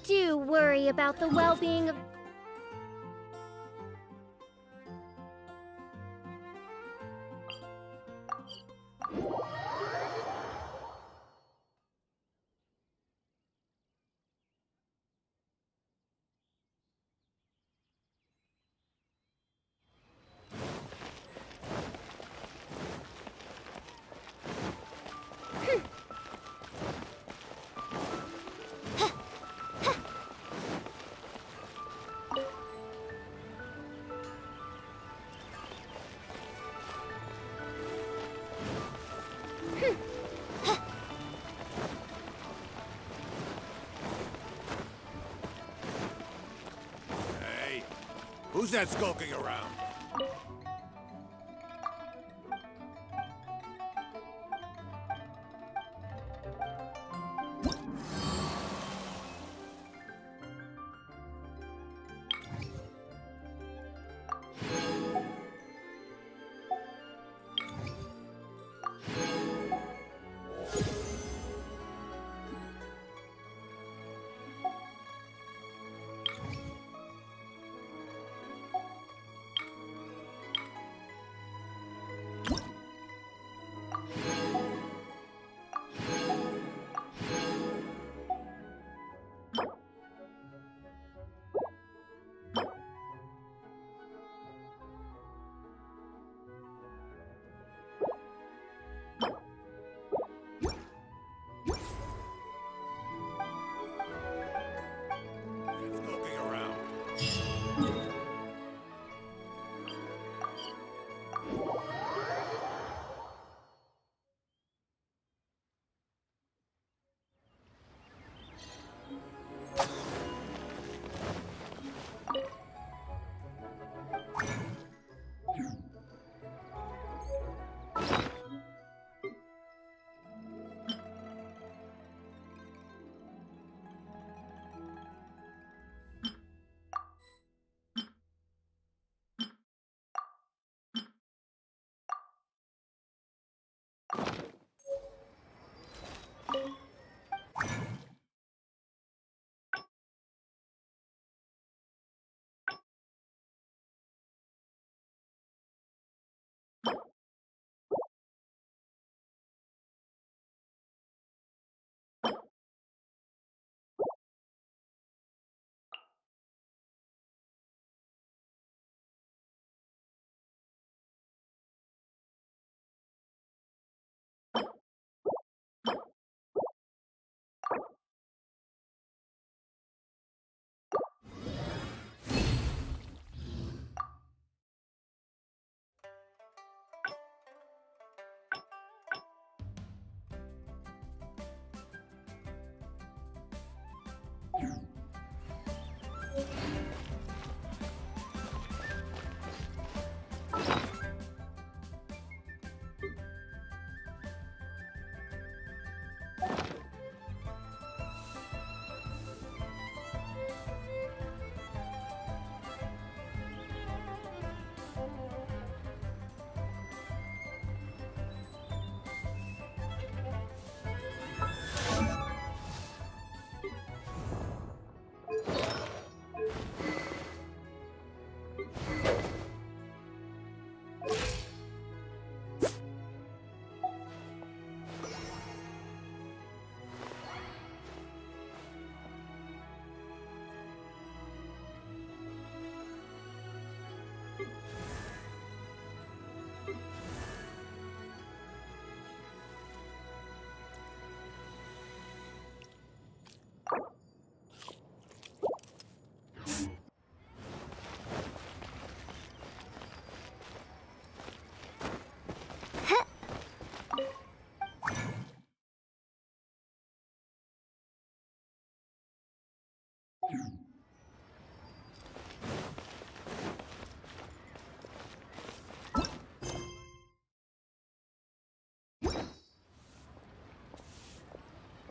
do worry about the well-being of... Hey, who's that skulking around? That's skulking around.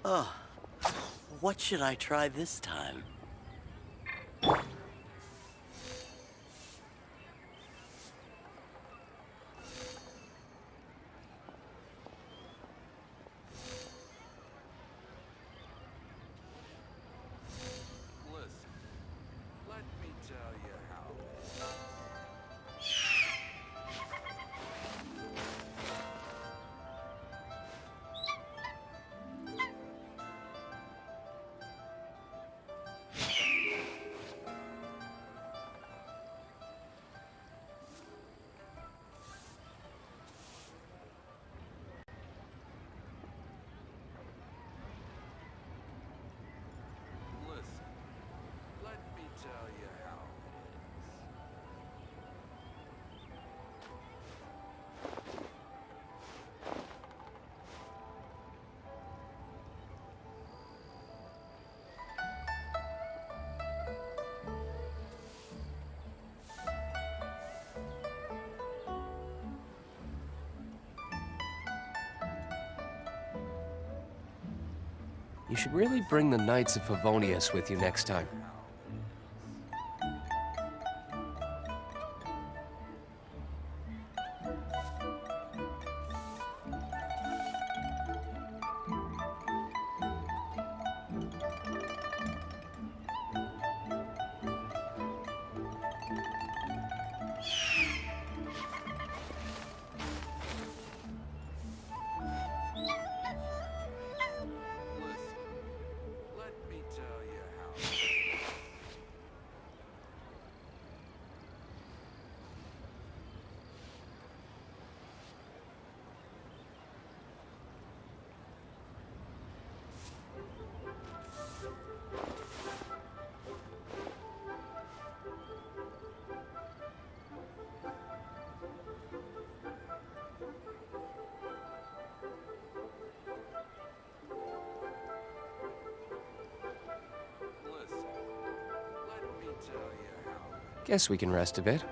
Oh, what should I try this time? You should really bring the Knights of Favonius with you next time. Guess we can rest a bit.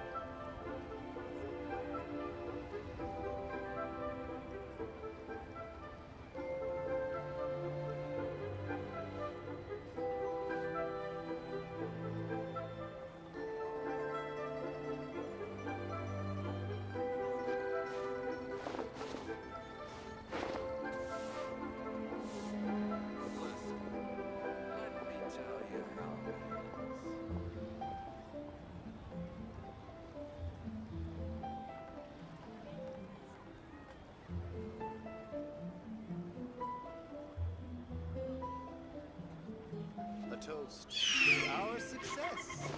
A toast to our success.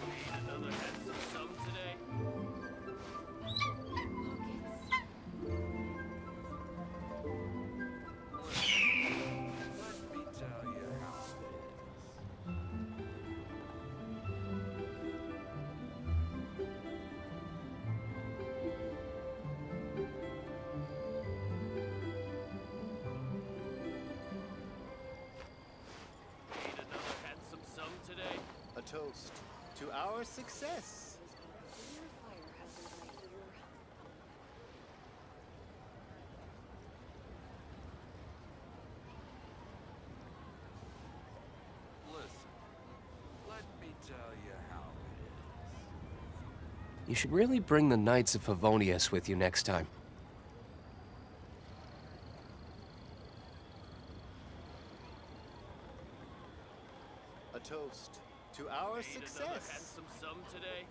Another handsome sum today. Let me tell you how it is. Need another handsome sum today. A toast to our success. Listen, let me tell you how it is. You should really bring the Knights of Favonius with you next time. A toast to our Need another success. handsome sum today.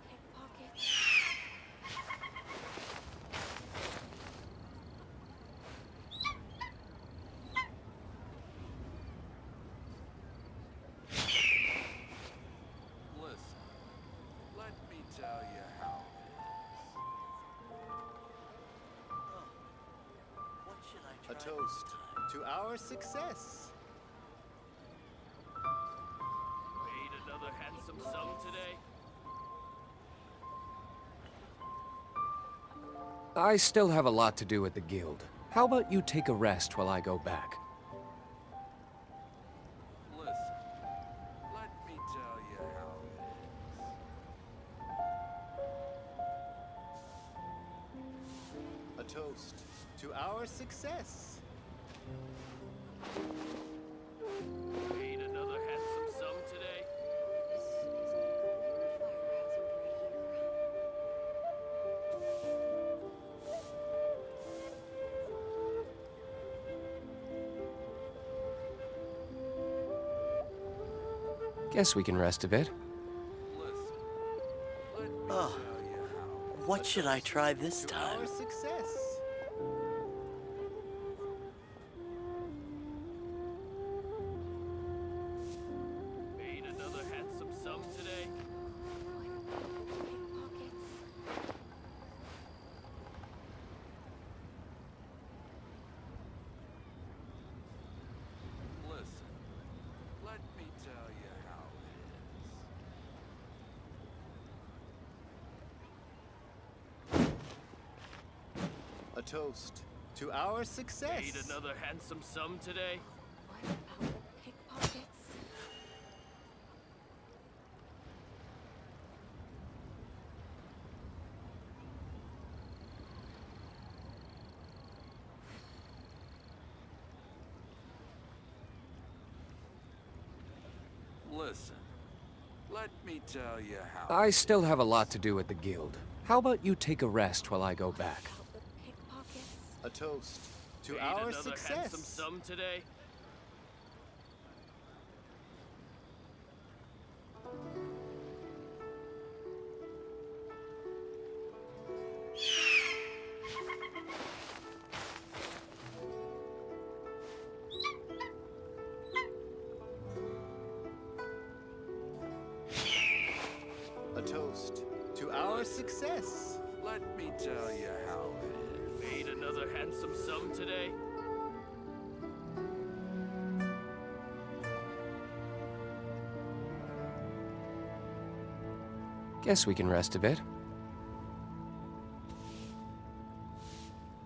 Listen, let me tell you how it What should I A try toast this time? to our success. is. Need another handsome sum today. I still have a lot to do at the guild. How about you take a rest while I go back? Listen, let me tell you how it is. A toast to our success. Need another handsome sum today. Guess we can rest a bit. Listen, let me Oh, tell you how. what should I try this To time? our success. Need another handsome sum today. Listen, let me tell you how it is. A toast to our success. Need another handsome sum today. Let me tell you how. I still have a lot to do at the guild. How about you take a rest while I go back? About the pickpockets? A toast to Made our another success. handsome sum today. A toast to our success. Let me tell you how it is. Made another handsome sum today. Guess we can rest a bit.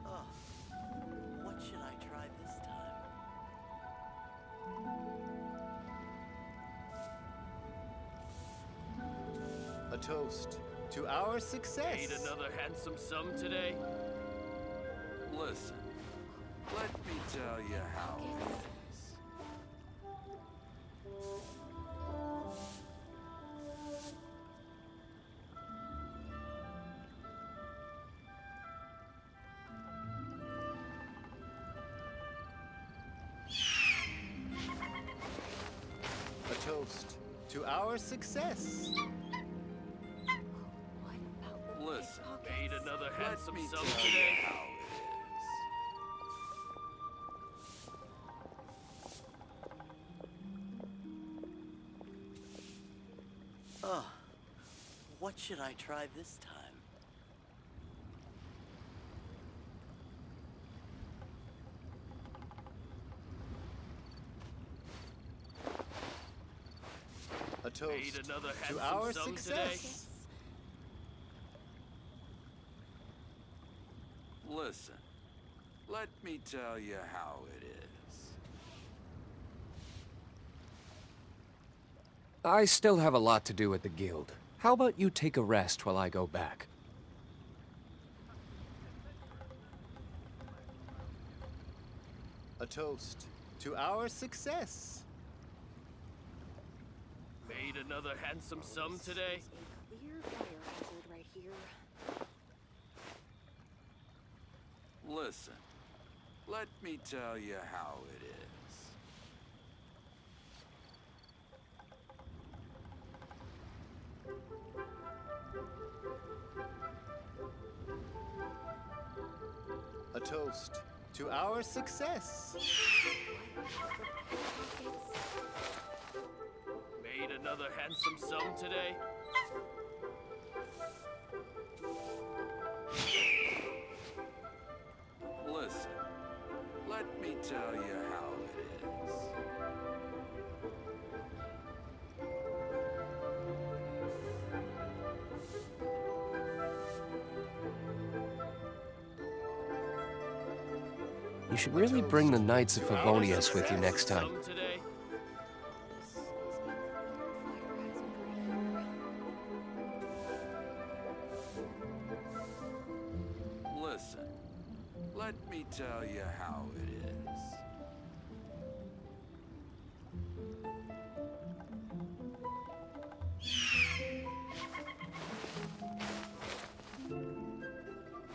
Oh, what should I try this time? A toast to our success. Made another handsome sum today. Listen, let me tell you how it is. A toast to our success. What about the Listen, pickpockets? Made another Let handsome me sum tell you today. how it Oh, what should I try this time? A toast Made another to handsome our sum success. is. Listen, let me tell you how it is. I still have a lot to do at the guild. How about you take a rest while I go back? A toast to our success. Made another handsome sum today. A clear fire hazard right here. Listen, let me tell you how it is. A toast to our success. Made another handsome sum today. Listen, let me tell you how it is. You should really bring the Knights of Favonius with you next time. Sum today. This is a clear fire hazard right here. Listen, let me tell you how it is.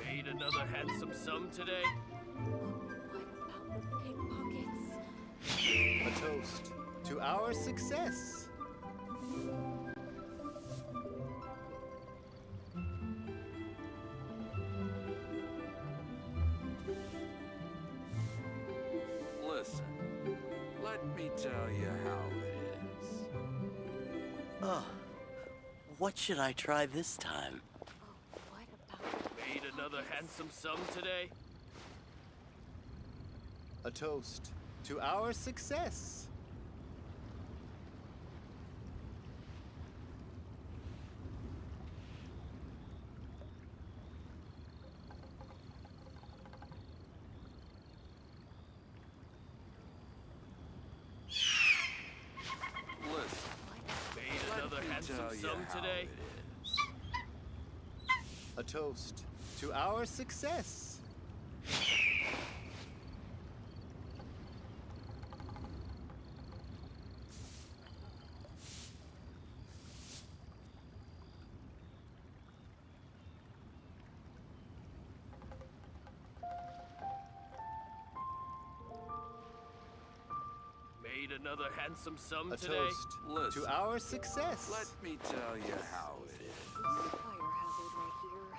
Made another handsome sum today. What about the pickpockets? A toast to our success. Listen, let me tell you how it is. Oh, what should I try this time? Oh, what about the Made another handsome sum today. A toast to our success. Listen, Made let another me handsome tell you sum how today. it is. A toast to our success. Made another handsome sum A today. toast Listen. to our success. Let me tell you how it is. Fire hazard right here.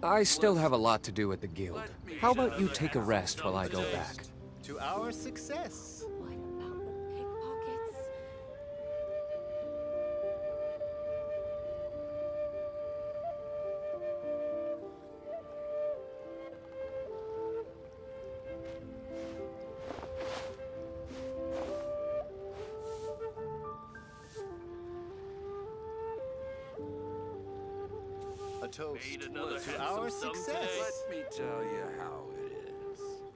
I still have a lot to do at the guild. How about you take a rest while I go Toast back? To our success. What about the pickpockets? A toast Made another to handsome our sum success. today. Let me tell you how it is. Oh,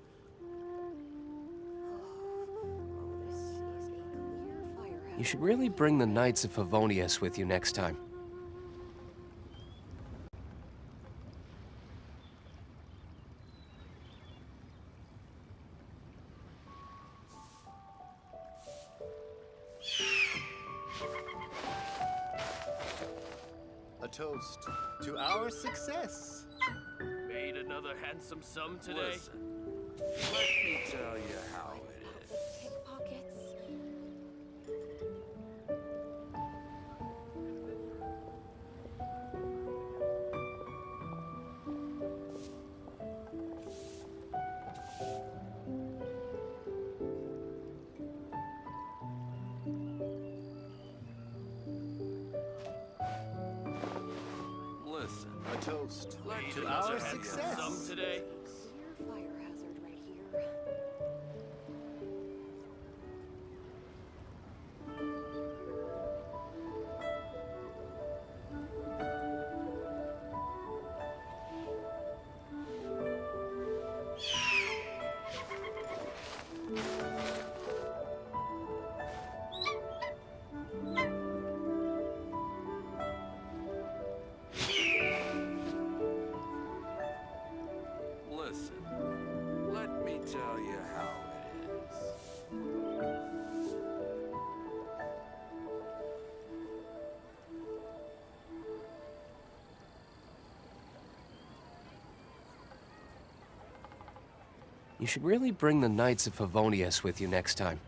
this is a clear fire hazard. You should really bring the Knights of Favonius with you next time. A toast to our success. Made another handsome sum today. Listen. Let me tell you how it is. Pickpockets? Listen. A toast Made to another our handsome success. sum today. Clear fire hazard right here. Listen. Let me tell you how it is. You should really bring the Knights of Favonius with you next time.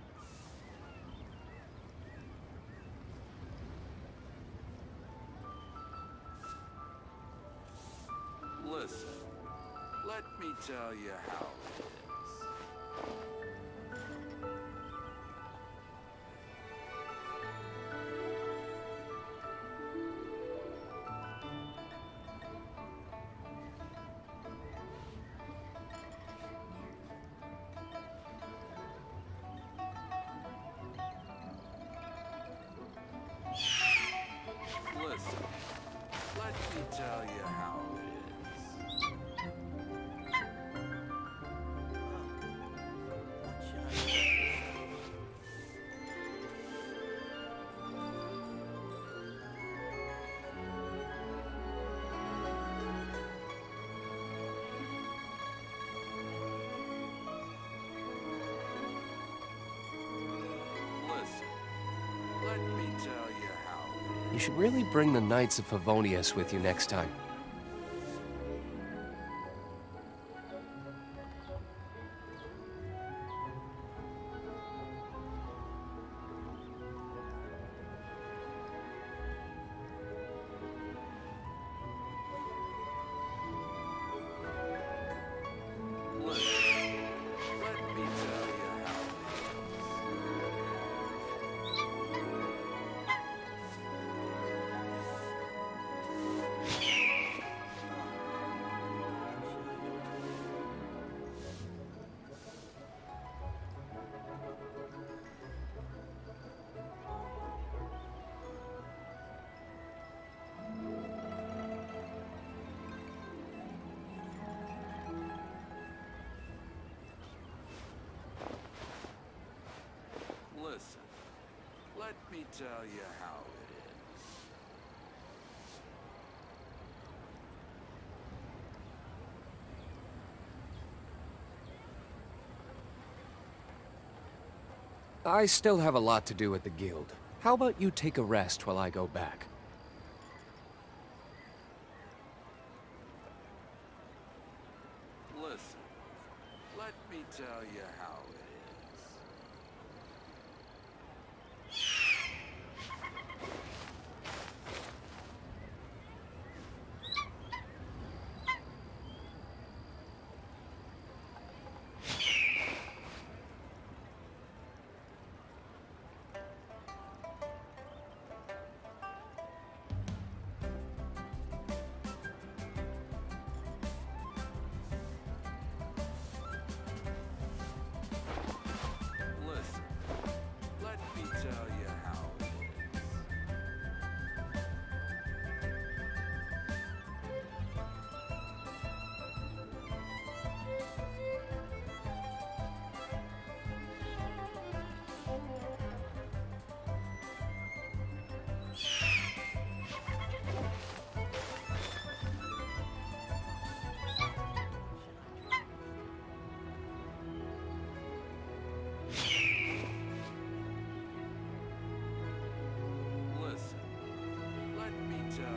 Listen. Let me tell you how it is. Listen. Let me tell you how it is. What should I try? Listen. Let me tell you how it You should really bring the Knights of Favonius with you next time. is. Listen. Let me tell you how it is. Listen. Let me tell you how it is. I still have a lot to do at the guild. How about you take a rest while I go back? Listen, let me tell you how it is. Listen, let me tell you how it is. Listen, let me tell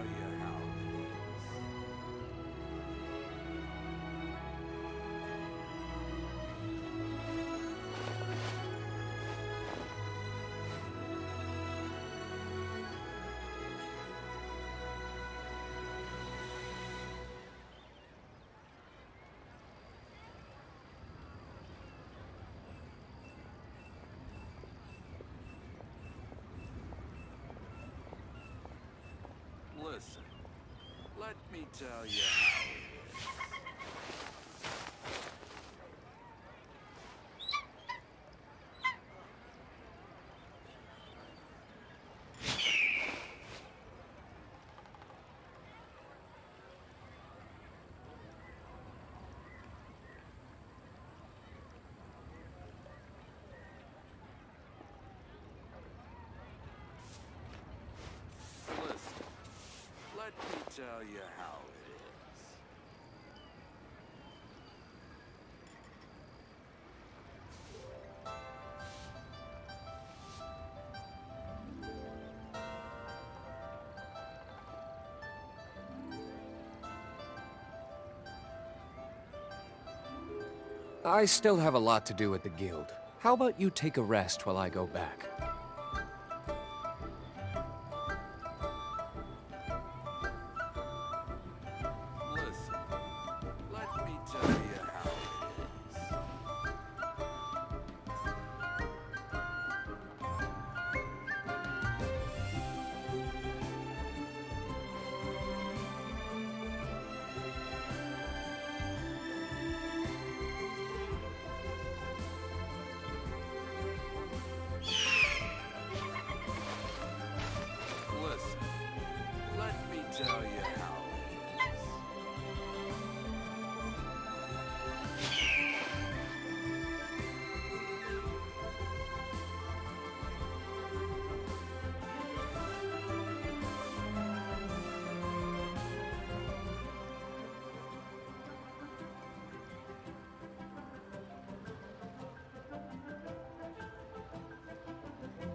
you how it is. Listen, let me tell you how it is. Listen, let me tell you how it is. I still have a lot to do at the guild. How about you take a rest while I go back? Listen, let me tell you how it is. Listen, let me tell you how it is.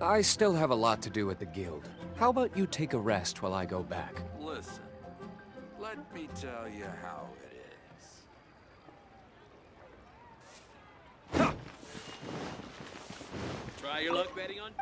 I still have a lot to do at the guild. How about you take a rest while I go back? Listen, let me tell you how it is. Try your luck betting on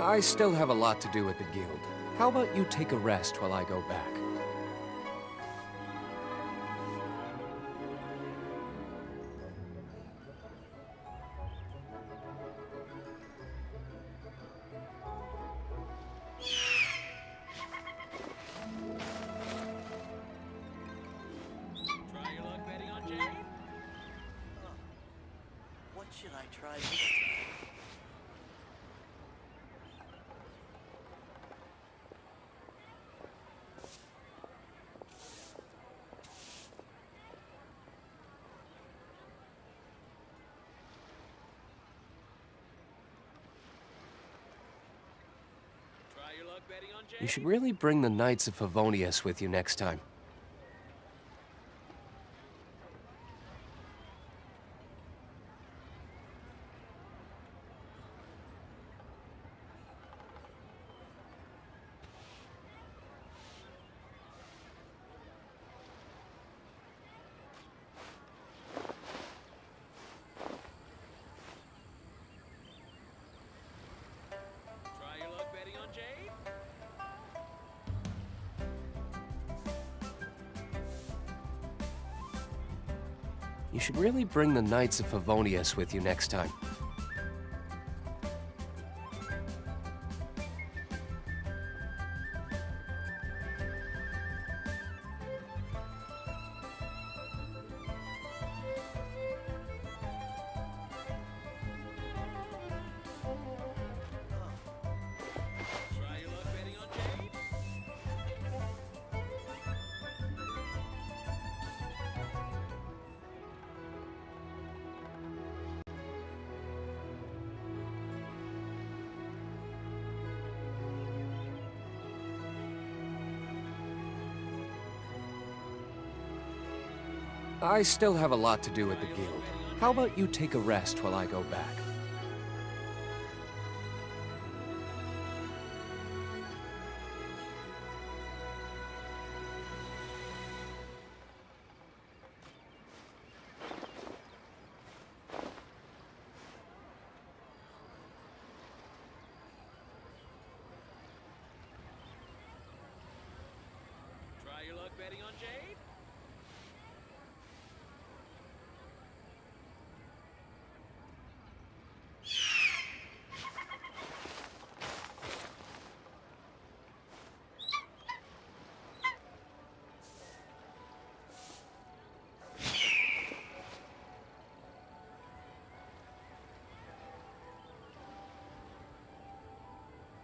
I still have a lot to do at the guild. How about you take a rest while I go back? Try your luck betting on Jade? What should I try this time? Try your luck betting on Jade? You should really bring the Knights of Favonius with you next time. Try your luck betting on Jade? You should really bring the Knights of Favonius with you next time. Try your luck betting on Jade? I still have a lot to do at the guild. How about you take a rest while I go back? Try your luck betting on Jade?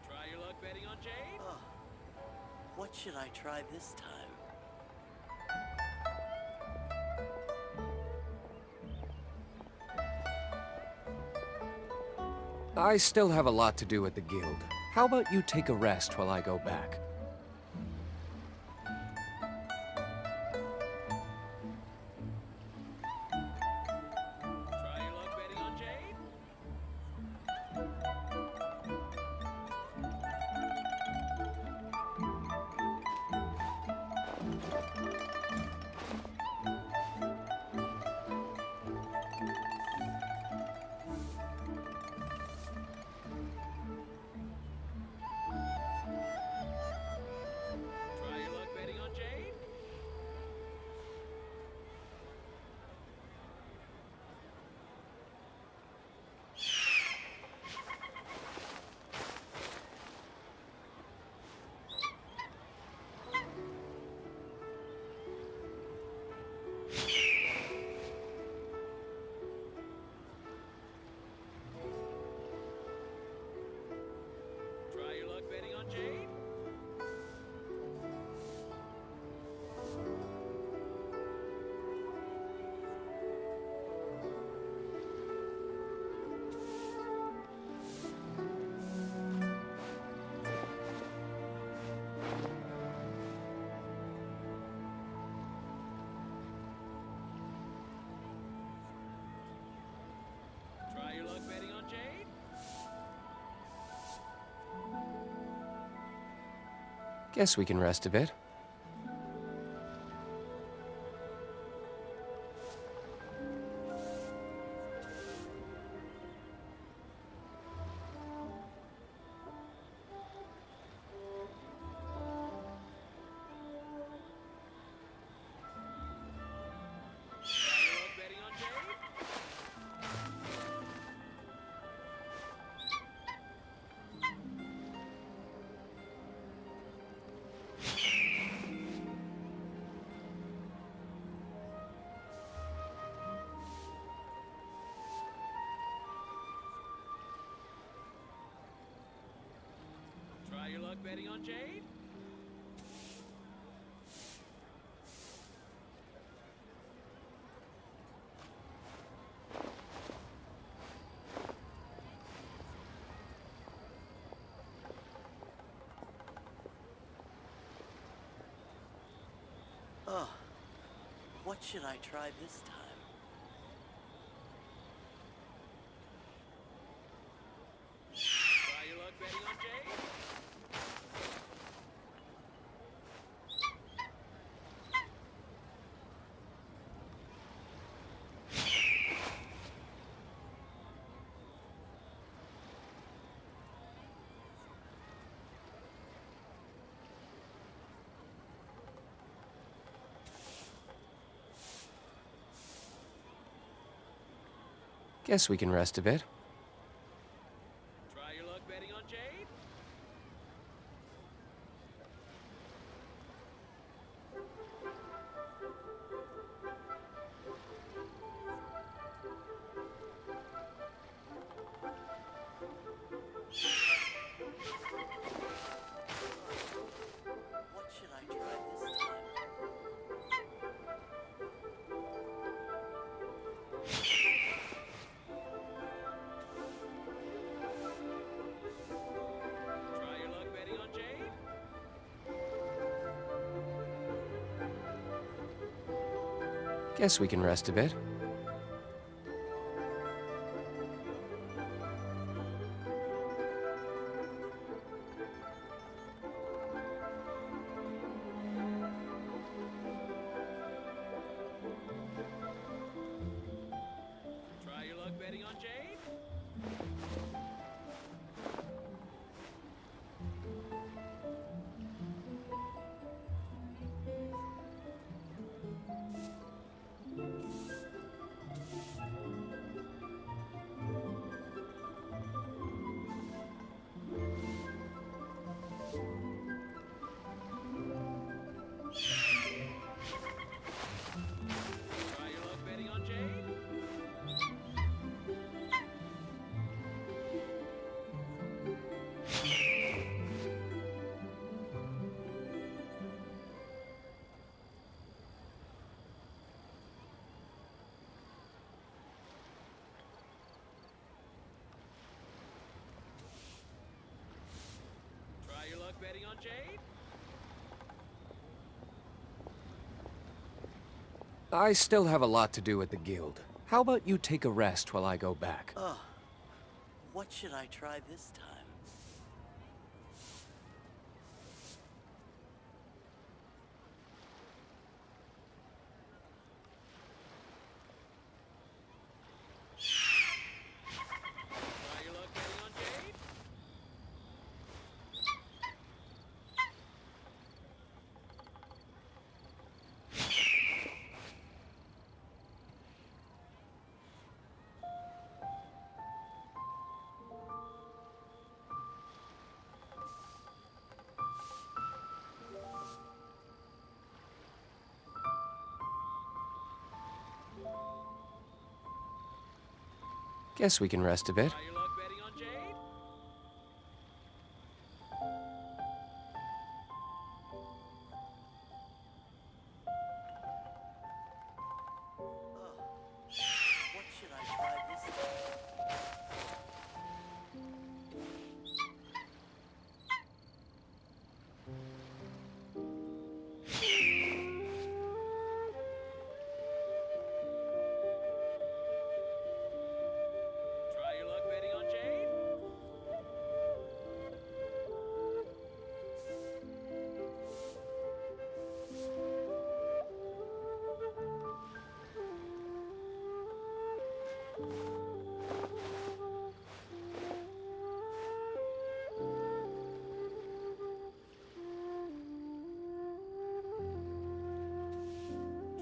Try your luck betting on Jade? What should I try this time? I still have a lot to do at the guild. How about you take a rest while I go back? Try your luck betting on Jade? Try your luck betting on Jade? Try your luck betting on Jade? Try your luck betting on Jade? Guess we can rest a bit. luck betting on Jade? Oh, what should I try this time? Try your luck betting on Jade? Guess we can rest a bit. Try your luck betting on Jade? What should I try this time? Try your luck betting on Jade? Guess we can rest a bit. Try your luck betting on Jade? Try your luck betting on Jade? Try your luck betting on Jade? I still have a lot to do at the guild. How about you take a rest while I go back? Oh, what should I try this time? Try your luck betting on Jade? Guess we can rest a bit. Try your luck betting on Jade? Oh, what should I try this time? Try your luck betting on Jade?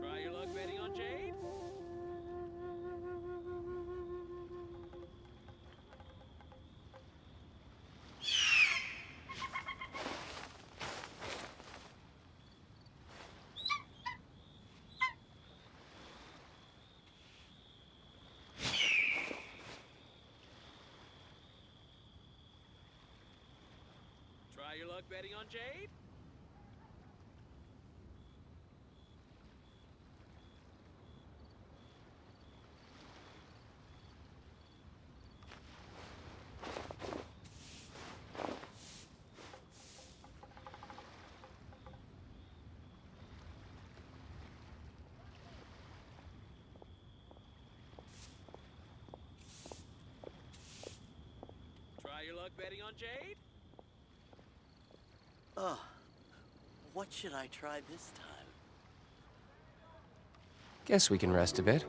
Try your luck betting on Jade? luck betting on Jade? Try your luck betting on Jade? Oh, what should I try this time? Guess we can rest a bit.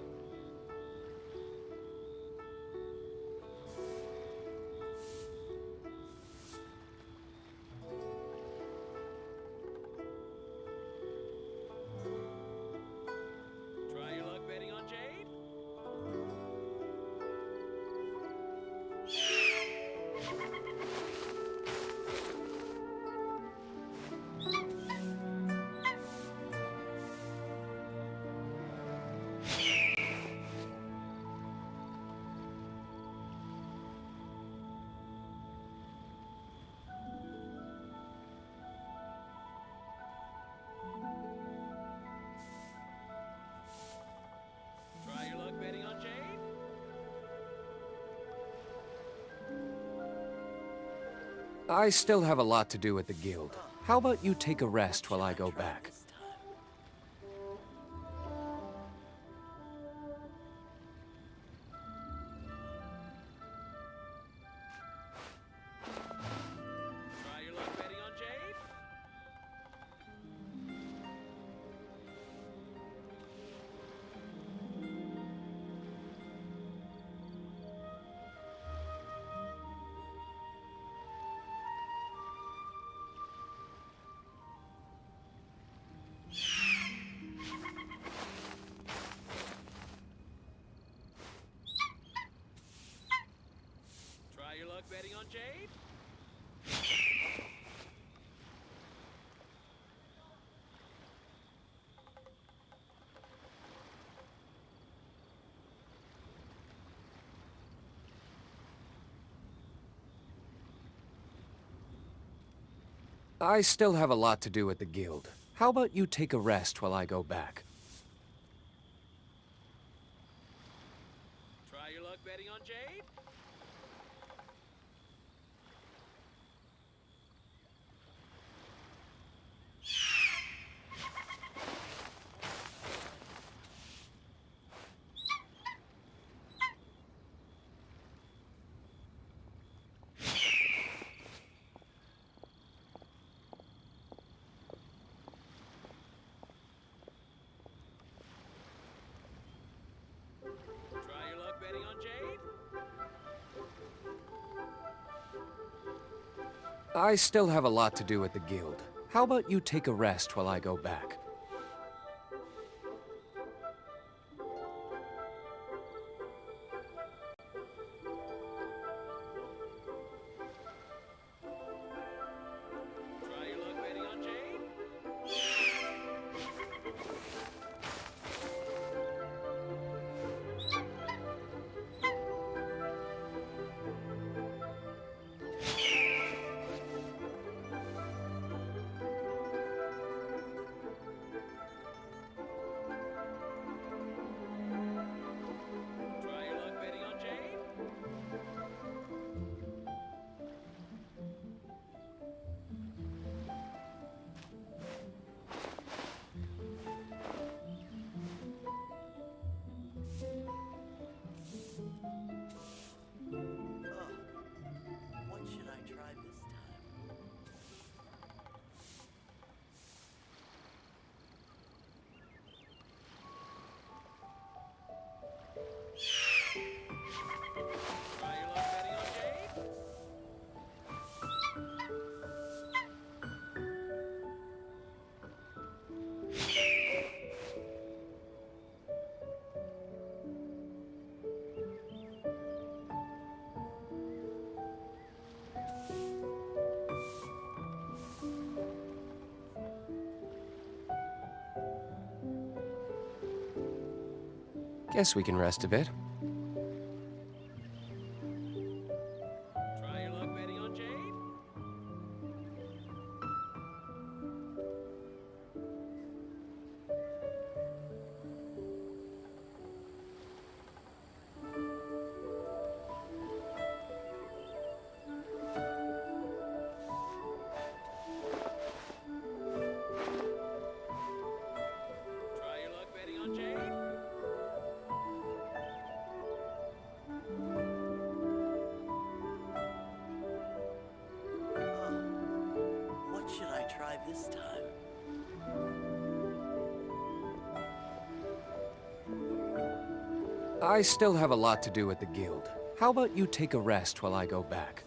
Try your luck betting on Jade? Try your luck betting on Jade? I still have a lot to do at the guild. How about you take a rest while I go Try back? this time. Try your luck betting on Jade? Try your luck betting on Jade? I still have a lot to do at the guild. How about you take a rest while I go back? Try your luck betting on Jade? Try your luck betting on Jade? I still have a lot to do at the guild. How about you take a rest while I go back? Try your luck betting on Jade? Try your luck betting on Jade? Oh, what should I try this time? Try your luck betting on Jade? Guess we can rest a bit. Try your luck betting on Jade? try this time? I still have a lot to do at the guild. How about you take a rest while I go back?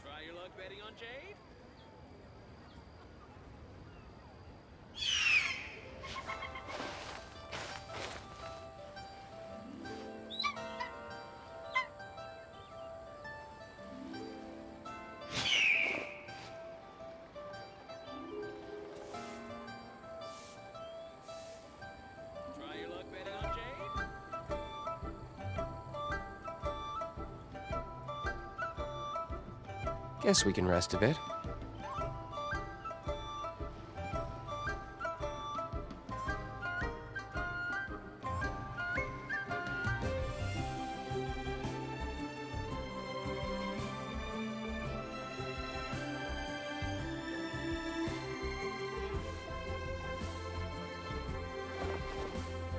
Try your luck betting on Jade? Try your luck betting on Jade? Guess we can rest a bit.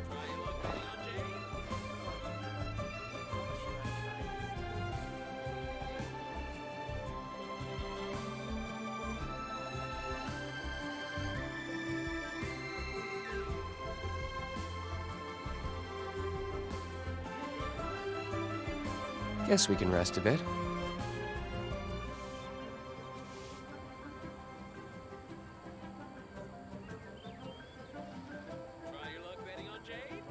Try your luck betting on Jade? Guess we can rest a bit. Try your luck betting on Jade?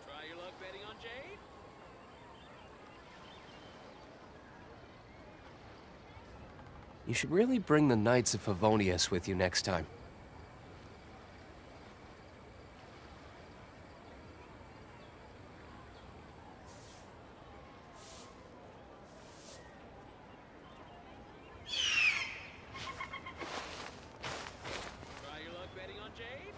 Try your luck betting on Jade? You should really bring the Knights of Favonius with you next time. Try your luck betting on Jade?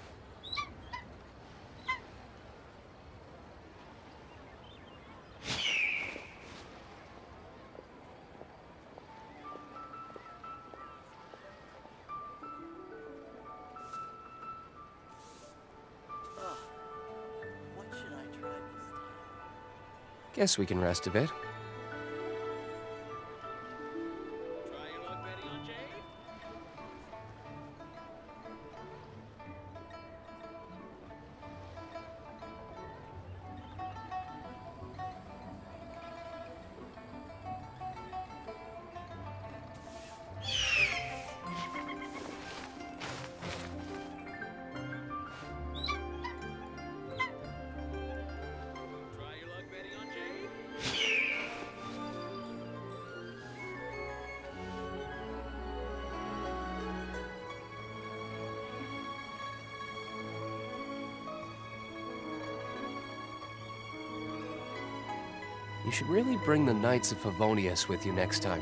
What should I try this time? Guess we can rest a bit. Try your luck betting on Jade? Try your luck betting on Jade? You should really bring the Knights of Favonius with you next time.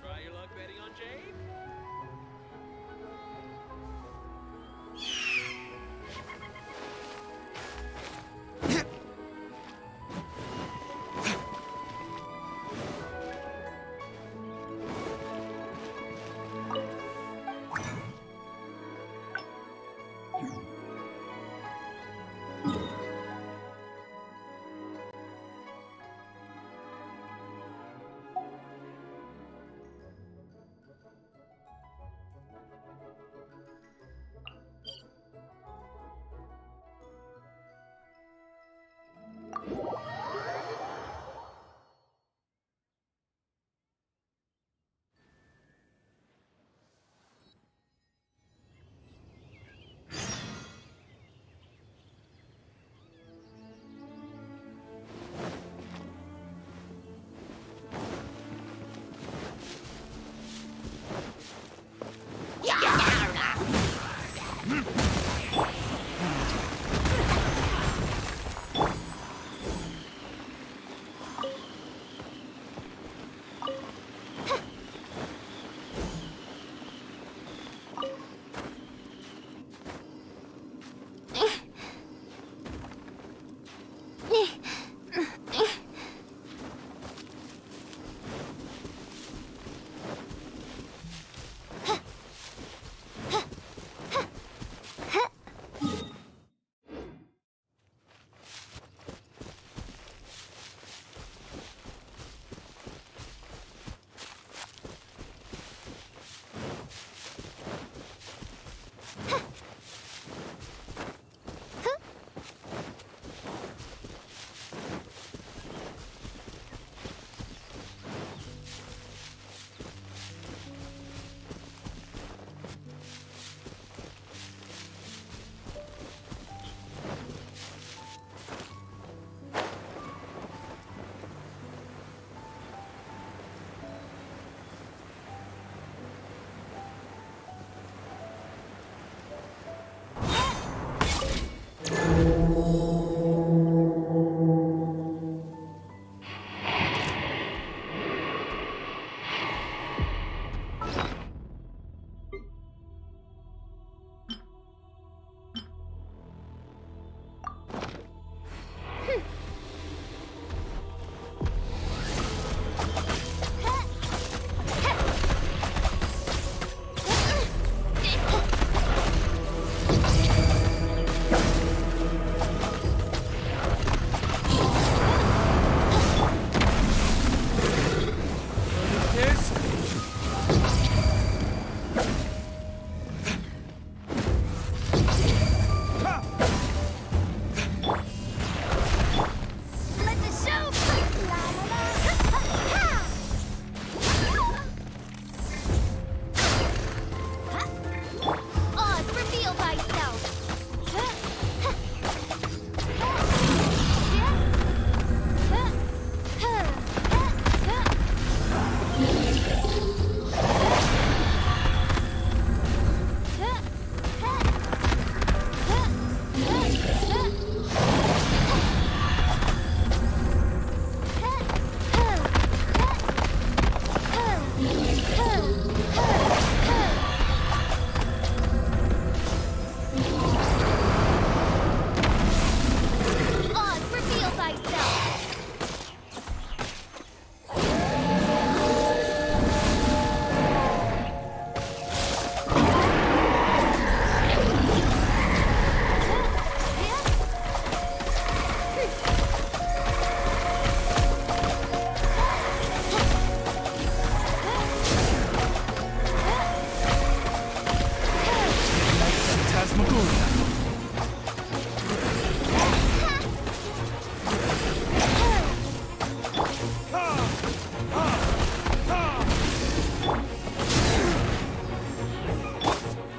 Try your luck betting on Jade? Let the show begin! La la la! Ha, ha, ha! Oz, reveal thyself! Ha, ha, ha, ha, ha, ha, Oz, reveal thyself!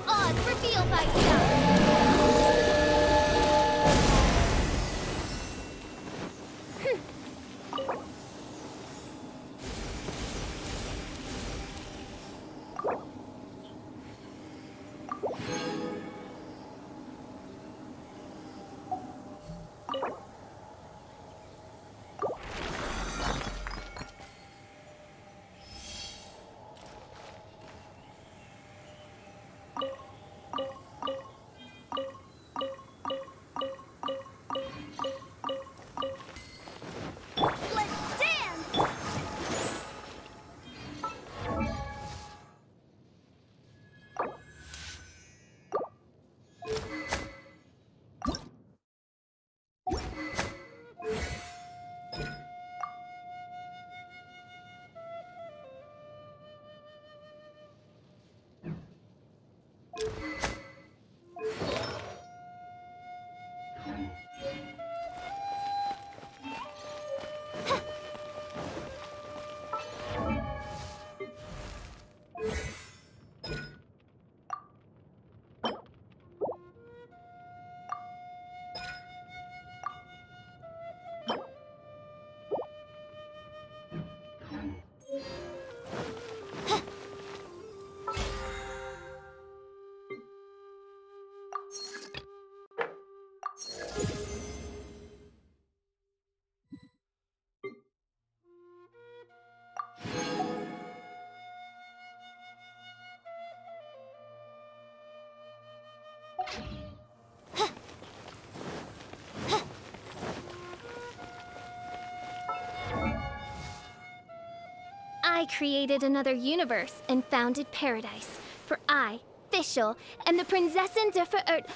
Oz, reveal thyself! Let's dance! I created another universe and founded paradise. For I, Fischl, am the Prinzessin der Verirrt.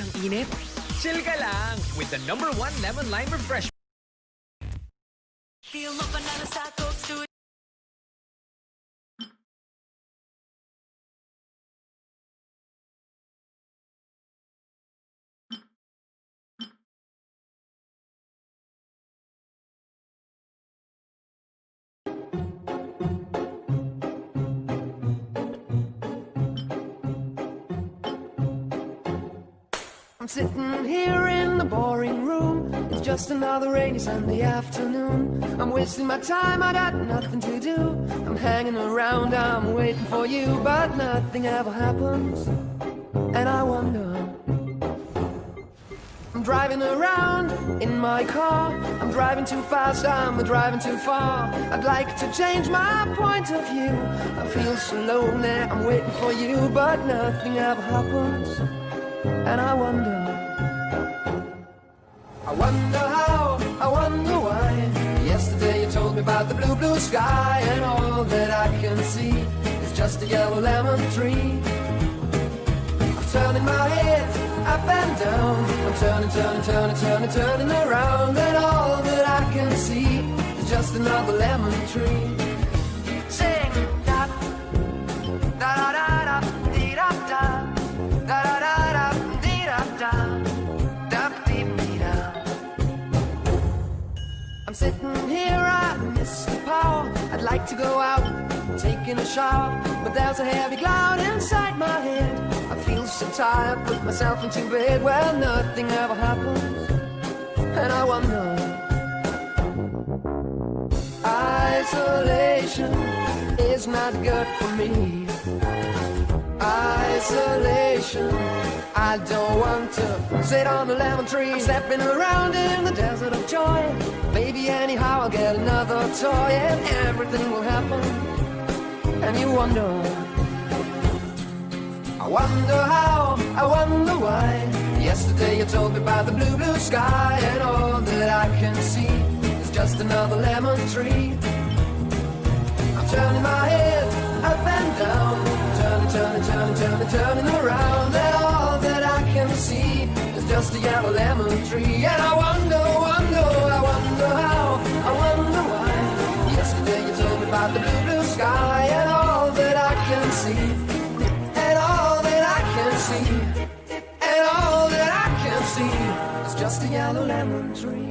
Ang init? Chill ka lang with the #1 lemon lime refreshment. Feel mo panalo sa Coke Studio. I'm sitting here in the boring room. It's just another rainy Sunday afternoon. I'm wasting my time, I got nothing to do. I'm hanging around, I'm waiting for you, but nothing ever happens. And I wonder. I'm driving around in my car. I'm driving too fast, I'm driving too far. I'd like to change my point of view. I feel so lonely, I'm waiting for you, but nothing ever happens. And I wonder how, I wonder why. Yesterday you told me about the blue, blue sky, and all that I can see is just a yellow lemon tree. I'm turning my head up and down. I'm turning around, and all that I can see is just another lemon tree. Sing da da da da dee da da da da da dee da da da dee dee da. I'm sitting here, I miss the power. I'd like to go out, taking a shower, but there's a heavy cloud inside my head. I feel so tired, put myself into bed where nothing ever happens. And I wonder, isolation is not good for me. Isolation, I don't want to sit on the lemon tree. I'm stepping around in the desert of joy. Maybe anyhow I'll get another toy and everything will happen. And you wonder, I wonder how, I wonder why. Yesterday you told me about the blue, blue sky, and all that I can see is just another lemon tree. I'm turning my head up and down, turning around, and all that I can see is just a yellow lemon tree. And I wonder how, I wonder why. Yesterday you told me about the blue, blue sky, and all that I can see, and all that I can see, and all that I can see is just a yellow lemon tree.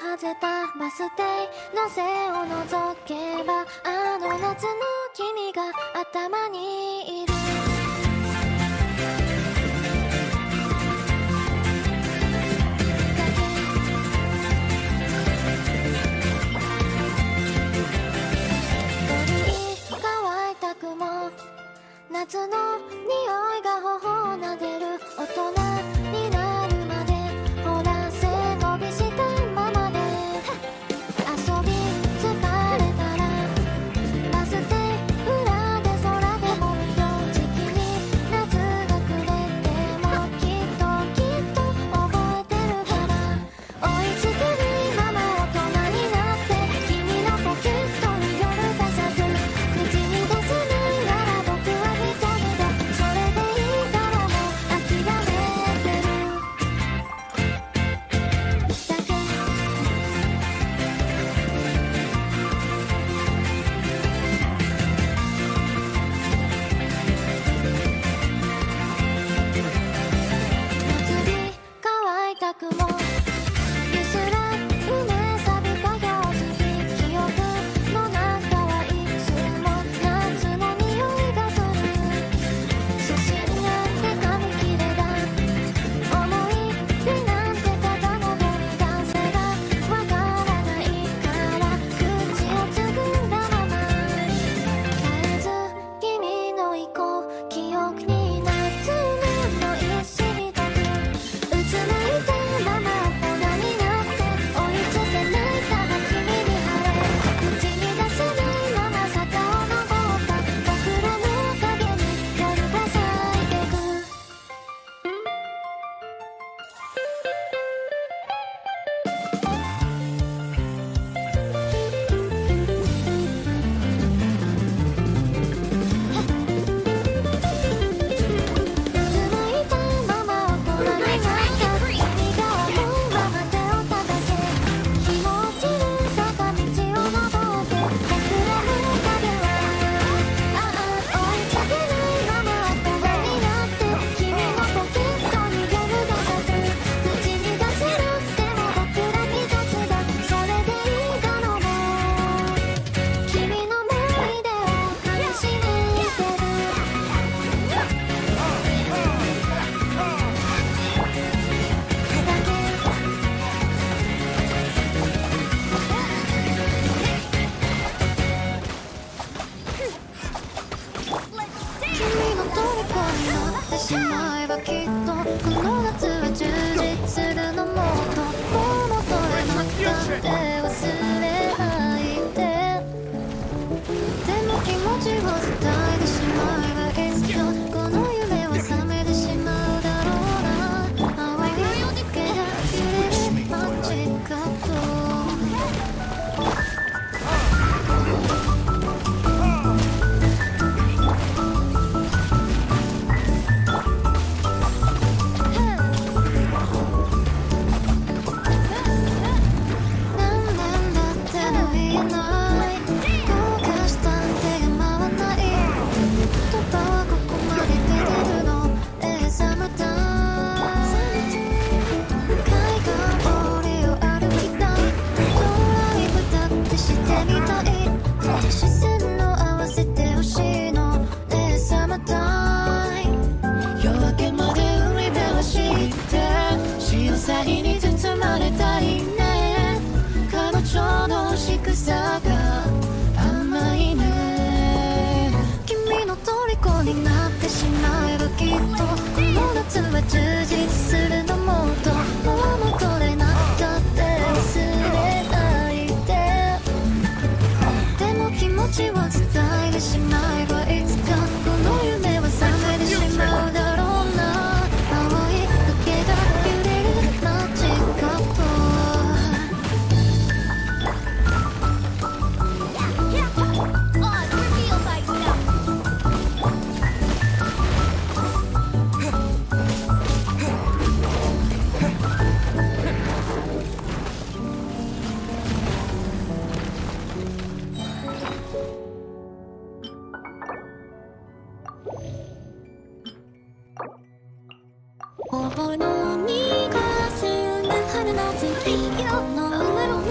外れたバス停の背を覗けばあの夏の君が頭にいる乾いた雲夏の匂いが頬を撫でる大人になるまでほら背伸びしたままで遊び疲れたらバス停裏で空でも見よう時期に夏がくれてもきっと覚えてるから追いつけないまま大人になって君のポケットに夜が咲く口に出せないなら僕は一人だそれでいいからもう諦めてるだけ夏日乾いた雲ゆすら梅錆びた表示記憶の中はいつも夏の匂いがする写真なんて紙切れだ思い出なんてただのゴミだせがわからないから口をつぐんだまま絶えず君の意向記憶に夏の石一つうつむいたまま大人になって追いつけないただ君に晴れ口に出せないまま坂を登った僕らの影に夜が咲いてくうつむいたまま大人になった君が思うまま手を叩け日も落ちる坂道を登って僕らの影は追いつけないまま大人になって君のポケットに夜が咲く口に出せなくても僕ら一つだそれでいいだろう君の思い出をかみしめてる君の虜になってしまえばきっとこの夏は充実するのもっともう戻れなくたって忘れないででも気持ちを伝えてしまえばいつかこの夢は覚めてしまうだろうな淡い毛が揺れる街角何年だっても言えない後悔した手が回らない言葉はここまで出てるのレーサムタイム海岸折を歩きたいドライブだってしてみたい視線を合わせてほしいのレーサムタイム夜明けまで海辺を知って潮騒に包まれたいね彼女の仕草が甘いね君の虜になってしまえばきっとこの夏は充実するのもっともう戻れなくたって忘れないででも気持ちを伝えてしまえばいつかこの夢は覚めてしまうだろうな青い影が揺れる街角覚えの苦せる春の月この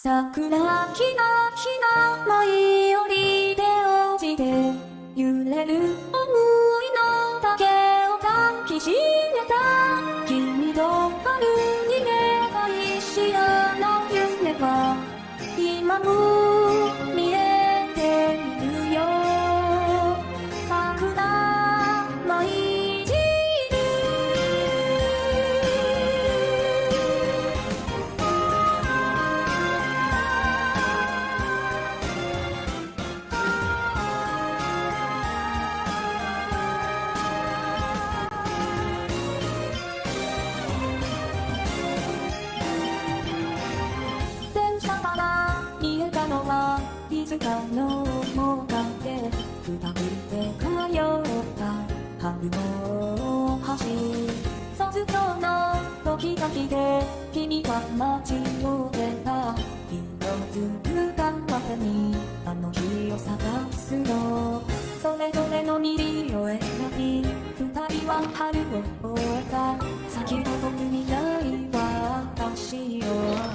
桜木の木の舞い降りて落ちて揺れる想いの竹を抱きしめた君と春に願いしあの夢は今も見えているよ桜舞い散る電車から見えたのはいつかの面影二人で通った春の橋卒業の時々で君は街を出た色づく川にあの日を探すのそれぞれの道を選び二人は春を終えた先ほど未来は足を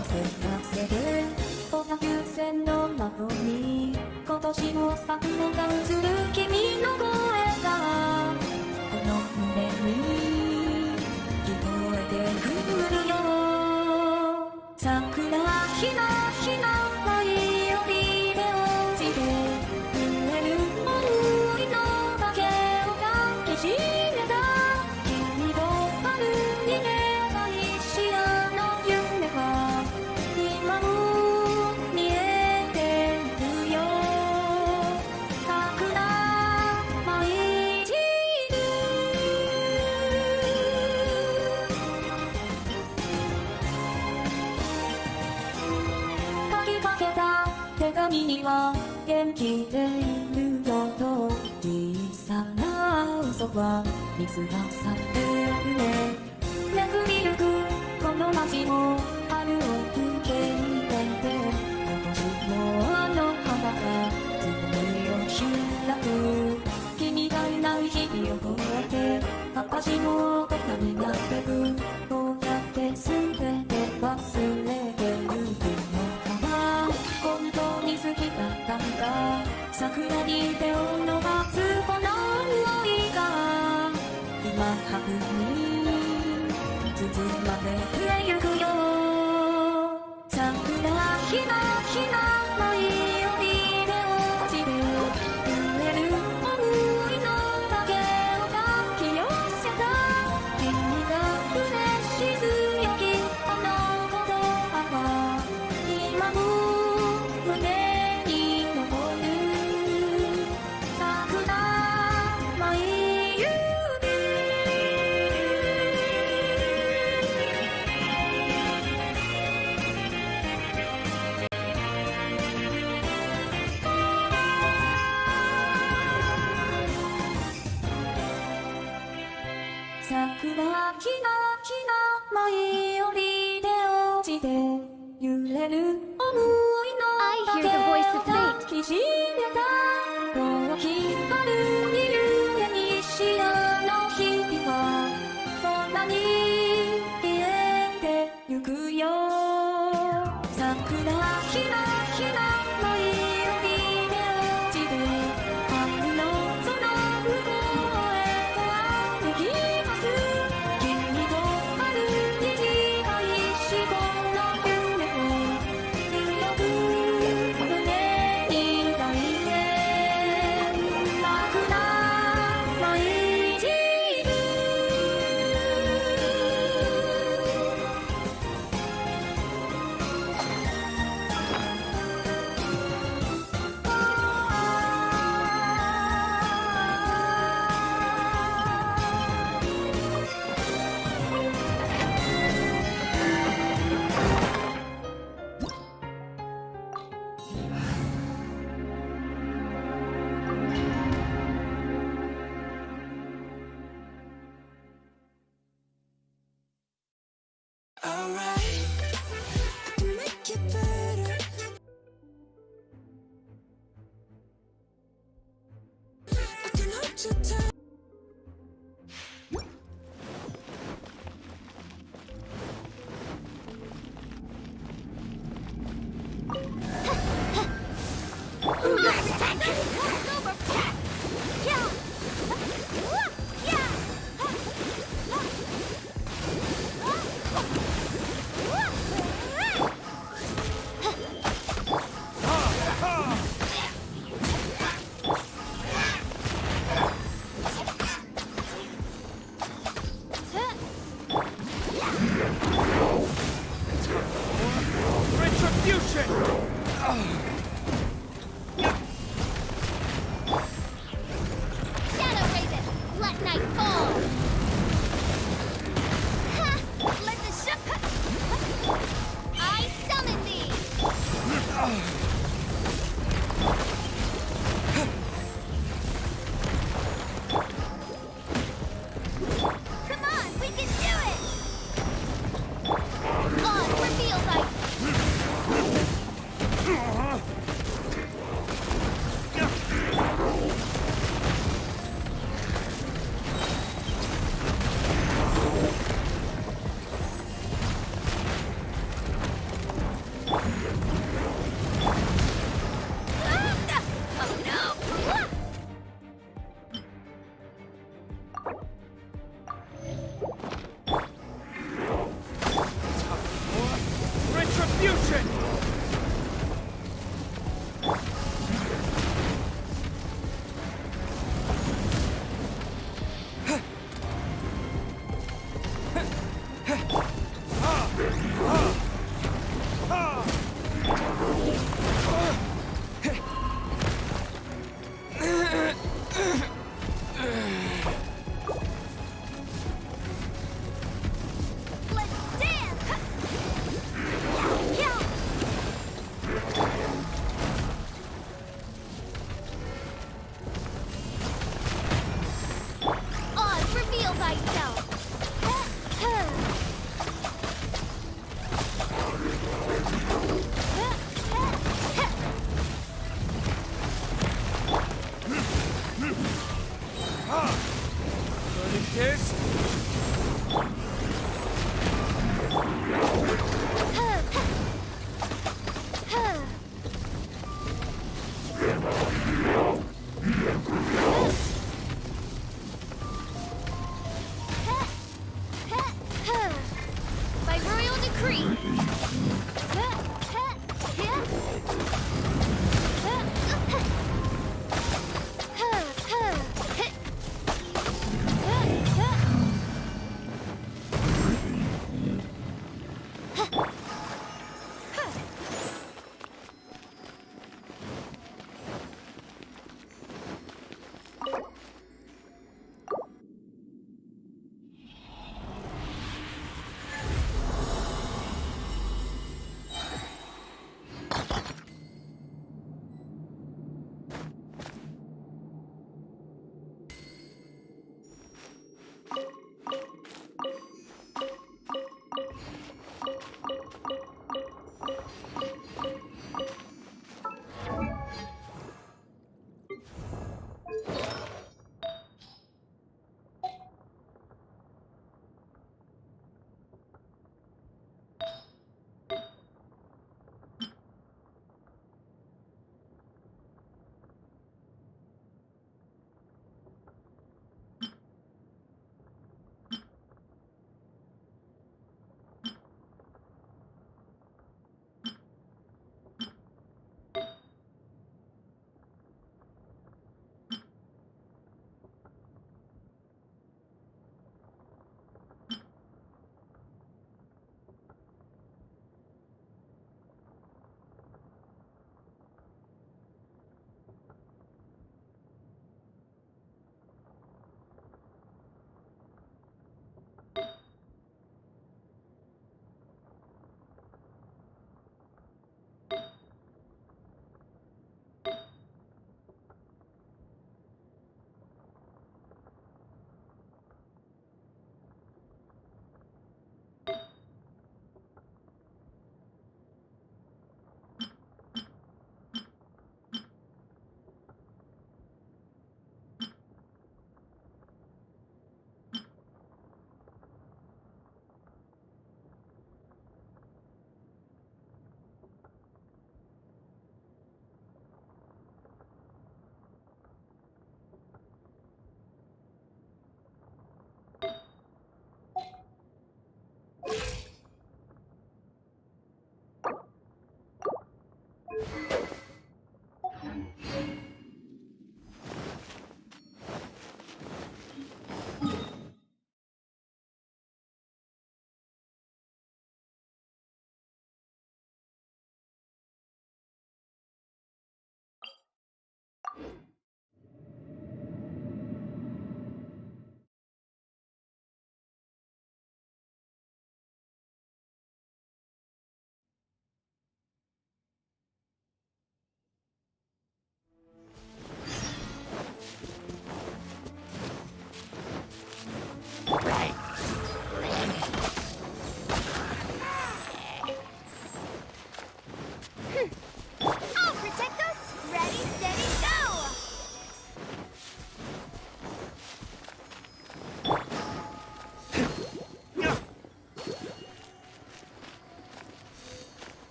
汗かせて小田急線の窓に今年も桜が映る君の声がこの胸に聞こえてくるよ桜ひなひな舞い降りて落ちて揺れる想いの竹を抱きしめた君と春に願いしあの夢は今も見えてるよ桜舞い散る書きかけた手紙には元気でいるよと小さな嘘は水が去ってるね巡りゆくこの街も春を受け入れて今年もあの花がつぼみを開く君がいない日々を越えて私も大人になってくこうやって全て忘れてるのかな本当に好きだったんだ桜に手を伸ばすこの想いが今春に包まれてゆくよ桜ひなひな舞い降りて落ちて揺れる想いの竹を抱き寄せた君が嬉し強きあの言葉は今も胸に残る桜舞いゆる桜木の木の舞い降りて落ちて揺れる想いの竹を抱きしめた大きなるに夢にしあの日々はそんなに消えてゆくよ桜ひなひな舞い降りて落ちて春のその向こうへと歩きます君と春に誓いしこの夢を強く胸に抱いて桜舞い散る Creep!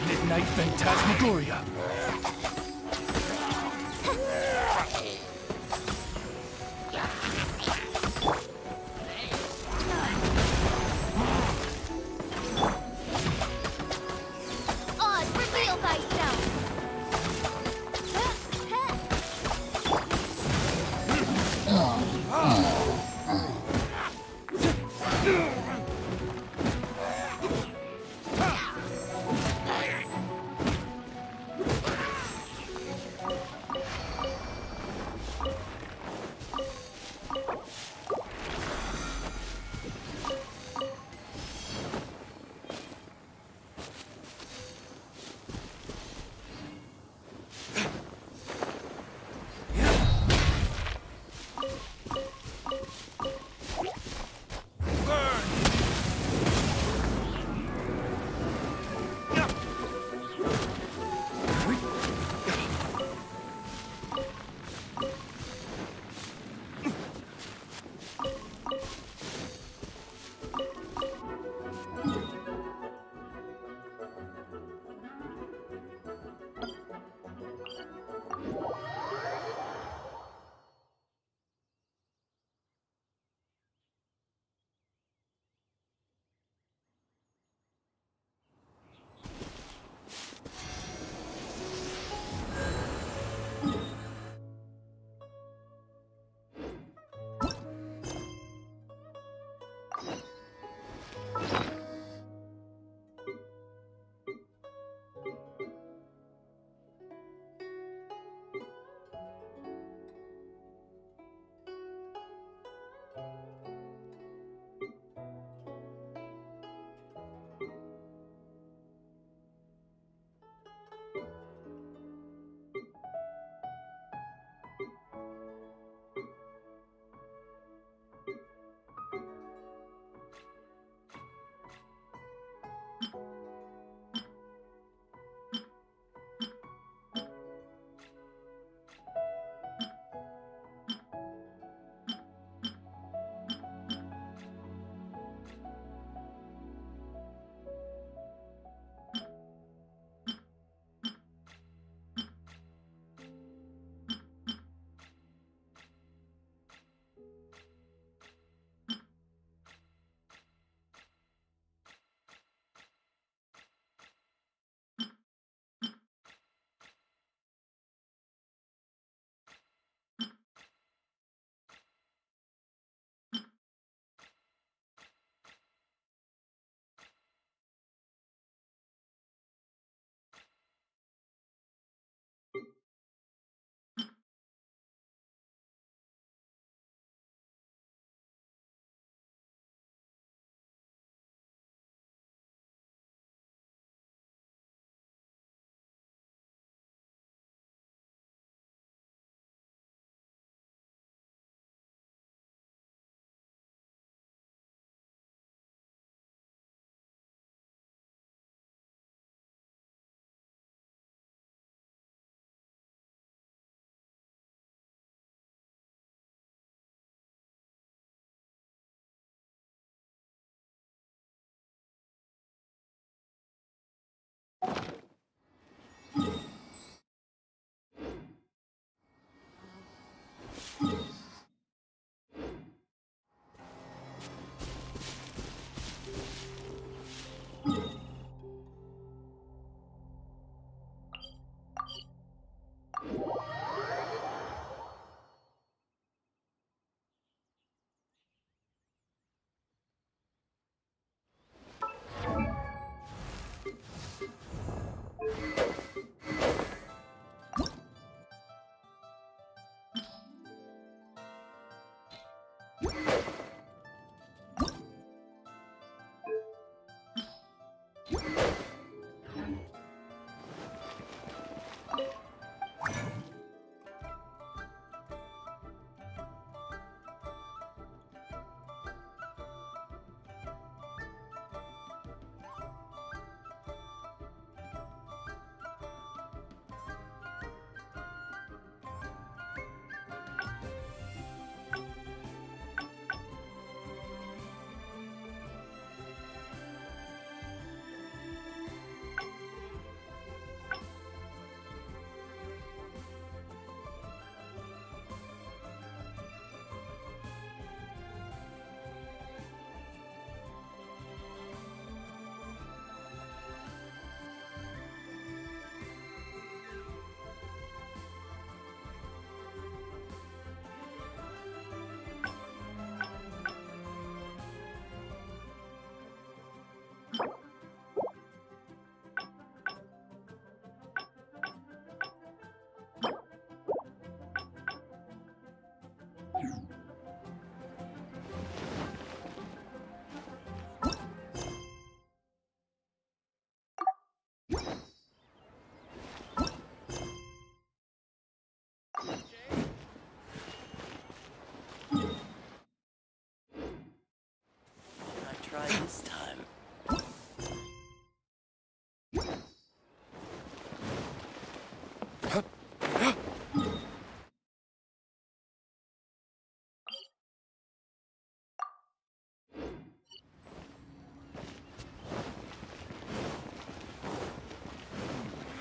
Midnight Phantasmagoria. Oz, reveal thyself! I try this time?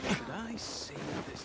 Should I save this?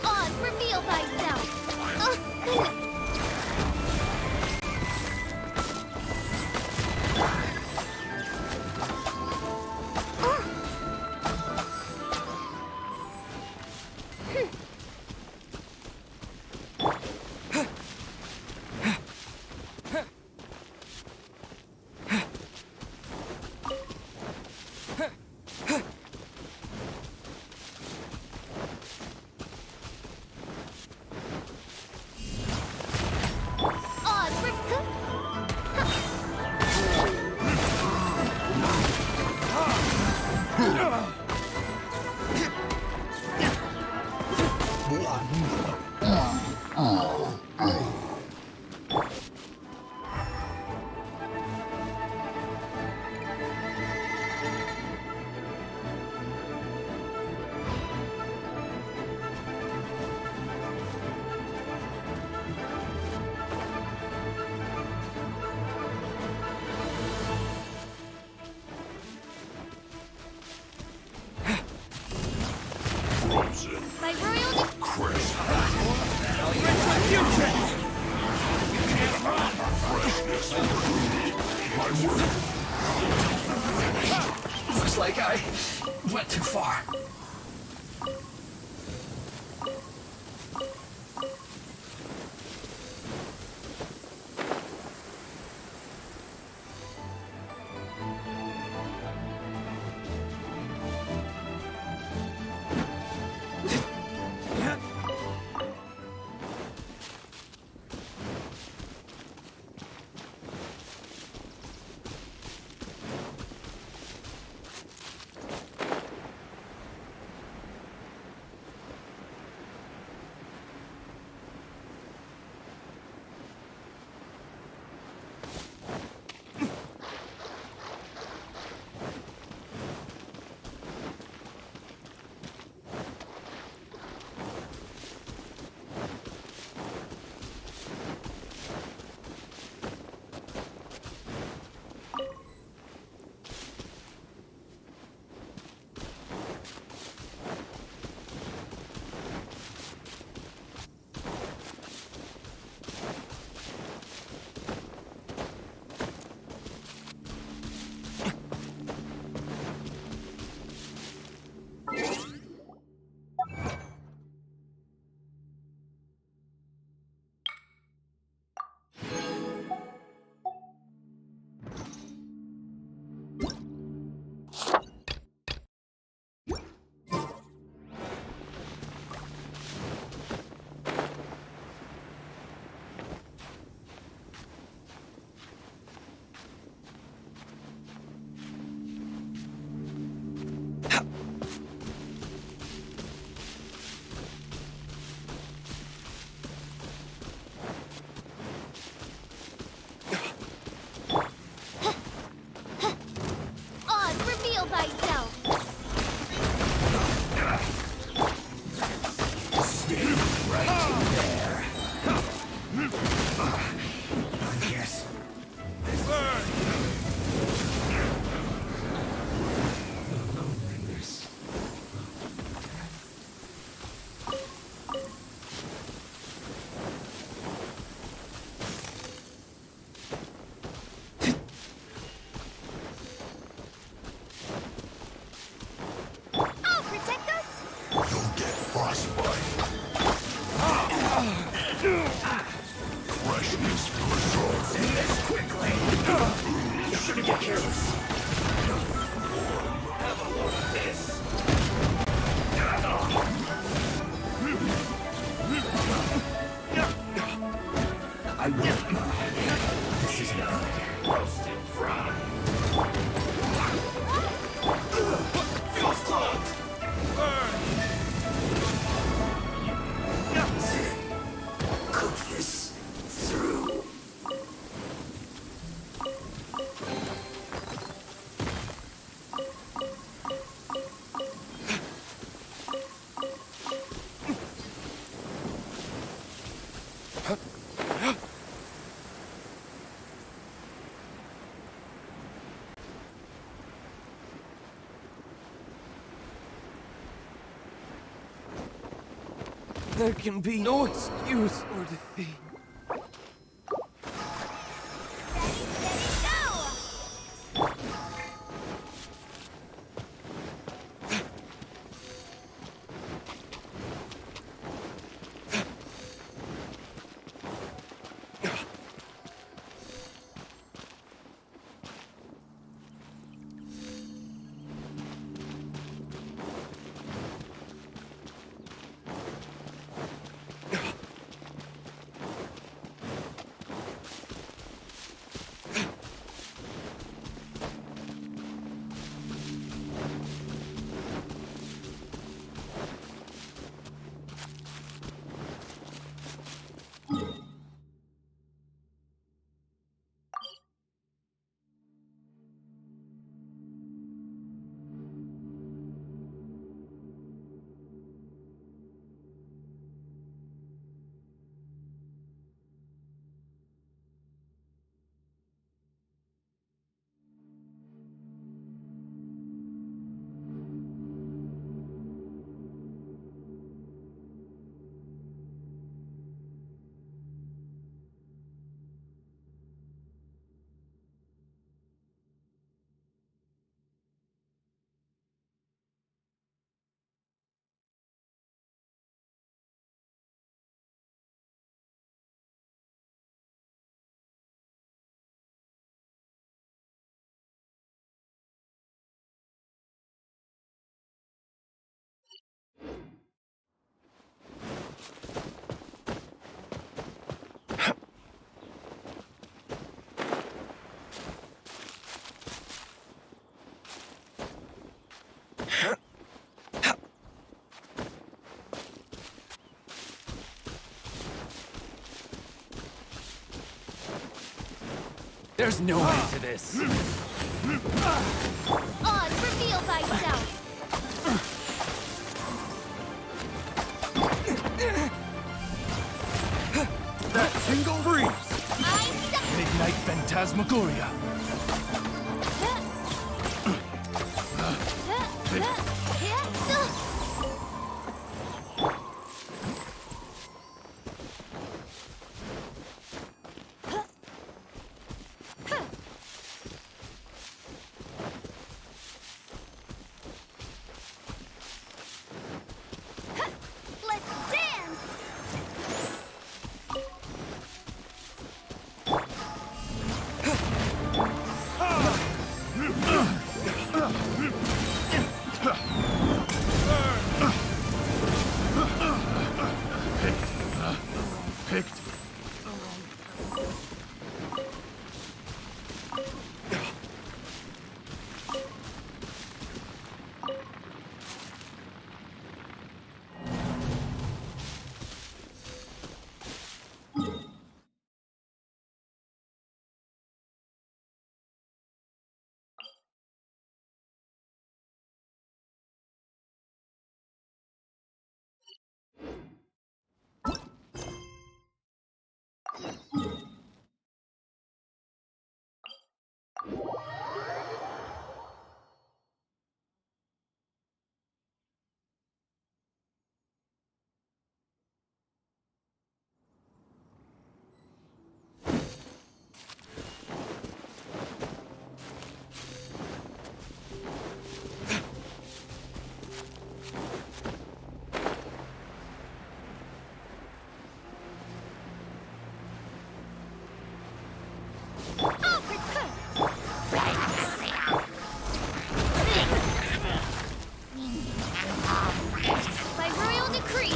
Oz, reveal thyself! Oh, goodness! Oz, my royal Looks like I went too far. There can be no excuse or defeat. There's no end to this. Oz, reveal thyself! That tingle freeze! I'm stuck! Midnight Phantasmagoria! Let's dance! Picked. By royal decree!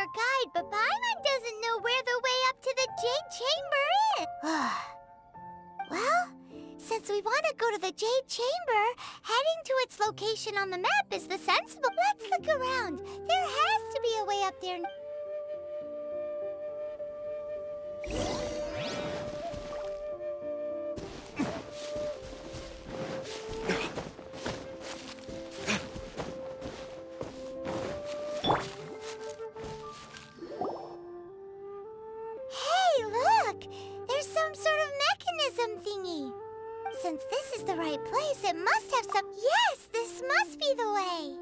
your guide, but Paimon doesn't know where the way up to the Jade Chamber is. Well, since we want to go to the Jade Chamber, heading to its location on the map is the sensible. Let's look around. There has to be a way up there. Hey, look! There's some sort of mechanism thingy. Since this is the right place, it must have some... Yes, this must be the way.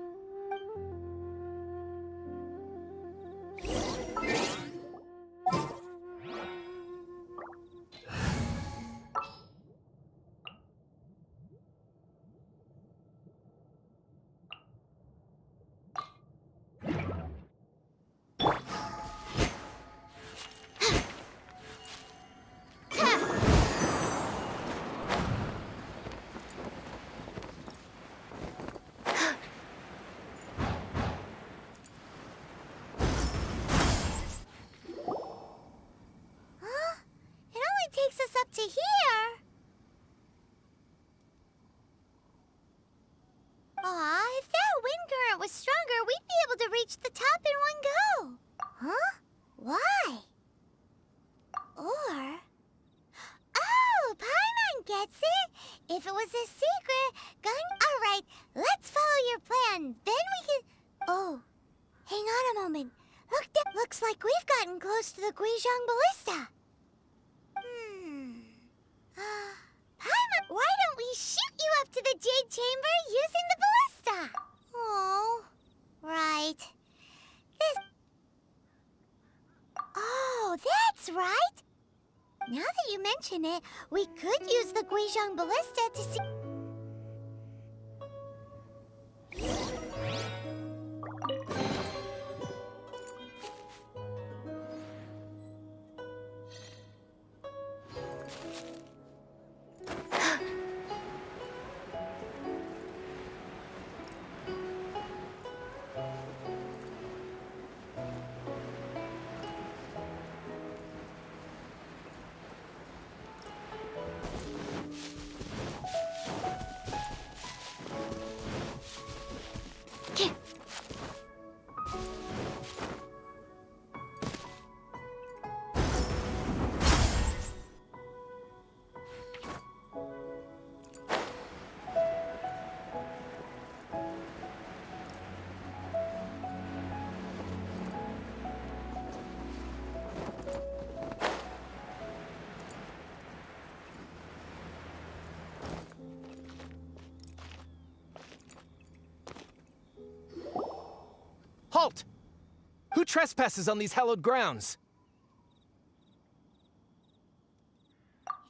Takes us up to here. Aw, if that wind current was stronger, we'd be able to reach the top in one go. Huh? Why? Or... Oh, Paimon gets it. If it was a secret, All right, let's follow your plan. Then we can... Oh, hang on a moment. Looks like we've gotten close to the Guizhong Ballista. Paimon, why don't we shoot you up to the Jade Chamber using the ballista? Oh, right. Oh, that's right. Now that you mention it, we could use the Guizhong Ballista to see... Halt! Who trespasses on these hallowed grounds?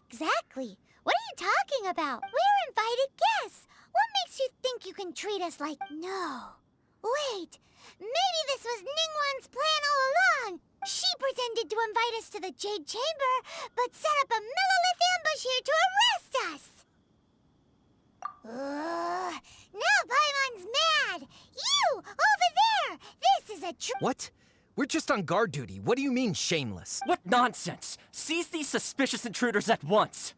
Exactly. What are you talking about? We're invited guests. What makes you think you can treat us like... No. Wait. Maybe this was Ningguang's plan all along. She pretended to invite us to the Jade Chamber, but set up a millilith ambush here to arrest us. Now Paimon's mad! You! Over there! This is a What? We're just on guard duty. What do you mean, shameless? What nonsense! Seize these suspicious intruders at once!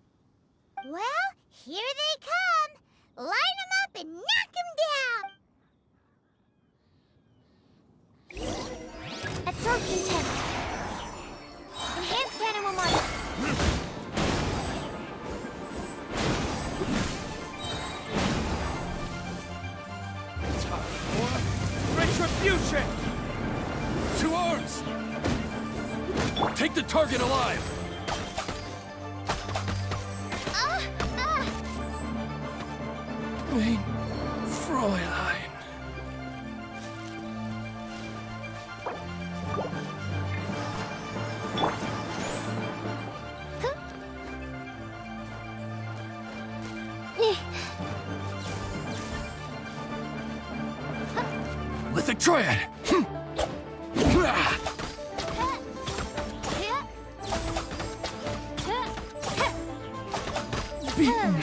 Well, here they come! Line them up and knock them down! Absorption test. Enhanced animal model. Retribution! To arms! Take the target alive! Mein Fräulein. Lithic Triad! Beaten.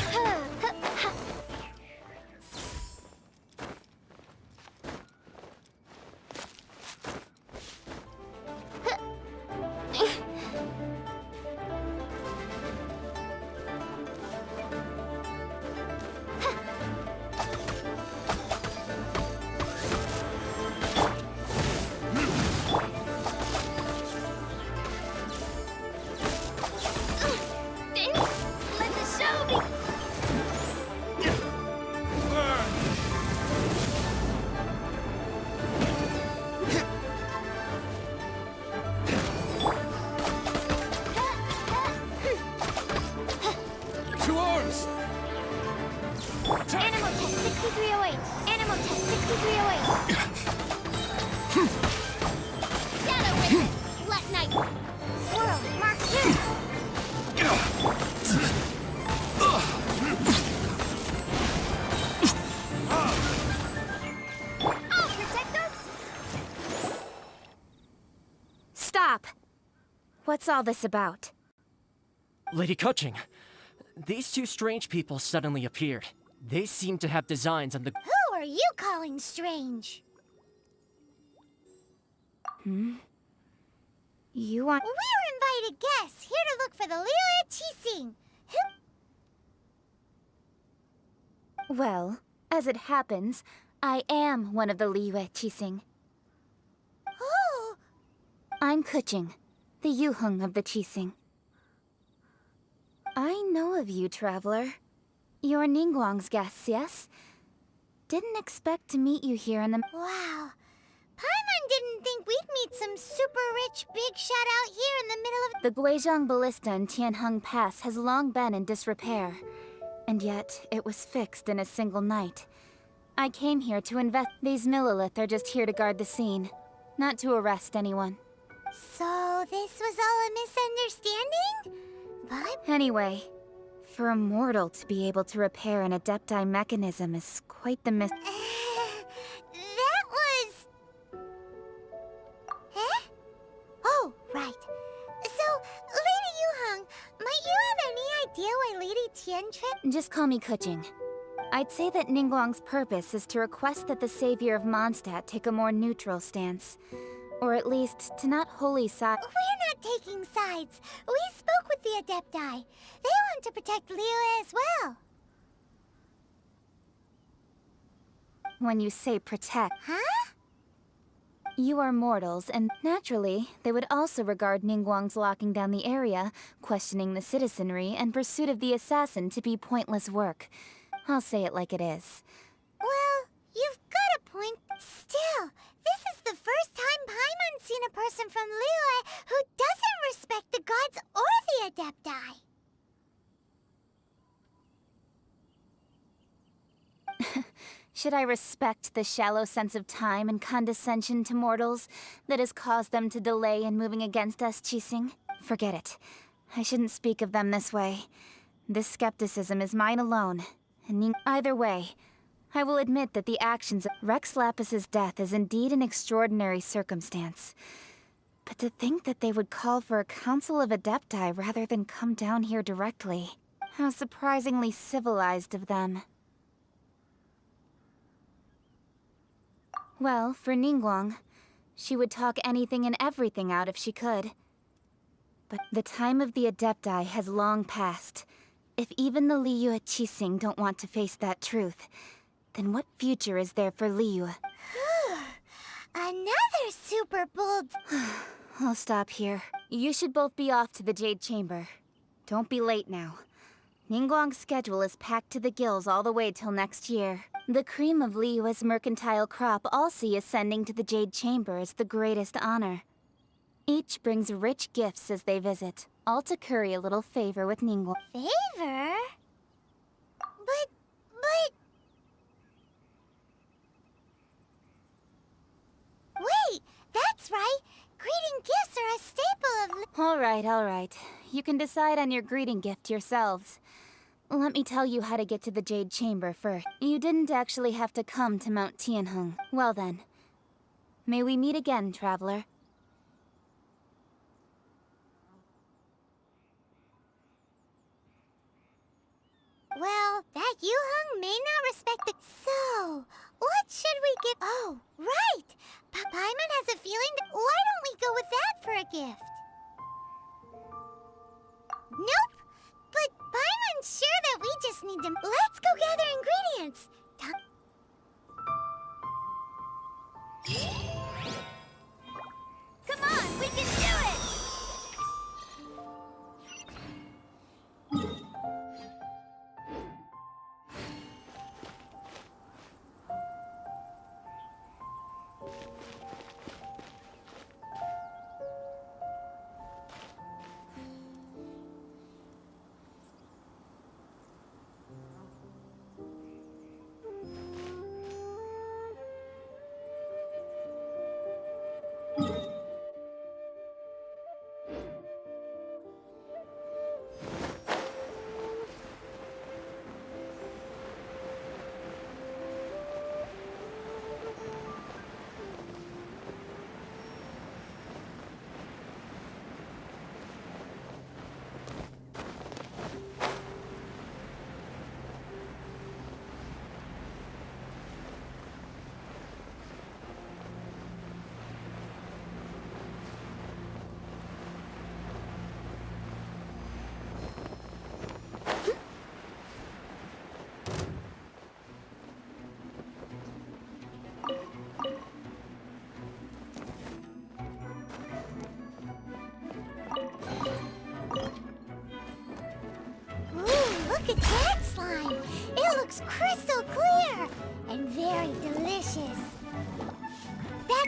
degree away. Shadow Raven, let night. Swirl, Mark 2. I'll protect us. Stop! What's all this about? Lady Coaching, these two strange people suddenly appeared. They seem to have designs on the... Who are you calling strange? You want... We're invited guests here to look for the Liyue Qixing. Well, as it happens, I am one of the Liyue Qixing. Oh, I'm Kuching, the Yuheng of the Qixing. I know of you, traveler. You're Ningguang's guests, yes? Didn't expect to meet you here in the... wow. Paimon didn't think we'd meet some super rich big shot out here in the middle of... The Guizhong Ballista in Tianheng Pass has long been in disrepair. And yet, it was fixed in a single night. I came here to These Millilith are just here to guard the scene, not to arrest anyone. So this was all a misunderstanding? But... Anyway, for a mortal to be able to repair an Adepti mechanism is quite the that was... Eh? Oh, right. So, Lady Yuheng, might you have any idea why Lady Tian tripped? Just call me Kuching. I'd say that Ningguang's purpose is to request that the savior of Mondstadt take a more neutral stance. Or at least, to not wholly side... We're not taking sides. We spoke with the Adepti. They want to protect Liyue as well. When you say protect... Huh? You are mortals, and naturally, they would also regard Ningguang's locking down the area, questioning the citizenry, and pursuit of the assassin to be pointless work. I'll say it like it is. Well, you've got a point. Still, this is the first time Paimon's seen a person from Liyue who doesn't respect the gods or the Adepti. Should I respect the shallow sense of time and condescension to mortals that has caused them to delay in moving against us, Qixing? Forget it. I shouldn't speak of them this way. This skepticism is mine alone. And either way, I will admit that the actions of Rex Lapis's death is indeed an extraordinary circumstance. But to think that they would call for a council of Adepti rather than come down here directly. How surprisingly civilized of them. Well, for Ningguang, she would talk anything and everything out if she could. But the time of the Adepti has long passed. If even the Liyue Qixing don't want to face that truth, then what future is there for Liyue? Another super bold... I'll stop here. You should both be off to the Jade Chamber. Don't be late now. Ningguang's schedule is packed to the gills all the way till next year. The cream of Liyue's mercantile crop all see ascending to the Jade Chamber as the greatest honor. Each brings rich gifts as they visit, all to curry a little favor with Ningguang. Favor? But... Wait, that's right! Greeting gifts are a staple of... All right. You can decide on your greeting gift yourselves. Let me tell you how to get to the Jade Chamber first. You didn't actually have to come to Mount Tianheng. Well then, may we meet again, traveler. Well, that Yuheng may not respect the... So, what should we give... Oh, right! Paimon has a feeling that... Why don't we go with that for a gift? Nope! But Paimon's sure that we just need to... Let's go gather ingredients! Come on, we can do it!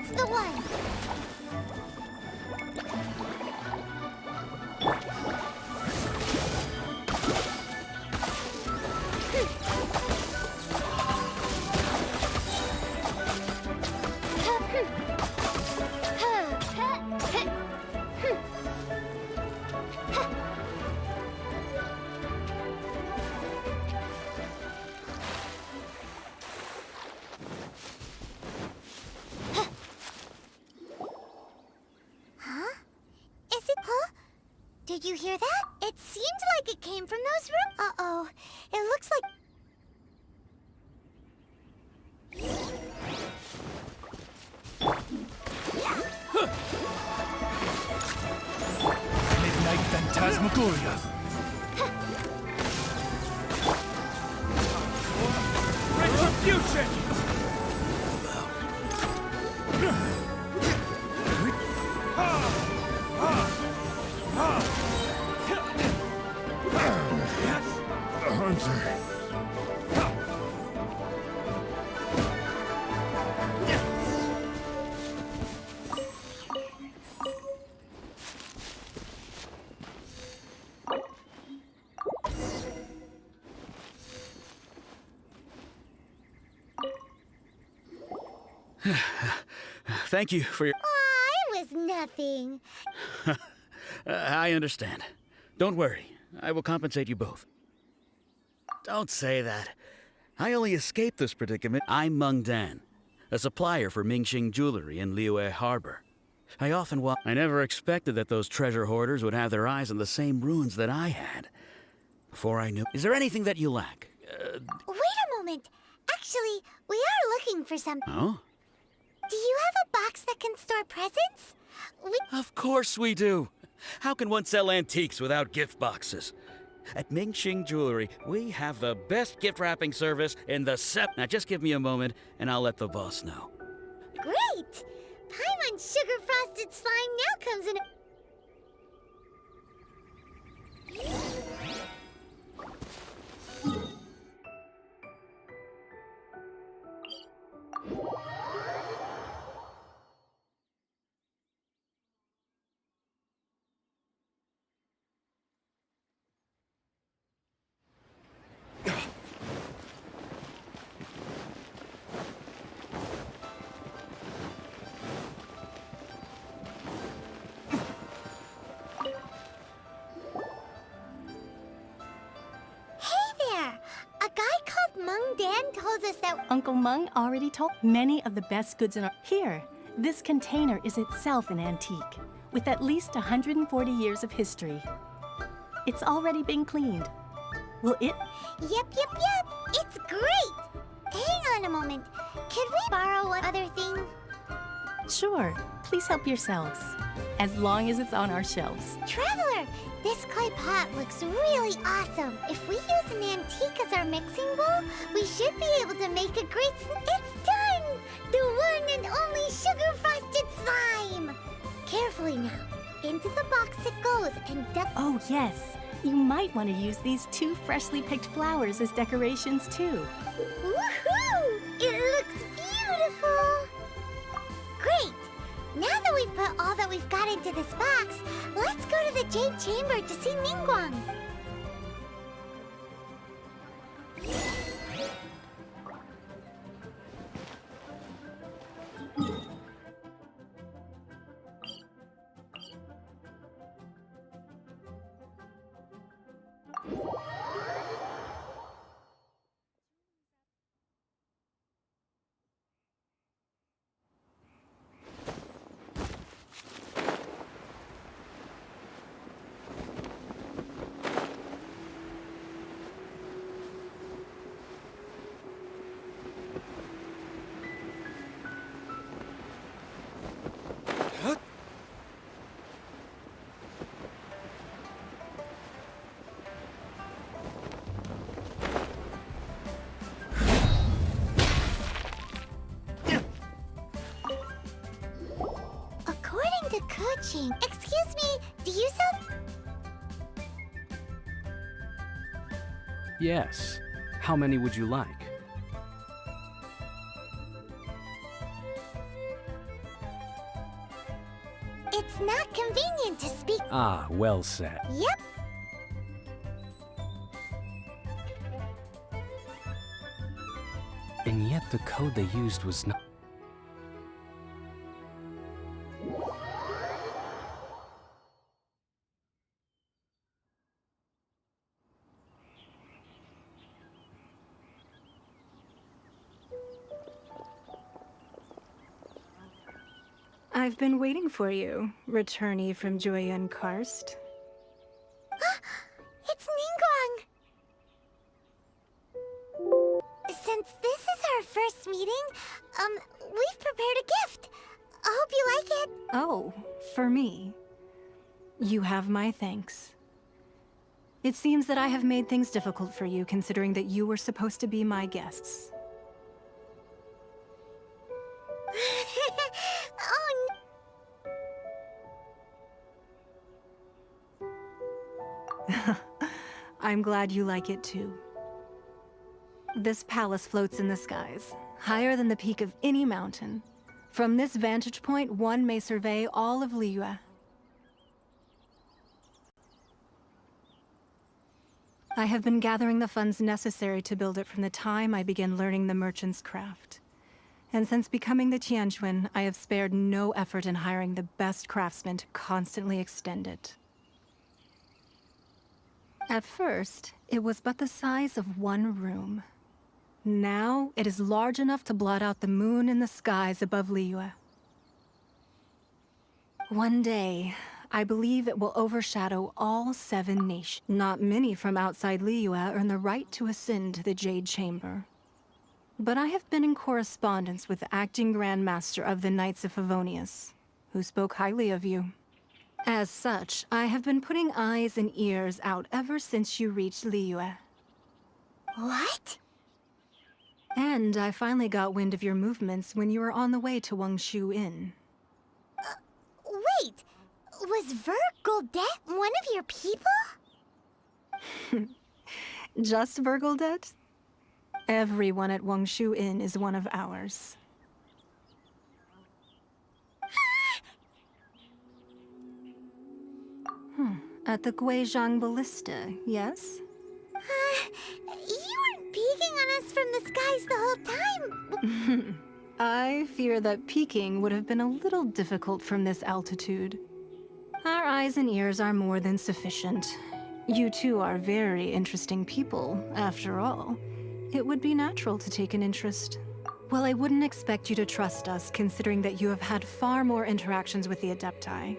That's the one! Is it? Huh? Did you hear that? It seemed like it came from those rooms. Uh-oh. It looks like... Midnight Phantasmagoria. Retribution! Hunter. Thank you for your... Aw, it was nothing. I understand. Don't worry. I will compensate you both. Don't say that. I only escaped this predicament. I'm Meng Dan, a supplier for Mingxing Jewelry in Liyue Harbor. I never expected that those treasure hoarders would have their eyes on the same ruins that I had. Before I knew... Is there anything that you lack? Wait a moment. Actually, we are looking for something. Oh? Do you have a box that can store presents? Of course we do. How can one sell antiques without gift boxes? At Mingxing Jewelry, we have the best gift wrapping service in the Now just give me a moment, and I'll let the boss know. Great! Paimon Sugar Frosted Slime now comes in told us that Uncle Meng already told many of the best goods in our... Here, this container is itself an antique, with at least 140 years of history. It's already been cleaned. Will it... Yep. It's great! Hang on a moment. Could we borrow one other thing? Sure. Please help yourselves. As long as it's on our shelves. Traveler, this clay pot looks really awesome. If we use an antique as our mixing bowl, we should be able to make a great... It's done! The one and only sugar-frosted slime! Carefully now. Into the box it goes and... Oh, yes. You might want to use these 2 freshly picked flowers as decorations, too. Woohoo! It looks beautiful! Great! Now that we've put all that we've got into this box, let's go to the Jade Chamber to see Ningguang. Excuse me, do you sell... Yes. How many would you like? It's not convenient to speak. Ah, well said. Yep. And yet the code they used was not... I've been waiting for you, returnee from Joyun Karst. It's Ningguang! Since this is our first meeting, we've prepared a gift. I hope you like it. Oh, for me. You have my thanks. It seems that I have made things difficult for you, considering that you were supposed to be my guests. Oh, I'm glad you like it too. This palace floats in the skies, higher than the peak of any mountain. From this vantage point, one may survey all of Liyue. I have been gathering the funds necessary to build it from the time I began learning the merchant's craft. And since becoming the Tianquan, I have spared no effort in hiring the best craftsmen to constantly extend it. At first, it was but the size of one room. Now, it is large enough to blot out the moon in the skies above Liyue. One day, I believe it will overshadow all 7 nations. Not many from outside Liyue earn the right to ascend to the Jade Chamber. But I have been in correspondence with the acting Grand Master of the Knights of Favonius, who spoke highly of you. As such, I have been putting eyes and ears out ever since you reached Liyue. what? And I finally got wind of your movements when you were on the way to Wangshu Inn. Wait, was Ver Goldet one of your people? Just Virgoldet? Everyone at Wangshu Inn is one of ours. At the Guizhang Ballista, yes? You weren't peeking on us from the skies the whole time. I fear that peeking would have been a little difficult from this altitude. Our eyes and ears are more than sufficient. You two are very interesting people, after all. It would be natural to take an interest. Well, I wouldn't expect you to trust us, considering that you have had far more interactions with the Adepti.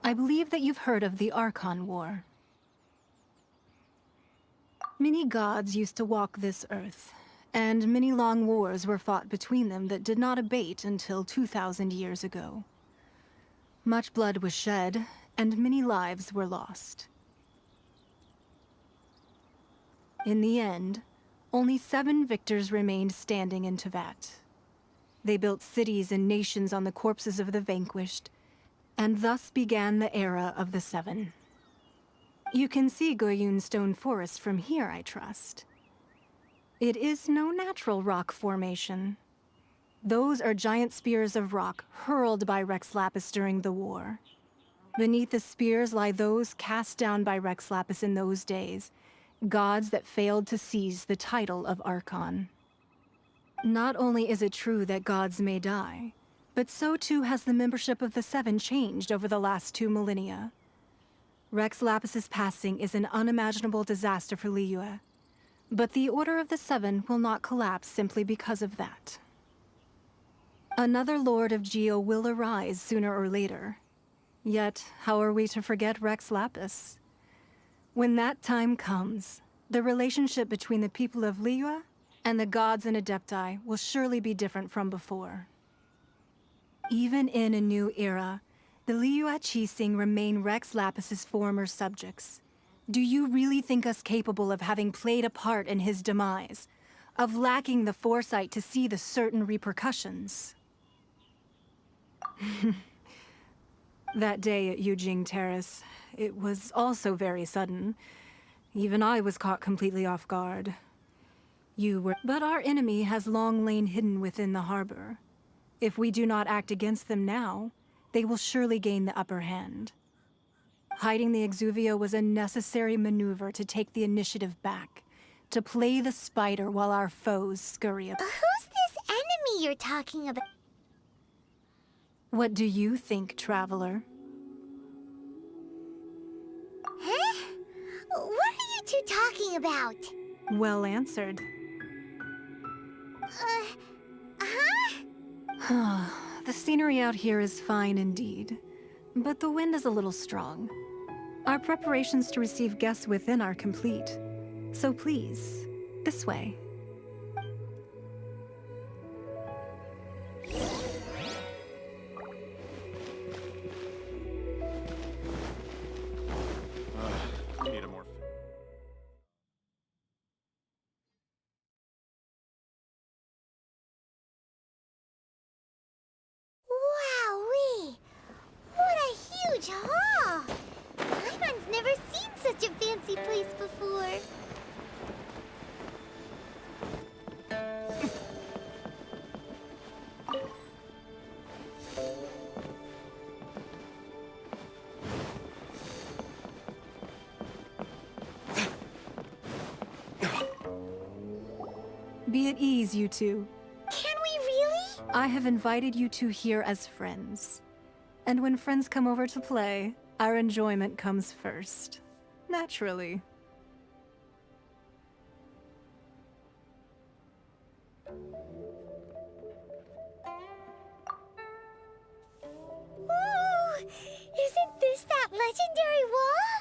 I believe that you've heard of the Archon War. Many gods used to walk this earth, and many long wars were fought between them that did not abate until 2,000 years ago. Much blood was shed, and many lives were lost. In the end, only 7 victors remained standing in Tevat. They built cities and nations on the corpses of the vanquished, and thus began the era of the 7. You can see Goyun Stone Forest from here, I trust. It is no natural rock formation. Those are giant spears of rock hurled by Rex Lapis during the war. Beneath the spears lie those cast down by Rex Lapis in those days, gods that failed to seize the title of Archon. Not only is it true that gods may die, but so too has the membership of the Seven changed over the last 2 millennia. Rex Lapis's passing is an unimaginable disaster for Liyue, but the Order of the Seven will not collapse simply because of that. Another Lord of Geo will arise sooner or later. Yet, how are we to forget Rex Lapis? When that time comes, the relationship between the people of Liyue and the gods and Adepti will surely be different from before. Even in a new era, the Liyue Qixing remain Rex Lapis's former subjects. Do you really think us capable of having played a part in his demise? Of lacking the foresight to see the certain repercussions? That day at Yujing Terrace, it was also very sudden. Even I was caught completely off guard. But our enemy has long lain hidden within the harbor. If we do not act against them now, they will surely gain the upper hand. Hiding the Exuvia was a necessary maneuver to take the initiative back, to play the spider while our foes scurry up. Who's this enemy you're talking about? What do you think, Traveler? Huh? What are you two talking about? Well answered. Huh? The scenery out here is fine indeed, but the wind is a little strong. Our preparations to receive guests within are complete. So please, this way. Need a more. Wowee! What a huge hall! Paimon's never seen such a fancy place before. Be at ease, you two. Can we really? I have invited you two here as friends. And when friends come over to play, our enjoyment comes first. Naturally. Ooh! Isn't this that legendary wall?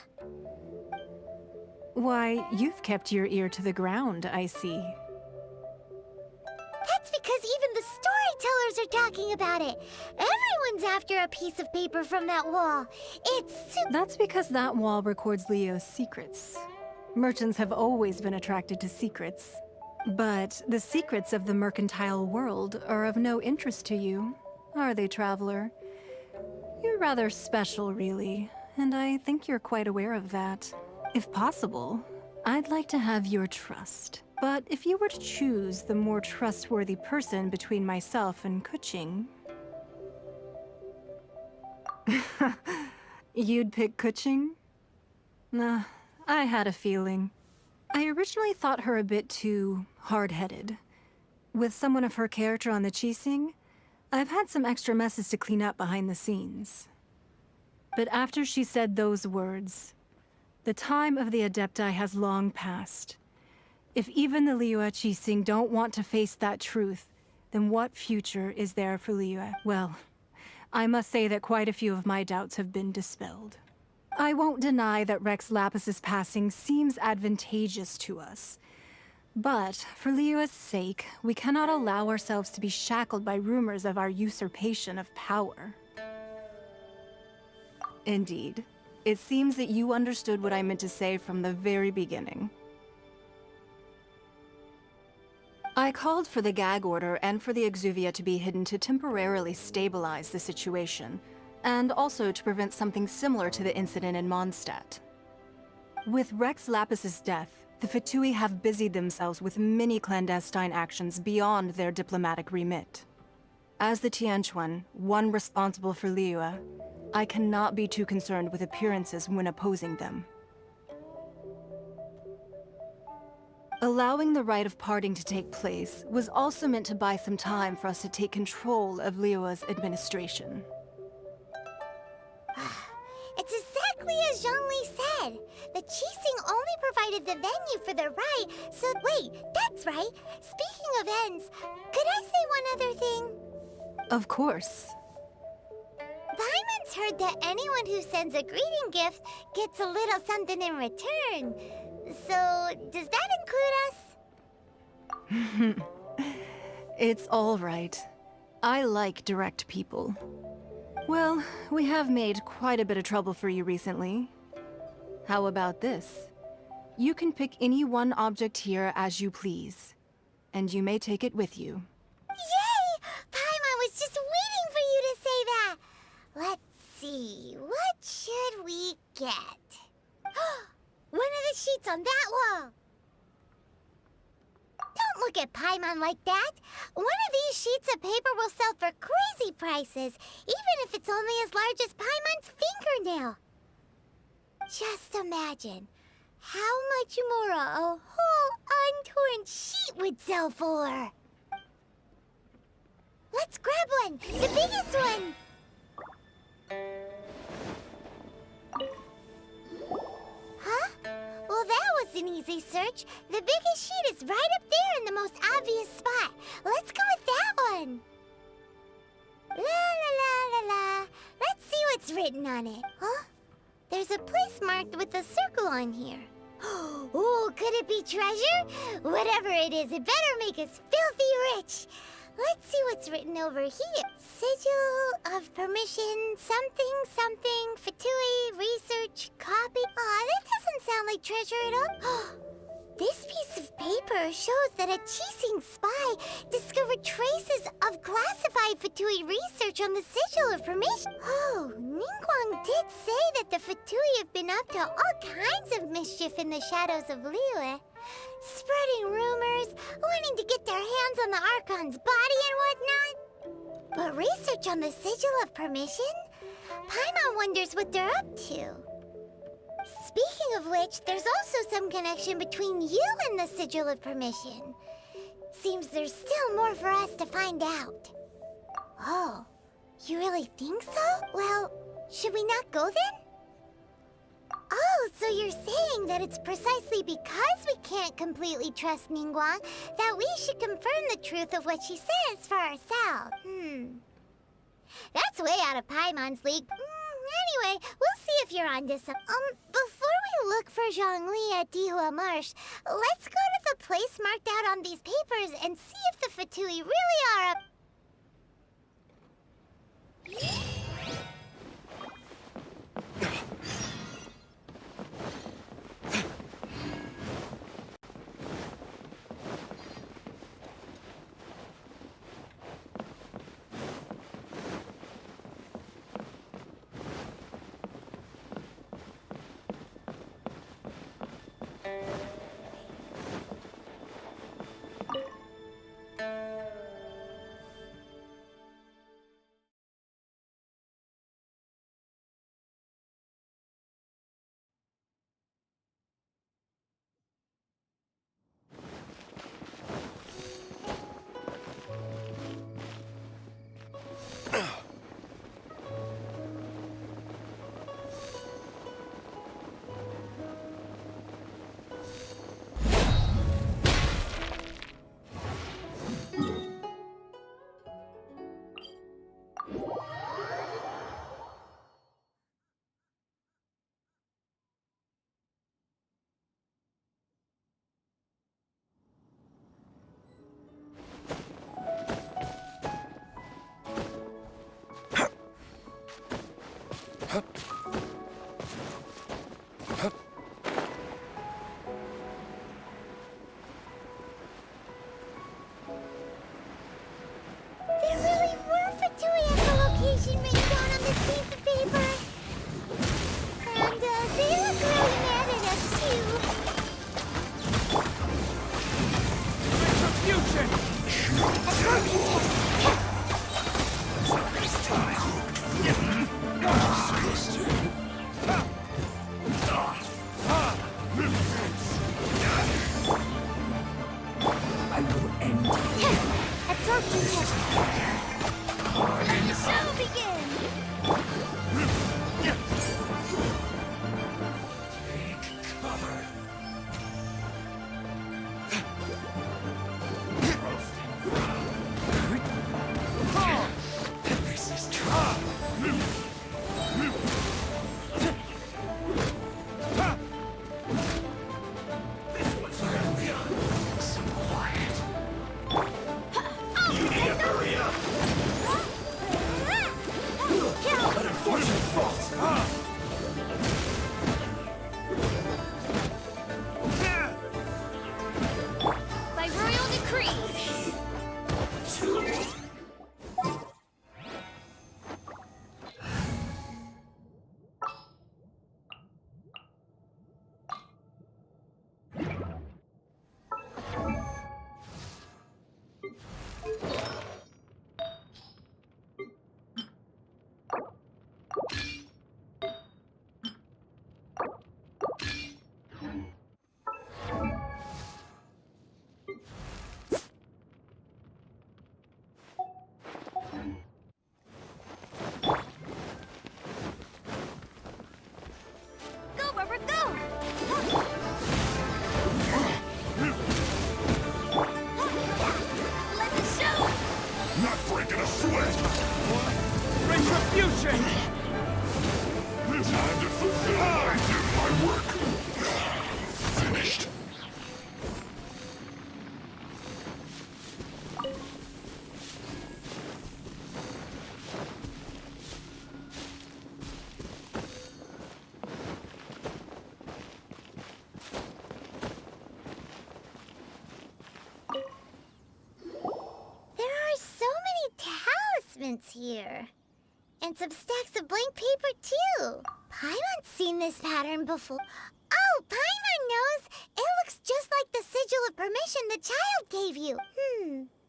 Why, you've kept your ear to the ground, I see. That's because even the storytellers are talking about it. Everyone's after a piece of paper from that wall. That's because that wall records Leo's secrets. Merchants have always been attracted to secrets. But the secrets of the mercantile world are of no interest to you, are they, Traveler? You're rather special, really, and I think you're quite aware of that. If possible, I'd like to have your trust. But if you were to choose the more trustworthy person between myself and Kuching... You'd pick Kuching? Nah, I had a feeling. I originally thought her a bit too hard-headed. With someone of her character on the Qixing, I've had some extra messes to clean up behind the scenes. But after she said those words, the time of the Adepti has long passed. If even the Liyue Qixing don't want to face that truth, then what future is there for Liyue? Well, I must say that quite a few of my doubts have been dispelled. I won't deny that Rex Lapis's passing seems advantageous to us. But for Liyue's sake, we cannot allow ourselves to be shackled by rumors of our usurpation of power. Indeed. It seems that you understood what I meant to say from the very beginning. I called for the gag order and for the Exuvia to be hidden to temporarily stabilize the situation, and also to prevent something similar to the incident in Mondstadt. With Rex Lapis's death, the Fatui have busied themselves with many clandestine actions beyond their diplomatic remit. As the Tianquan, one responsible for Liyue, I cannot be too concerned with appearances when opposing them. Allowing the rite of parting to take place was also meant to buy some time for us to take control of Liyue's administration. It's exactly as Zhongli said. The Qixing only provided the venue for the rite, so wait, that's right. Speaking of ends, could I say one other thing? Of course. Paimon's heard that anyone who sends a greeting gift gets a little something in return. So, does that include us? It's all right. I like direct people. Well, we have made quite a bit of trouble for you recently. How about this? You can pick any one object here as you please, and you may take it with you. Yay! Paimon was just waiting for you to say that! Let's see, what should we get? One of the sheets on that wall! Don't look at Paimon like that! One of these sheets of paper will sell for crazy prices, even if it's only as large as Paimon's fingernail. Just imagine how much more a whole untorn sheet would sell for. Let's grab one! The biggest one! Huh? Well, that was an easy search. The biggest sheet is right up there in the most obvious spot. Let's go with that one. La la la la la. Let's see what's written on it. Huh? There's a place marked with a circle on here. Oh, could it be treasure? Whatever it is, it better make us filthy rich. Let's see what's written over here. Sigil of permission, something, something, Fatui, research, copy. Aw, that doesn't sound like treasure at all. This piece of paper shows that a Qixing spy discovered traces of classified Fatui research on the Sigil of permission. Oh, Ningguang did say that the Fatui have been up to all kinds of mischief in the shadows of Liyue. Spreading rumors, wanting to get their hands on the Archon's body and whatnot. But research on the Sigil of Permission? Paimon wonders what they're up to. Speaking of which, there's also some connection between you and the Sigil of Permission. Seems there's still more for us to find out. Oh, you really think so? Well, should we not go then? Oh, so you're saying that it's precisely because we can't completely trust Ningguang that we should confirm the truth of what she says for ourselves. That's way out of Paimon's league. Anyway, we'll see if you're onto some. Before we look for Zhongli at Dihua Marsh, let's go to the place marked out on these papers and see if the Fatui really are up. There really were Fatui echolocation written down on this piece of paper. And they look really mad at us too. Retribution! This time. I will end you. Absorption test. Let the show begin. Take cover. This is true. Finally, some quiet. Hurry up! An unfortunate fault. By royal decree. Go, Rubber, go! Let the show! Not breaking a sweat! Retribution! Time to fulfill my work! Finished. There are so many talismans here. And some stacks of blank paper, too. Paimon's seen this pattern before. Oh, Paimon knows! It looks just like the sigil of permission the child gave you.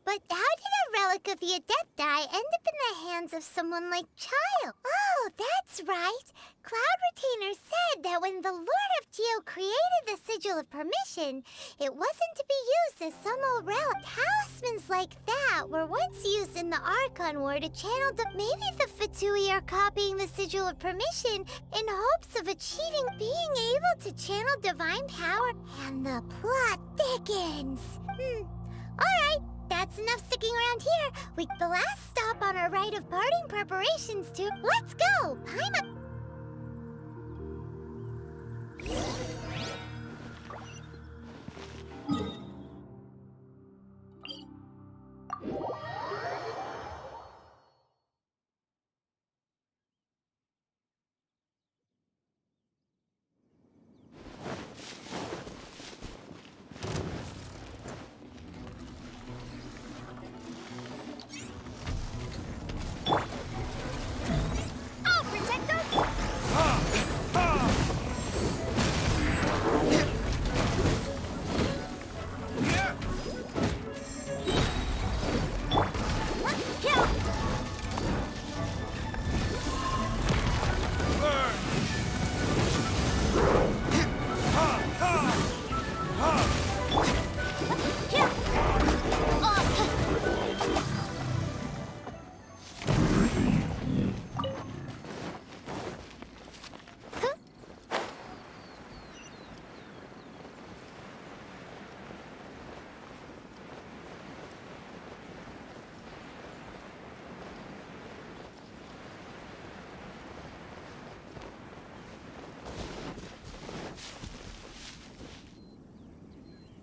But how did a relic of your Death-Dye end up in the hands of someone like Child? Oh, that's right. Cloud Retainer said that when the Lord of Geo created the sigil of permission, it wasn't to be used as some old relic. Talismans like that were once used in the Archon War to channel maybe the Fatui are copying the sigil of permission in hopes of achieving being able to channel divine power, and the plot thickens. Alright, that's enough sticking around here. The last stop on our rite of parting preparations to... Let's go! Paimon... I'll protect us!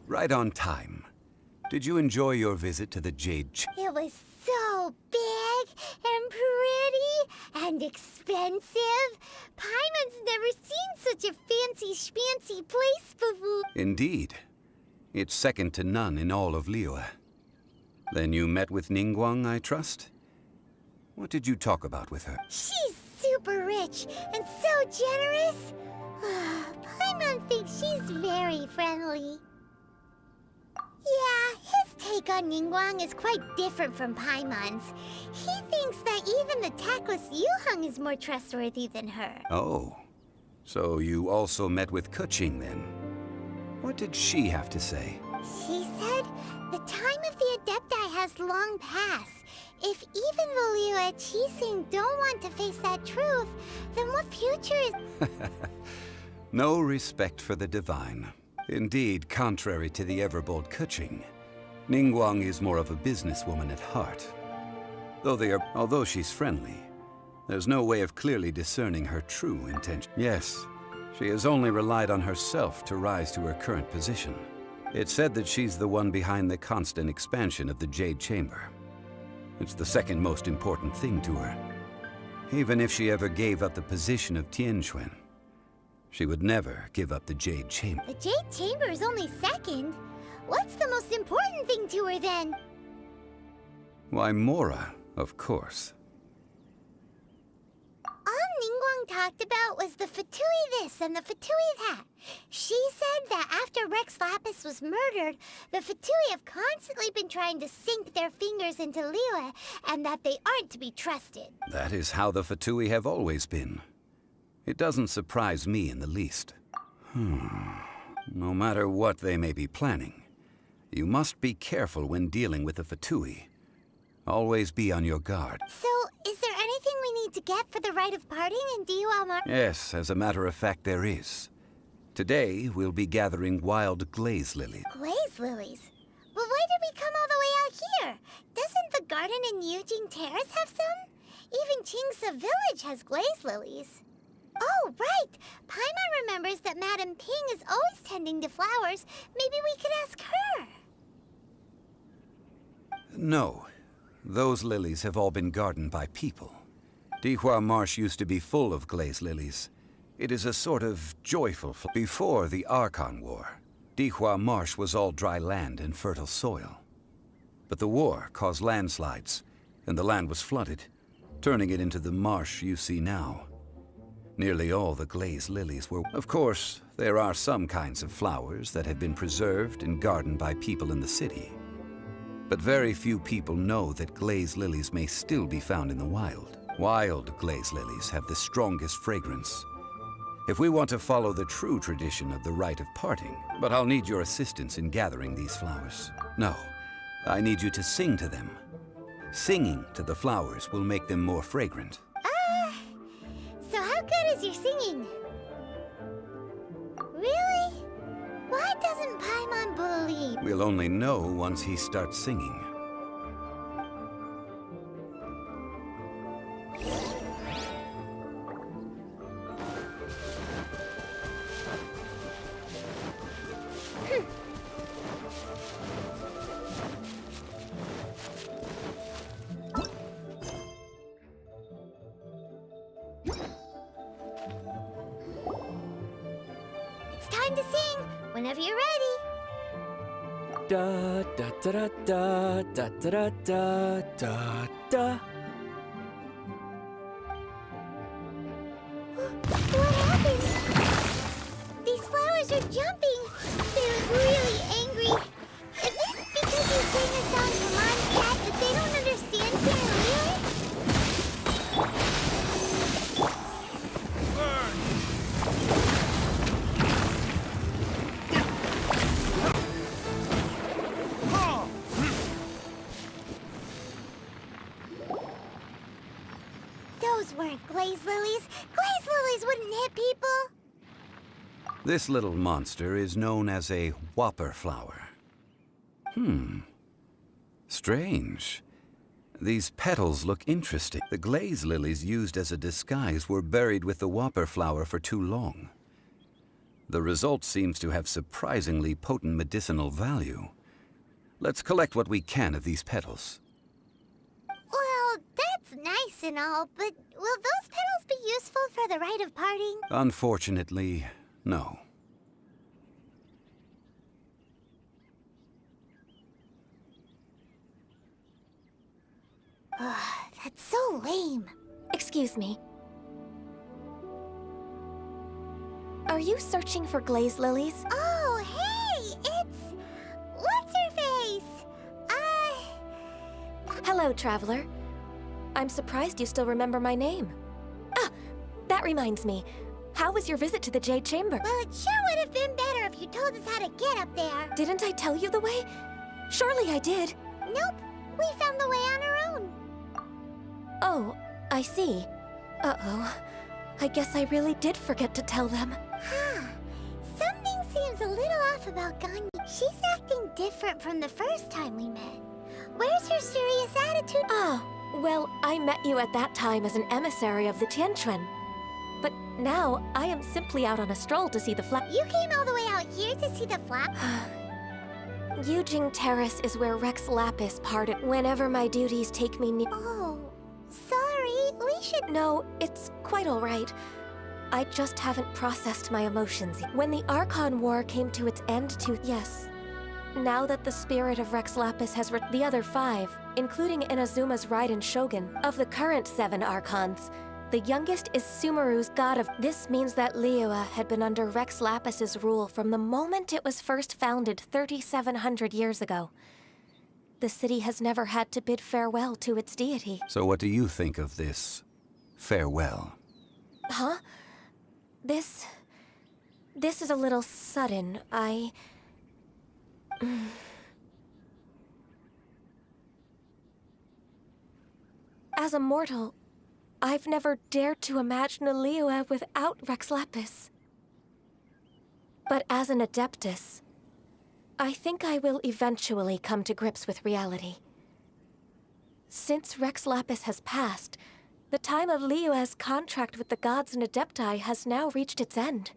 Right on time. Did you enjoy your visit to the Jade It was so big and pretty and expensive. Paimon's never seen such a fancy schmancy place before. Indeed. It's second to none in all of Liyue. Then you met with Ningguang, I trust? What did you talk about with her? She's super rich and so generous. Paimon thinks she's very friendly. Yeah, his take on Ningguang is quite different from Paimon's. He thinks that even the tactless Yuheng is more trustworthy than her. Oh. So you also met with Keqing then? What did she have to say? She said the time of the Adepti has long passed. If even the Liyue Qixing don't want to face that truth, then what future is... No respect for the divine. Indeed, contrary to the ever-bold Keqing, Ningguang is more of a businesswoman at heart. Although she's friendly, there's no way of clearly discerning her true intention. Yes, she has only relied on herself to rise to her current position. It's said that she's the one behind the constant expansion of the Jade Chamber. It's the second most important thing to her. Even if she ever gave up the position of Tianquan, she would never give up the Jade Chamber. The Jade Chamber is only second. What's the most important thing to her then? Why, Mora, of course. All Ningguang talked about was the Fatui this and the Fatui that. She said that after Rex Lapis was murdered, the Fatui have constantly been trying to sink their fingers into Liyue, and that they aren't to be trusted. That is how the Fatui have always been. It doesn't surprise me in the least. No matter what they may be planning, you must be careful when dealing with the Fatui. Always be on your guard. So, is there anything we need to get for the rite of parting in Diwa? Yes, as a matter of fact, there is. Today, we'll be gathering wild glaze lilies. Glaze lilies? But why did we come all the way out here? Doesn't the garden in Yujing Terrace have some? Even Qingse Village has glaze lilies. Oh, right! Paimon remembers that Madame Ping is always tending to flowers. Maybe we could ask her. No. Those lilies have all been gardened by people. Dihua Marsh used to be full of glaze lilies. It is a sort of joyful... Before the Archon War, Dihua Marsh was all dry land and fertile soil. But the war caused landslides, and the land was flooded, turning it into the marsh you see now. Nearly all the glaze lilies were... Of course, there are some kinds of flowers that have been preserved and gardened by people in the city. But very few people know that glaze lilies may still be found in the wild. Wild glaze lilies have the strongest fragrance. If we want to follow the true tradition of the rite of parting, but I'll need your assistance in gathering these flowers. No, I need you to sing to them. Singing to the flowers will make them more fragrant. So how good is your singing? Really? Why doesn't Paimon believe? We'll only know once he starts singing. It's time to sing, whenever you're ready. Da da da da da da da da da. What happened? These flowers are jumping. They're really angry. Is it because you sang a song to Mom's cat that they don't understand Liyue? Those weren't glaze lilies. Glaze lilies wouldn't hit people. This little monster is known as a whopper flower. Strange. These petals look interesting. The glaze lilies used as a disguise were buried with the whopper flower for too long. The result seems to have surprisingly potent medicinal value. Let's collect what we can of these petals. Well, that's nice and all, but will those petals be useful for the rite of parting? Unfortunately, no. That's so lame. Excuse me. Are you searching for glaze lilies? Oh, hey! It's... What's-her-face? Hello, traveler. I'm surprised you still remember my name. Ah, that reminds me. How was your visit to the Jade Chamber? Well, it sure would have been better if you told us how to get up there. Didn't I tell you the way? Surely I did. Nope, we found the way on our own. Oh, I see. Uh-oh. I guess I really did forget to tell them. Huh. Something seems a little off about Ganyu. She's acting different from the first time we met. Where's her serious attitude? Ah, well, I met you at that time as an emissary of the Tianquan. But now, I am simply out on a stroll to see the flag. You came all the way out here to see the flag? Yujing Terrace is where Rex Lapis parted whenever my duties take me near. Oh, sorry, we should... No, it's quite all right. I just haven't processed my emotions yet. When the Archon War came to its end yes. Now that the spirit of Rex Lapis has the other 5, including Inazuma's Raiden Shogun, of the current 7 Archons, the youngest is Sumeru's god of... This means that Liyue had been under Rex Lapis's rule from the moment it was first founded 3,700 years ago. The city has never had to bid farewell to its deity. So what do you think of this farewell? Huh? This is a little sudden. As a mortal, I've never dared to imagine a Liyue without Rex Lapis. But as an Adeptus, I think I will eventually come to grips with reality. Since Rex Lapis has passed, the time of Liyue's contract with the gods and Adepti has now reached its end.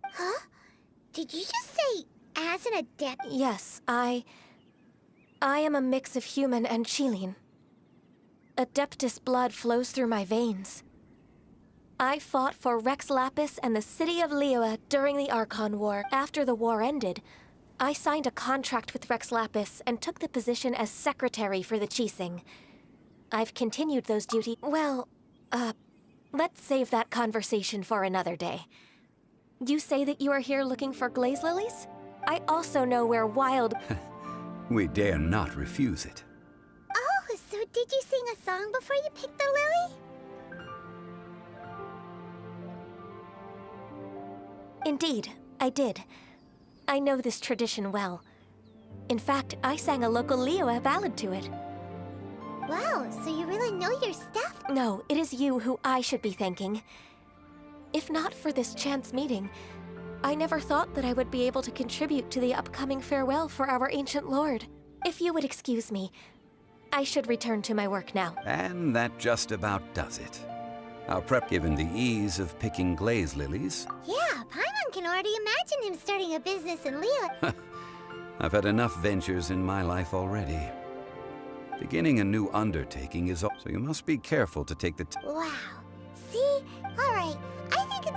Huh? Did you just say, as an adept? Yes, I am a mix of human and Chilean. Adeptus blood flows through my veins. I fought for Rex Lapis and the city of Liyue during the Archon War. After the war ended, I signed a contract with Rex Lapis and took the position as secretary for the Qixing. I've continued those duties. Well, let's save that conversation for another day. You say that you are here looking for glaze lilies? I also know where wild... We dare not refuse it. Oh, so did you sing a song before you picked the lily? Indeed, I did. I know this tradition well. In fact, I sang a local Liyue ballad to it. Wow, so you really know your stuff? No, it is you who I should be thanking. If not for this chance meeting, I never thought that I would be able to contribute to the upcoming farewell for our ancient lord. If you would excuse me, I should return to my work now. And that just about does it. Our prep, given the ease of picking glaze lilies. Yeah, Paimon can already imagine him starting a business in Liyue. I've had enough ventures in my life already. Beginning a new undertaking is so you must be careful to take the Wow. See? Alright, I think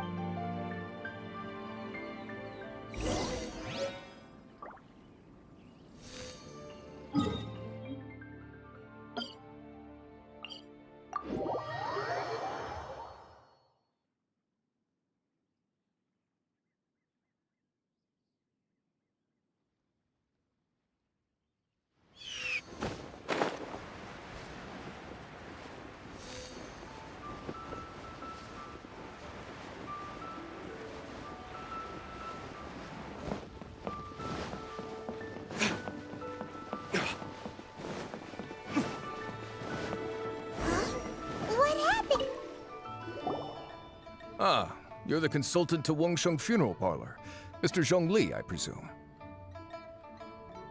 Ah, you're the consultant to Wengsheng Funeral Parlor. Mr. Zhongli, I presume.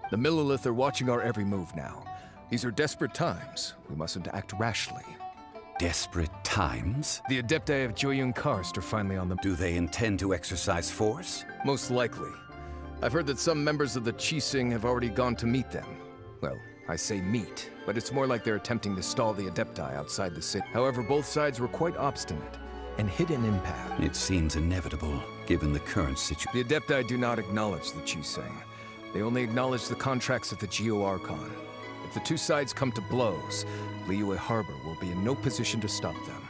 The Millilith are watching our every move now. These are desperate times. We mustn't act rashly. Desperate times? The Adepti of Joyun Karst are finally on the... Do they intend to exercise force? Most likely. I've heard that some members of the Qixing have already gone to meet them. Well, I say meet, but it's more like they're attempting to stall the Adepti outside the city. However, both sides were quite obstinate and hit an impasse. It seems inevitable, given the current situation. The Adepti do not acknowledge the Qixing. They only acknowledge the contracts of the Geo Archon. If the two sides come to blows, Liyue Harbor will be in no position to stop them.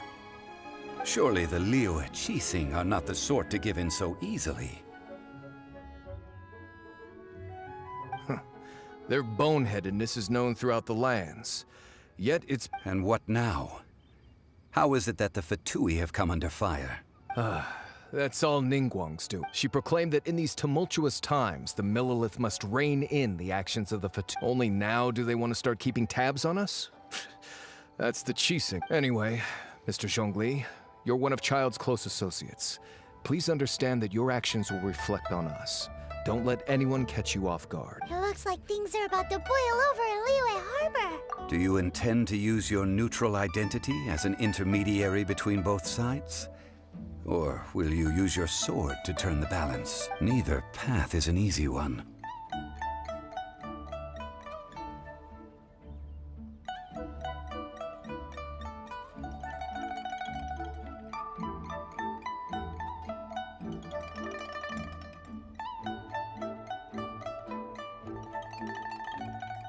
Surely the Liyue Qixing are not the sort to give in so easily. Their boneheadedness is known throughout the lands. Yet it's... And what now? How is it that the Fatui have come under fire? That's all Ningguang's do. She proclaimed that in these tumultuous times, the Millelith must rein in the actions of the Fatui. Only now do they want to start keeping tabs on us? That's the Qixing. Anyway, Mr. Zhongli, you're one of Child's close associates. Please understand that your actions will reflect on us. Don't let anyone catch you off guard. It looks like things are about to boil over in Liyue Harbor. Do you intend to use your neutral identity as an intermediary between both sides? Or will you use your sword to turn the balance? Neither path is an easy one.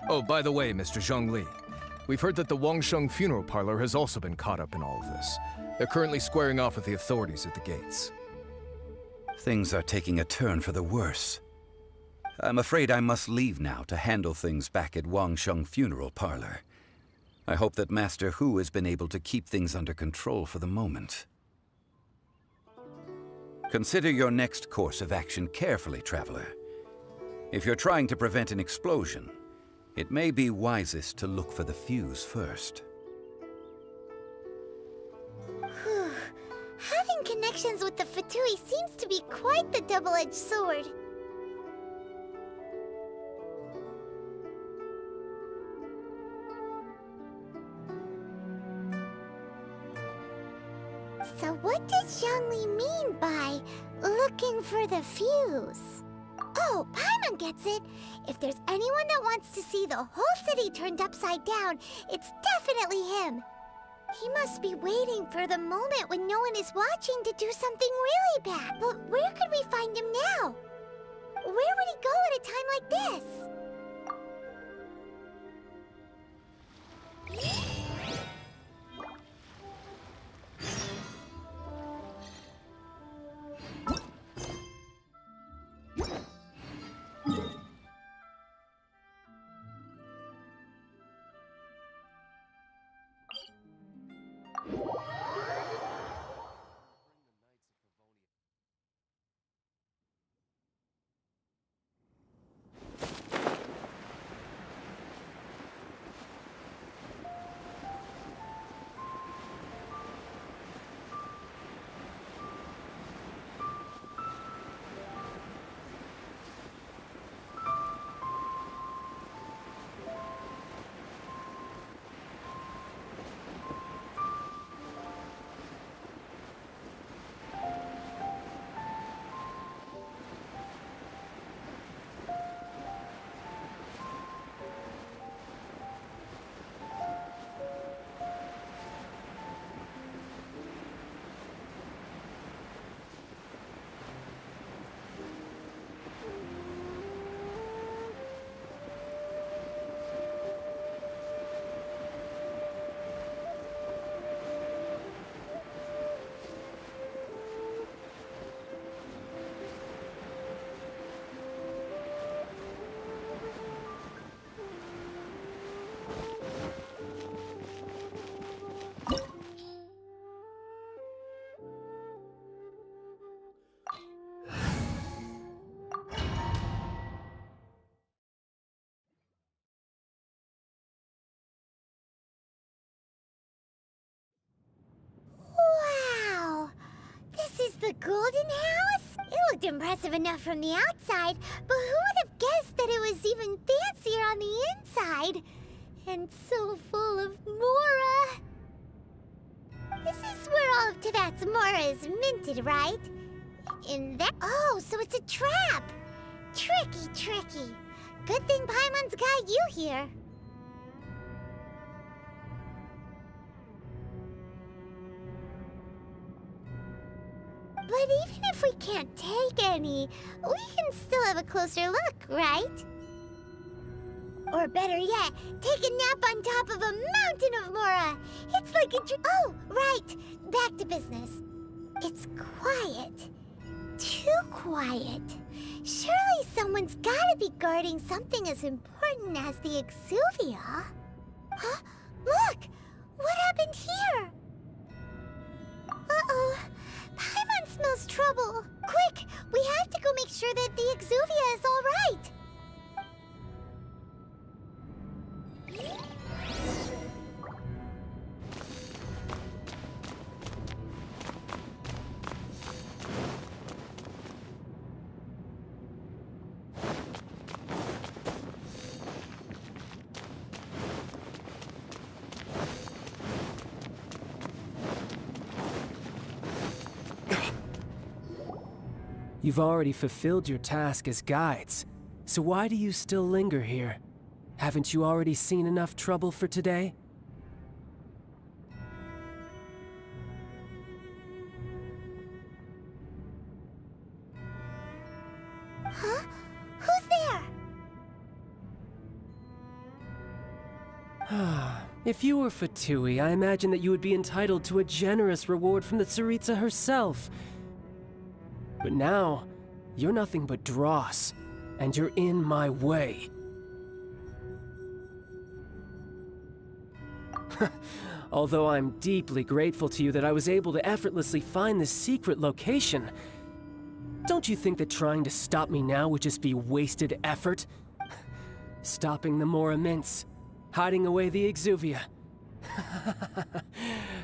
Oh, by the way, Mr. Zhongli, we've heard that the Wangsheng funeral parlor has also been caught up in all of this. They're currently squaring off with the authorities at the gates. Things are taking a turn for the worse. I'm afraid I must leave now to handle things back at Wangsheng funeral parlor. I hope that Master Hu has been able to keep things under control for the moment. Consider your next course of action carefully, traveler. If you're trying to prevent an explosion, it may be wisest to look for the fuse first. Having connections with the Fatui seems to be quite the double-edged sword. So what does Zhongli mean by looking for the fuse? Oh, Paimon gets it! If there's anyone that wants to see the whole city turned upside down, it's definitely him! He must be waiting for the moment when no one is watching to do something really bad. But where could we find him now? Where would he go at a time like this? Wow! This is the Golden House? It looked impressive enough from the outside, but who would have guessed that it was even fancier on the inside? And so full of Mora! This is where all of Teyvat's Mora is minted, right? In that— Oh, so it's a trap! Tricky, tricky. Good thing Paimon's got you here. But even if we can't take any, we can still have a closer look, right? Or better yet, take a nap on top of a mountain of Mora. It's like a Oh, right. Back to business. It's quiet. too quiet. Surely someone's gotta be guarding something as important as the Exuvia. Huh? Look! What happened here? Uh-oh. Paimon smells trouble. Quick! We have to go make sure that the Exuvia is all right. You've already fulfilled your task as guides, so why do you still linger here? Haven't you already seen enough trouble for today? Huh? Who's there? If you were Fatui, I imagine that you would be entitled to a generous reward from the Tsaritsa herself. But now, you're nothing but dross, and you're in my way. Although I'm deeply grateful to you that I was able to effortlessly find this secret location, don't you think that trying to stop me now would just be wasted effort? Stopping the Mora Mints, hiding away the Exuvia.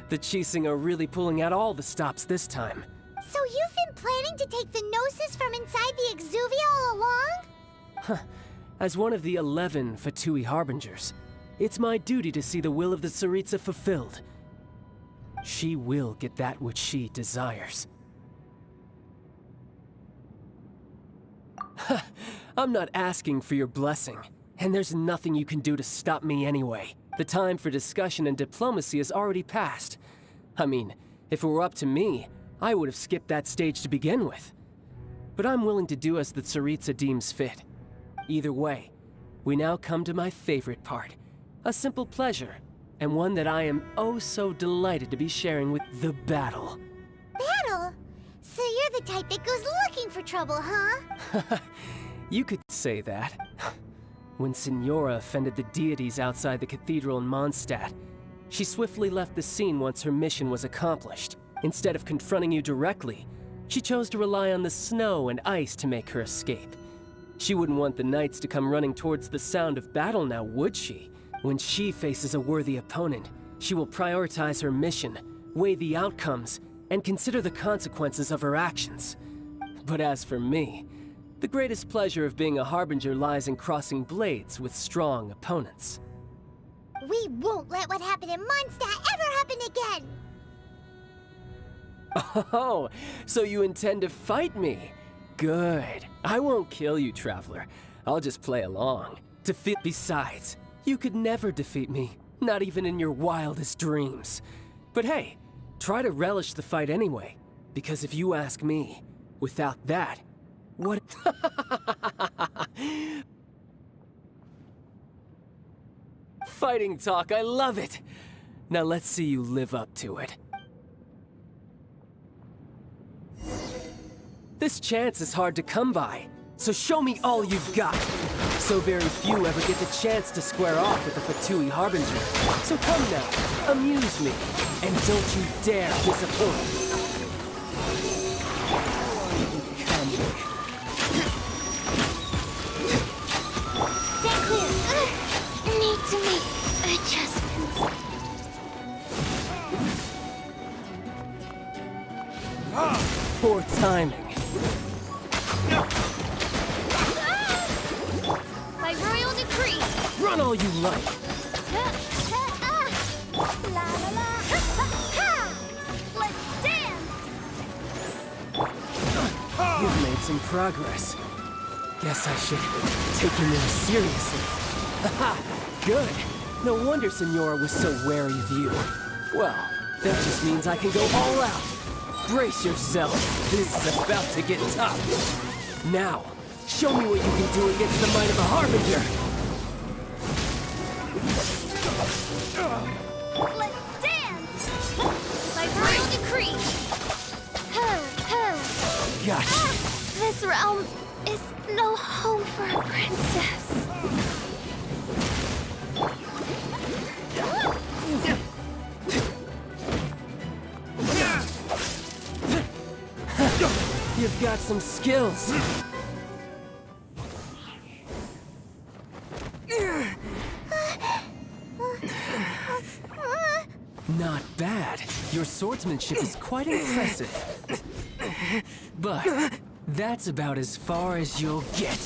The Qixing are really pulling out all the stops this time. So you've been planning to take the Gnosis from inside the Exuvia all along? As one of the 11 Fatui Harbingers, it's my duty to see the will of the Tsaritsa fulfilled. She will get that which she desires. I'm not asking for your blessing, and there's nothing you can do to stop me anyway. The time for discussion and diplomacy has already passed. I mean, if it were up to me, I would have skipped that stage to begin with. But I'm willing to do as the Tsaritsa deems fit. Either way, we now come to my favorite part. A simple pleasure, and one that I am oh so delighted to be sharing with the battle. Battle? So you're the type that goes looking for trouble, huh? You could say that. When Signora offended the deities outside the cathedral in Mondstadt, she swiftly left the scene once her mission was accomplished. Instead of confronting you directly, she chose to rely on the snow and ice to make her escape. She wouldn't want the knights to come running towards the sound of battle now, would she? When she faces a worthy opponent, she will prioritize her mission, weigh the outcomes, and consider the consequences of her actions. But as for me, the greatest pleasure of being a Harbinger lies in crossing blades with strong opponents. We won't let what happened in Mondstadt ever happen again! Oh, so you intend to fight me? Good. I won't kill you, Traveler. I'll just play along. Besides, you could never defeat me, not even in your wildest dreams. But hey, try to relish the fight anyway, because if you ask me, without that, what... Fighting talk, I love it! Now let's see you live up to it. This chance is hard to come by, so show me all you've got. So very few ever get the chance to square off with the Fatui Harbinger. So come now, amuse me, and don't you dare disappoint. Come here. Stay clear. Need to make adjustments. Poor timing. By royal decree. Run all you like. La la la. Let's dance. You've made some progress. Guess I should take you more seriously. Haha, good. No wonder Signora was so wary of you. Well, that just means I can go all out. Brace yourself. This is about to get tough. Now, show me what you can do against the might of a Harbinger. Let's dance. By royal decree. Gotcha. This realm is no home for a princess. You've got some skills. Not bad. Your swordsmanship is quite impressive. But that's about as far as you'll get.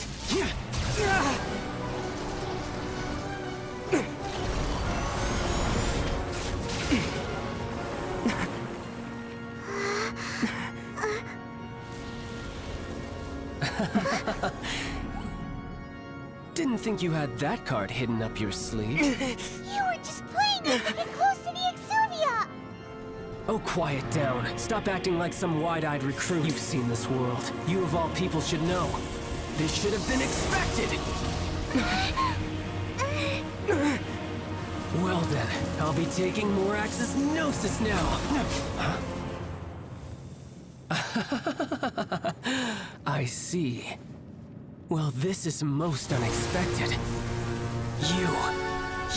Didn't think you had that card hidden up your sleeve. You were just playing us to get close to the Exuvia! Oh, quiet down. Stop acting like some wide-eyed recruit. You've seen this world. You of all people should know. This should have been expected! Well then, I'll be taking Morax's Gnosis now. I see. Well, this is most unexpected.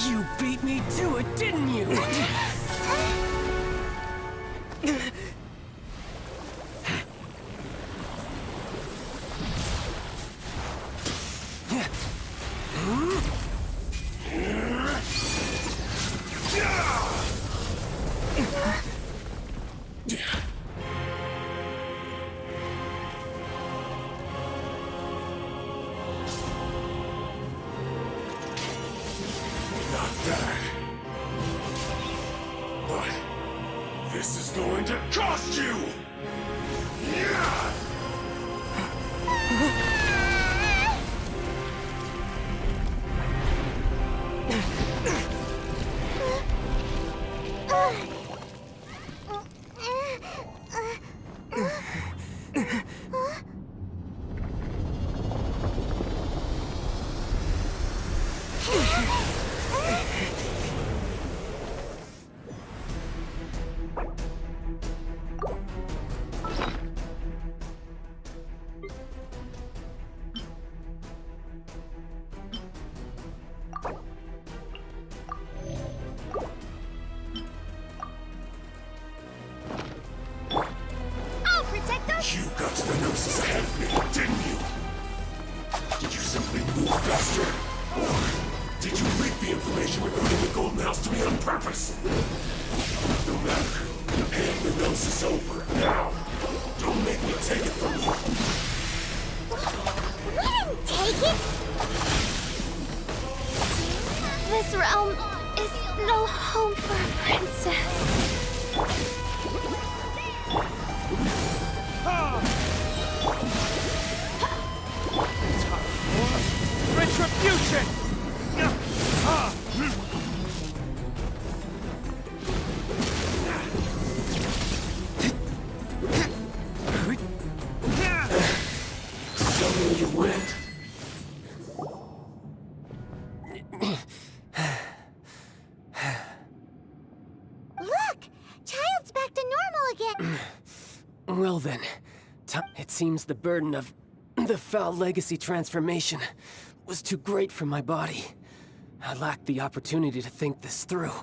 You beat me to it, didn't you? Not bad. But this is going to cost you! Yeah! You got to the Gnosis ahead of me, didn't you? Did you simply move faster? Or did you leak the information regarding the Golden House to me on purpose? No matter. Hand the Gnosis over, now. Don't make me take it from you. We didn't take it! This realm is no home for a princess. Retribution! So you went. Look! Child's back to normal again! Well then, it seems the burden of the foul legacy transformation was too great for my body. I lacked the opportunity to think this through.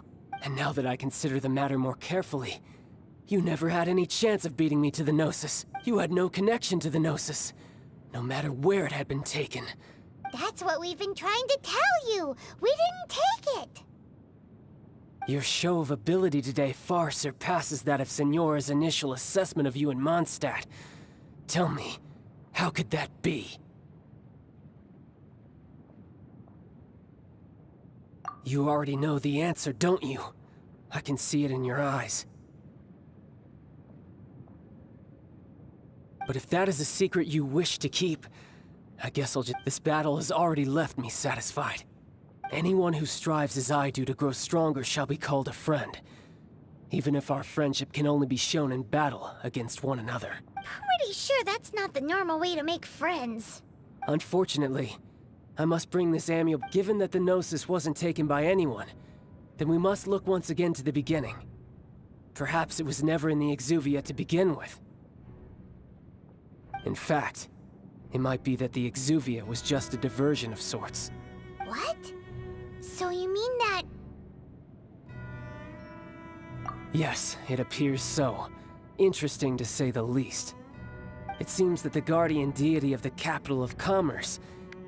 And now that I consider the matter more carefully, you never had any chance of beating me to the Gnosis. You had no connection to the Gnosis, no matter where it had been taken. That's what we've been trying to tell you! We didn't take it! Your show of ability today far surpasses that of Signora's initial assessment of you in Mondstadt. Tell me, how could that be? You already know the answer, don't you? I can see it in your eyes. But if that is a secret you wish to keep, I guess this battle has already left me satisfied. Anyone who strives as I do to grow stronger shall be called a friend, even if our friendship can only be shown in battle against one another. Pretty sure that's not the normal way to make friends. Unfortunately, I must bring this amulet. Given that the Gnosis wasn't taken by anyone, then we must look once again to the beginning. Perhaps it was never in the Exuvia to begin with. In fact, it might be that the Exuvia was just a diversion of sorts. What? So you mean that... Yes, it appears so. Interesting to say the least. It seems that the guardian deity of the capital of commerce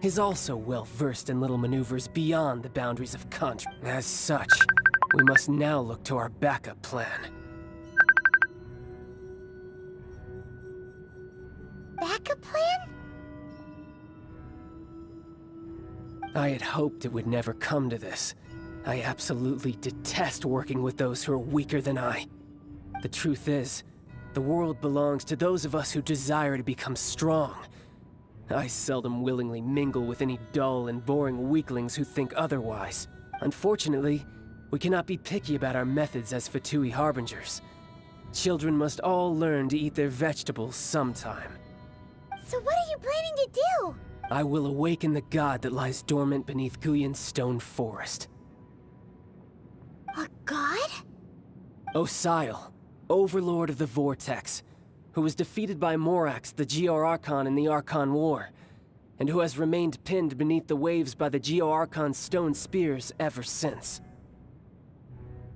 is also well versed in little maneuvers beyond the boundaries of country. As such, we must now look to our backup plan. Backup plan? I had hoped it would never come to this. I absolutely detest working with those who are weaker than I. The truth is, the world belongs to those of us who desire to become strong. I seldom willingly mingle with any dull and boring weaklings who think otherwise. Unfortunately, we cannot be picky about our methods as Fatui Harbingers. Children must all learn to eat their vegetables sometime. So what are you planning to do? I will awaken the god that lies dormant beneath Guyon's stone forest. A god? Osile, Overlord of the Vortex, who was defeated by Morax, the Geo-Archon in the Archon War, and who has remained pinned beneath the waves by the Geo-Archon's stone spears ever since.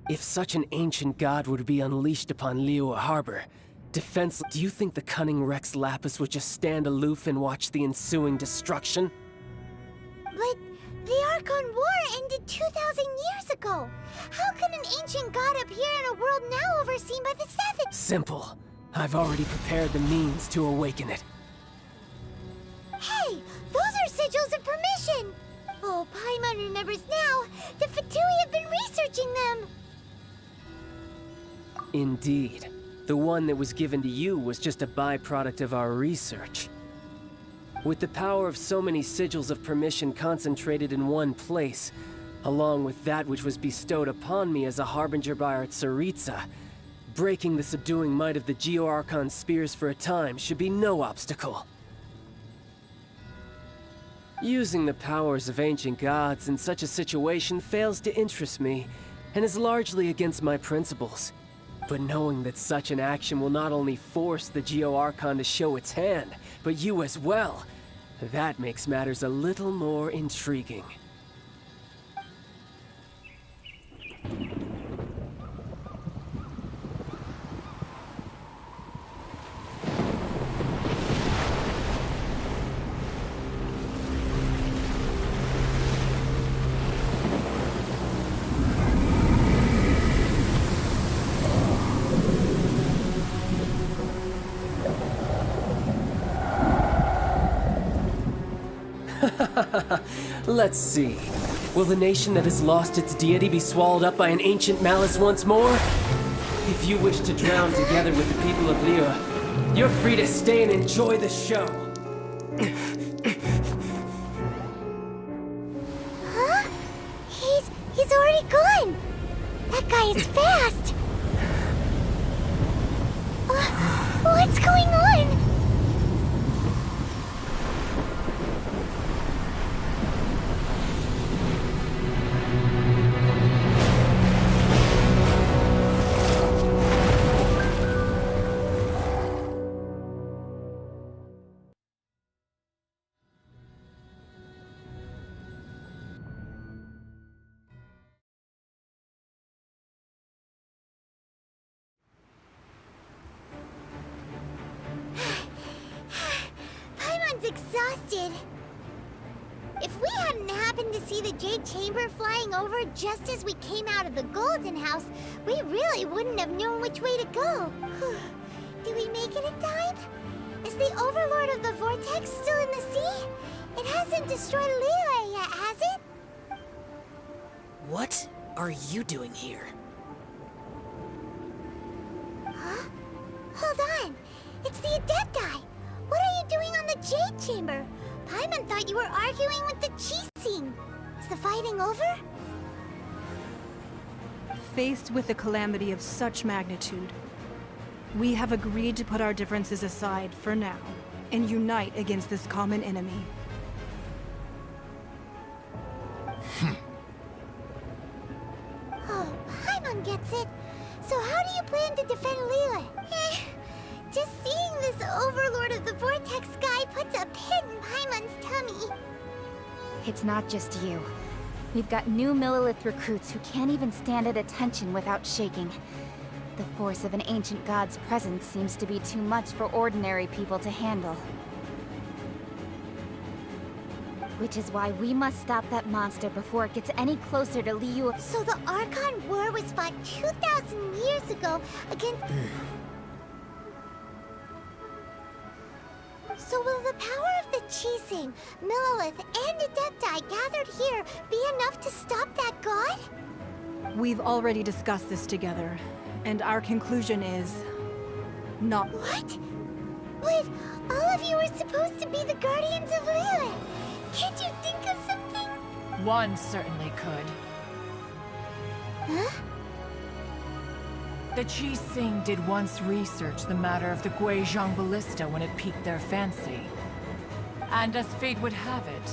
If such an ancient god were to be unleashed upon Liyue Harbor, defenseless, do you think the cunning Rex Lapis would just stand aloof and watch the ensuing destruction? But the Archon War ended 2,000 years ago. How can an ancient god appear in a world now overseen by the Savage? Simple. I've already prepared the means to awaken it. Hey, those are sigils of permission! Oh, Paimon remembers now. The Fatui have been researching them. Indeed. The one that was given to you was just a byproduct of our research. With the power of so many sigils of permission concentrated in one place, along with that which was bestowed upon me as a harbinger by our Tsaritsa, breaking the subduing might of the Geo-Archon spears for a time should be no obstacle. Using the powers of ancient gods in such a situation fails to interest me, and is largely against my principles. But knowing that such an action will not only force the Geo-Archon to show its hand, but you as well, that makes matters a little more intriguing. Let's see. Will the nation that has lost its deity be swallowed up by an ancient malice once more? If you wish to drown together with the people of Liyue, you're free to stay and enjoy the show. Huh? He's already gone. That guy is fast. What's going on? Exhausted. If we hadn't happened to see the Jade Chamber flying over just as we came out of the Golden House, we really wouldn't have known which way to go. Did we make it in time? Is the Overlord of the Vortex still in the sea? It hasn't destroyed Liyue yet, has it? What are you doing here? Huh? Hold on. It's the Adepti. What are you doing on the Jade Chamber? Paimon thought you were arguing with the Qixing. Is the fighting over? Faced with a calamity of such magnitude, we have agreed to put our differences aside for now and unite against this common enemy. Oh, Paimon gets it. So how do you plan to defend Liyue? Just seeing this Overlord of the Vortex Sky puts a pit in Paimon's tummy. It's not just you. We've got new Millilith recruits who can't even stand at attention without shaking. The force of an ancient god's presence seems to be too much for ordinary people to handle. Which is why we must stop that monster before it gets any closer to Liyue. So the Archon War was fought 2,000 years ago against... So will the power of the Qixing, Millilith, and Adepti gathered here be enough to stop that god? We've already discussed this together, and our conclusion is... not. What? But all of you are supposed to be the Guardians of Liyue. Can't you think of something? One certainly could. Huh? The Qixing did once research the matter of the Guizhong Ballista when it piqued their fancy. And as fate would have it,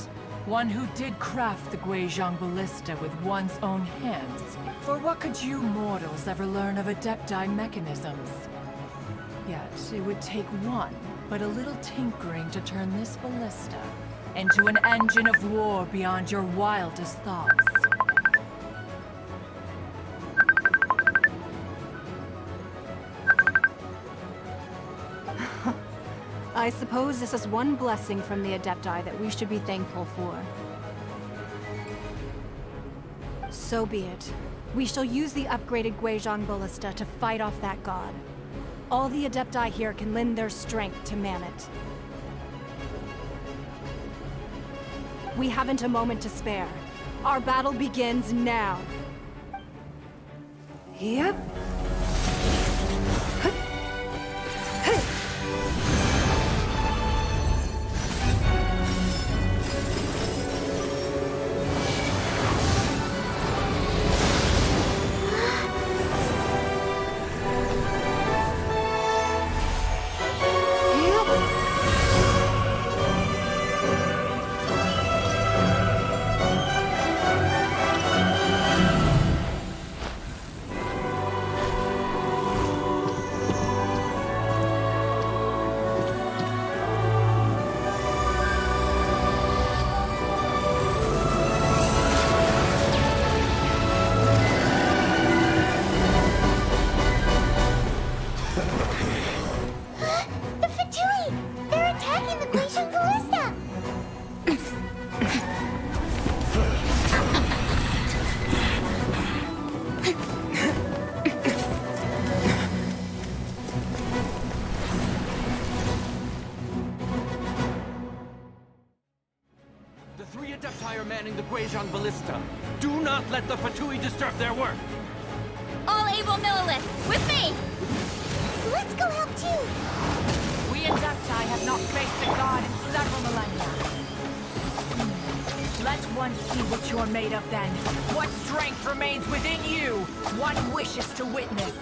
one who did craft the Guizhong Ballista with one's own hands. For what could you mortals ever learn of Adepti mechanisms? Yet, it would take one, but a little tinkering to turn this ballista into an engine of war beyond your wildest thoughts. I suppose this is one blessing from the Adepti that we should be thankful for. So be it. We shall use the upgraded Guizhong Ballista to fight off that god. All the Adepti here can lend their strength to man it. We haven't a moment to spare. Our battle begins now. Yep. The Guizhong Ballista. Do not let the Fatui disturb their work! All able Millilith, with me! Let's go help too! We Adepti have not faced a god in several millennia. Let one see what you're made of then. What strength remains within you, one wishes to witness.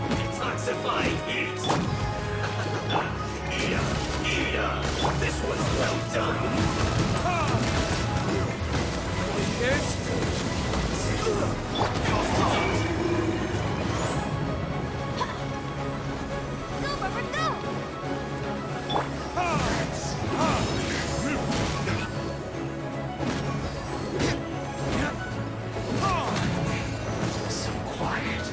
Detoxifying heat! This was well done! So quiet.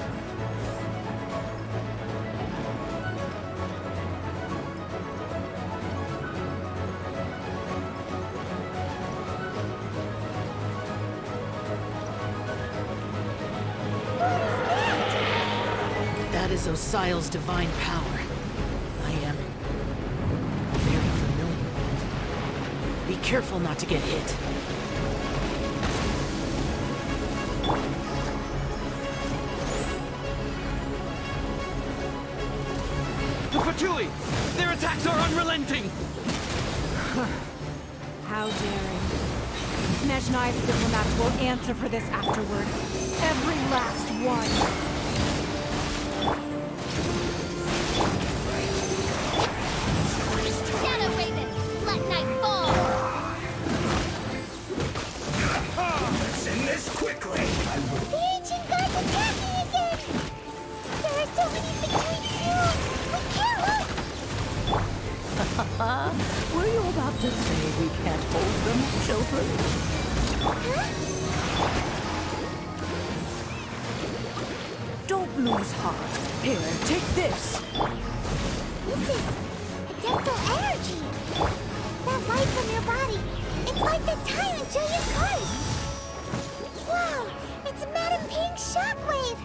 That is Osial's divine power. I am very familiar with it. Be careful not to get hit. The Fatui! Their attacks are unrelenting! How daring. Nezhnai's diplomats will answer for this afterward. Every last one. Were you about to say we can't hold them, children? Don't lose heart. Here, take this. This is adeptal energy. That light from your body. It's like the time in Julia's cards. Wow, it's Madame Pink's shockwave.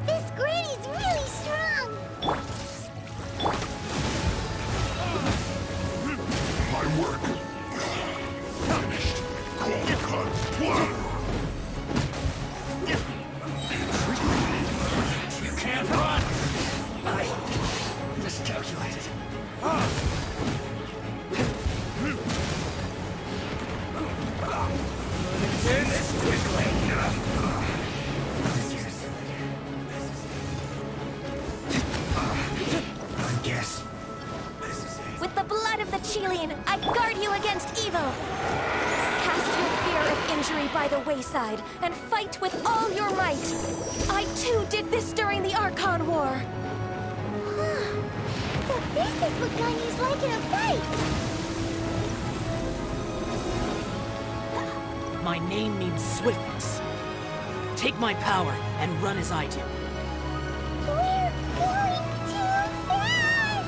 This granny's really strong. My work. Finished. Cold cut. You can't run! I miscalculated. This quickly. I guess. With the blood of the Chilean, I guard you against evil. Cast your fear of injury by the wayside and fight with all your might. I too did this during the Archon War. So this is what Ganyu's like in a fight. My name means swiftness. Take my power and run as I do. We're going too fast!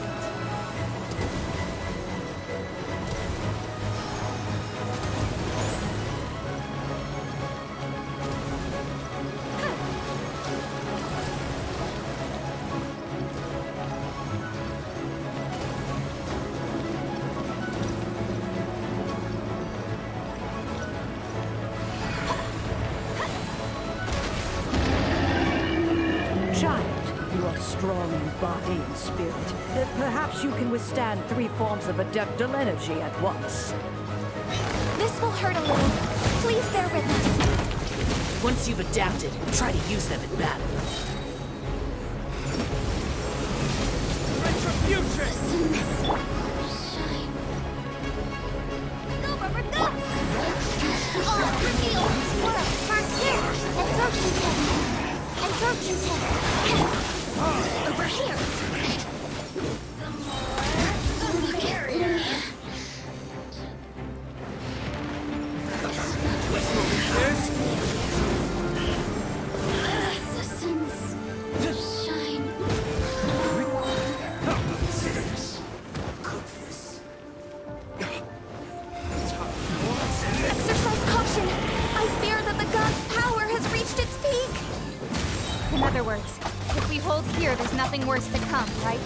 Child, you are strong in body and spirit. Perhaps you can withstand 3 forms of adeptal energy at once. This will hurt a little. Please bear with us. Once you've adapted, try to use them in battle. Retribution! Go, Rubber, go! Oh, reveal! What a first hit! Absorption test! Absorption test! Over here! Look area! Assassins! Shine! Exercise caution. I fear that the god's power has reached its peak. In other words, if we hold here, there's nothing worse to come, right?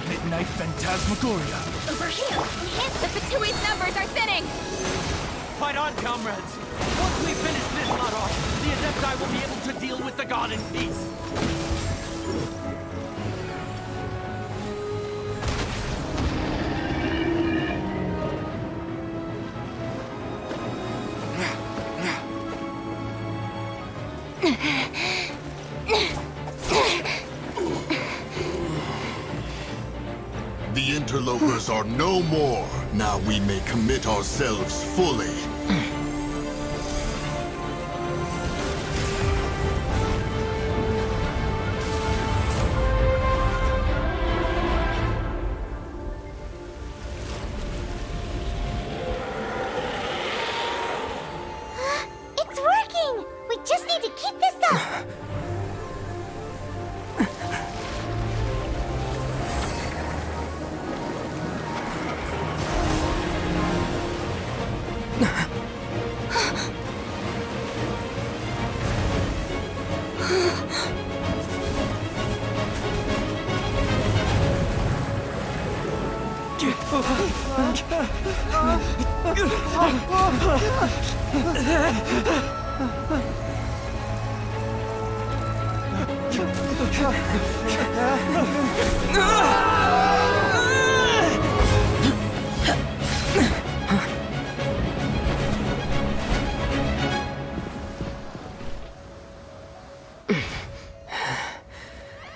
Midnight Phantasmagoria. Over here! The Fatui's numbers are thinning! Fight on, comrades! Once we finish this lot off, the Adepti will be able to deal with the god in peace! The interlopers are no more. Now we may commit ourselves fully. It's working! We just need to keep this up!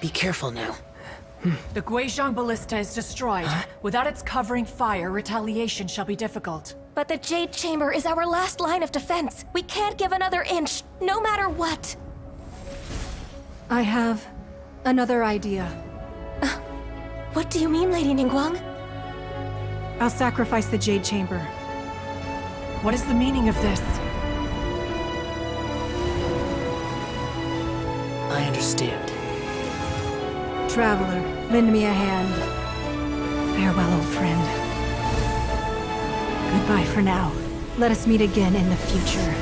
Be careful now. The Guizhong Ballista is destroyed. Without its covering fire, retaliation shall be difficult. But the Jade Chamber is our last line of defense. We can't give another inch, no matter what. I have another idea. What do you mean, Lady Ningguang? I'll sacrifice the Jade Chamber. What is the meaning of this? I understand. Traveler, lend me a hand. Farewell, old friend. Goodbye for now. Let us meet again in the future.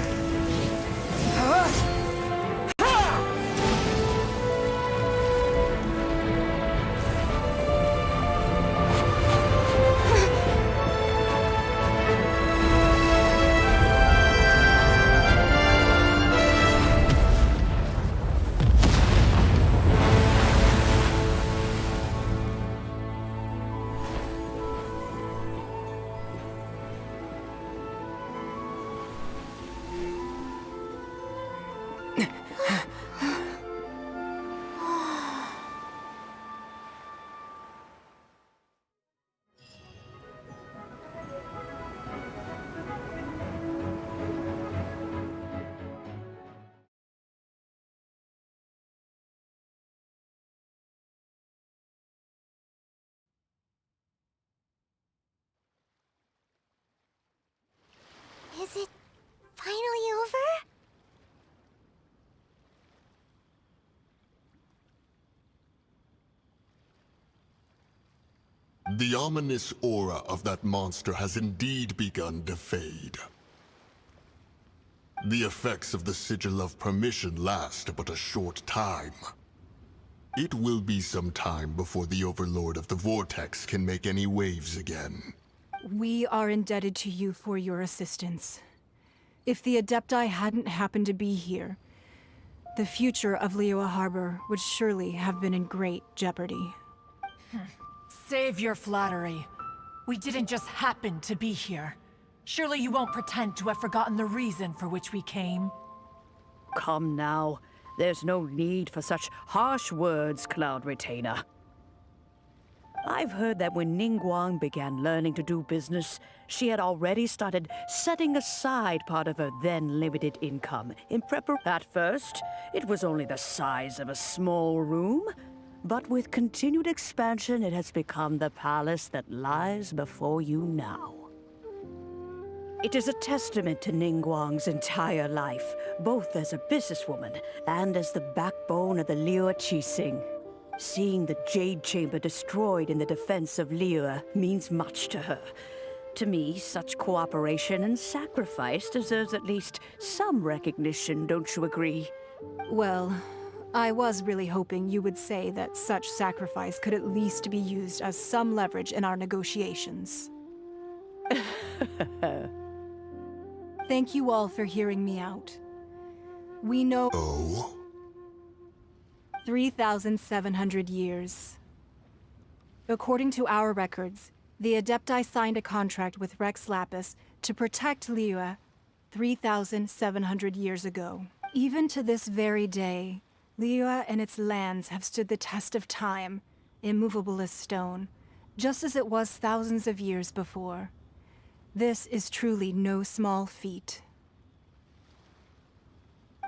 Is it finally over? The ominous aura of that monster has indeed begun to fade. The effects of the Sigil of Permission last but a short time. It will be some time before the Overlord of the Vortex can make any waves again. We are indebted to you for your assistance. If the Adepti hadn't happened to be here, the future of Liyue Harbor would surely have been in great jeopardy. Save your flattery. We didn't just happen to be here. Surely you won't pretend to have forgotten the reason for which we came. Come now. There's no need for such harsh words, Cloud Retainer. I've heard that when Ningguang began learning to do business, she had already started setting aside part of her then limited income in preparation. At first, it was only the size of a small room, but with continued expansion, it has become the palace that lies before you now. It is a testament to Ningguang's entire life, both as a businesswoman and as the backbone of the Liyue Qixing. Seeing the Jade Chamber destroyed in the defense of Liyue means much to her. To me, such cooperation and sacrifice deserves at least some recognition, don't you agree? Well, I was really hoping you would say that such sacrifice could at least be used as some leverage in our negotiations. Thank you all for hearing me out. We know... 3,700 years. According to our records, the Adepti signed a contract with Rex Lapis to protect Liyue 3,700 years ago. Even to this very day, Liyue and its lands have stood the test of time, immovable as stone, just as it was thousands of years before. This is truly no small feat.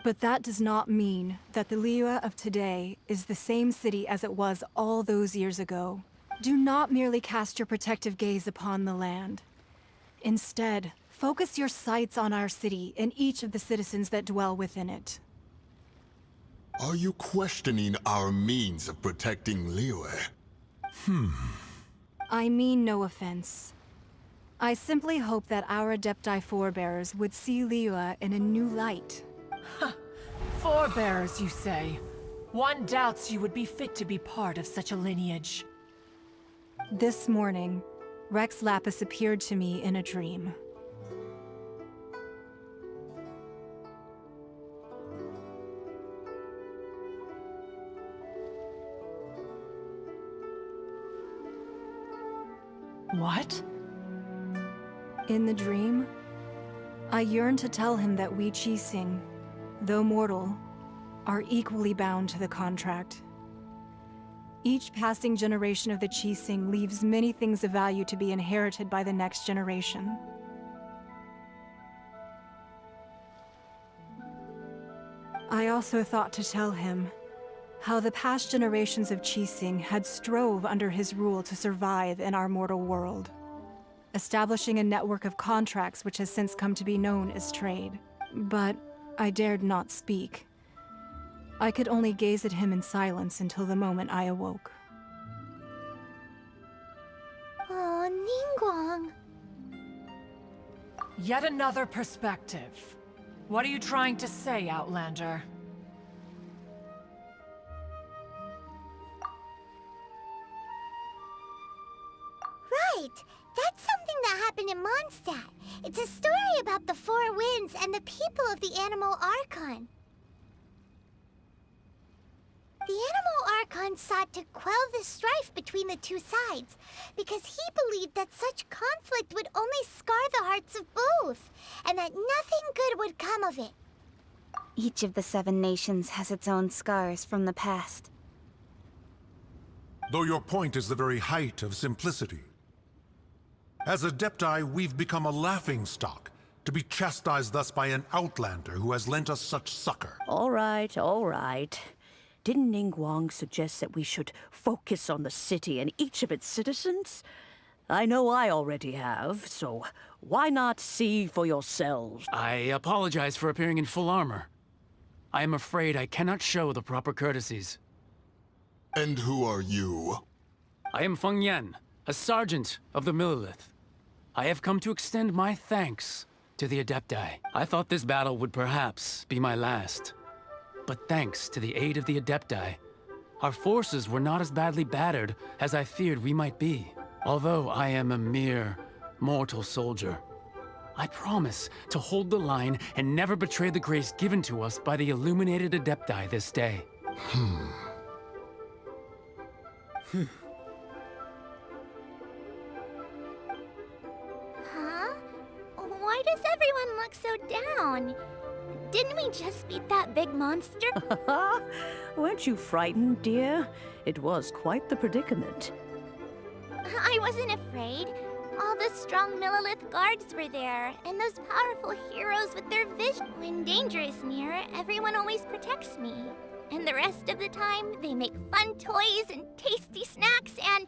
But that does not mean that the Liyue of today is the same city as it was all those years ago. Do not merely cast your protective gaze upon the land. Instead, focus your sights on our city and each of the citizens that dwell within it. Are you questioning our means of protecting Liyue? I mean no offense. I simply hope that our Adepti forebears would see Liyue in a new light. Forebears, you say? One doubts you would be fit to be part of such a lineage. This morning, Rex Lapis appeared to me in a dream. What? In the dream, I yearned to tell him that we Qixing, though mortal, are equally bound to the contract. Each passing generation of the Qixing leaves many things of value to be inherited by the next generation. I also thought to tell him how the past generations of Qixing had strove under his rule to survive in our mortal world, establishing a network of contracts which has since come to be known as trade. But I dared not speak. I could only gaze at him in silence until the moment I awoke. Oh, Ningguang. Yet another perspective. What are you trying to say, Outlander? Right! That's something that happened in Mondstadt. It's a story about the Four Winds and the people of the Animal Archon. The Animal Archon sought to quell the strife between the two sides, because he believed that such conflict would only scar the hearts of both, and that nothing good would come of it. Each of the 7 nations has its own scars from the past. Though your point is the very height of simplicity. As Adepti, we've become a laughingstock, to be chastised thus by an outlander who has lent us such succor. All right, all right. Didn't Ningguang suggest that we should focus on the city and each of its citizens? I know I already have, so why not see for yourselves? I apologize for appearing in full armor. I am afraid I cannot show the proper courtesies. And who are you? I am Feng Yan, a sergeant of the Millilith. I have come to extend my thanks to the Adepti. I thought this battle would perhaps be my last. But thanks to the aid of the Adepti, our forces were not as badly battered as I feared we might be. Although I am a mere mortal soldier, I promise to hold the line and never betray the grace given to us by the illuminated Adepti this day. Huh? Why does everyone look so down? Didn't we just beat that big monster? Weren't you frightened, dear? It was quite the predicament. I wasn't afraid. All the strong Millilith guards were there, and those powerful heroes with their vision. When danger is near, everyone always protects me. And the rest of the time, they make fun toys and tasty snacks and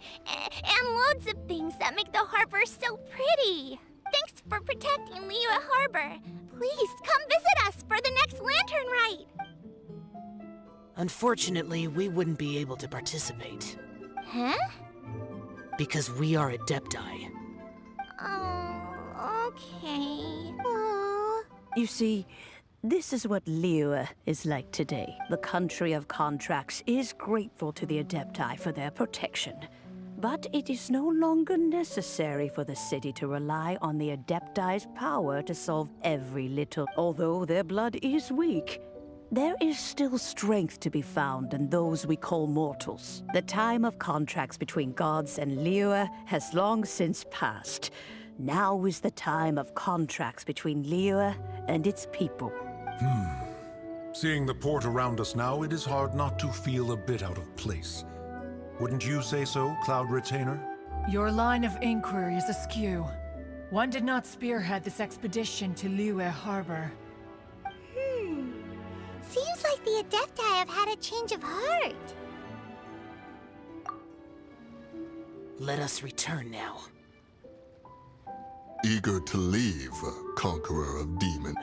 loads of things that make the harbor so pretty. Thanks for protecting Liyue Harbor. Please come visit us for the next lantern rite. Unfortunately, we wouldn't be able to participate. Huh? Because we are Adepti. Oh, okay. Aww. You see, this is what Liyue is like today. The country of contracts is grateful to the Adepti for their protection. But it is no longer necessary for the city to rely on the Adepti's power to solve every little. Although their blood is weak, there is still strength to be found in those we call mortals. The time of contracts between gods and Liyue has long since passed. Now is the time of contracts between Liyue and its people. Seeing the port around us now, it is hard not to feel a bit out of place. Wouldn't you say so, Cloud Retainer? Your line of inquiry is askew. One did not spearhead this expedition to Liyue Harbor. Seems like the Adepti have had a change of heart. Let us return now. Eager to leave, Conqueror of Demons.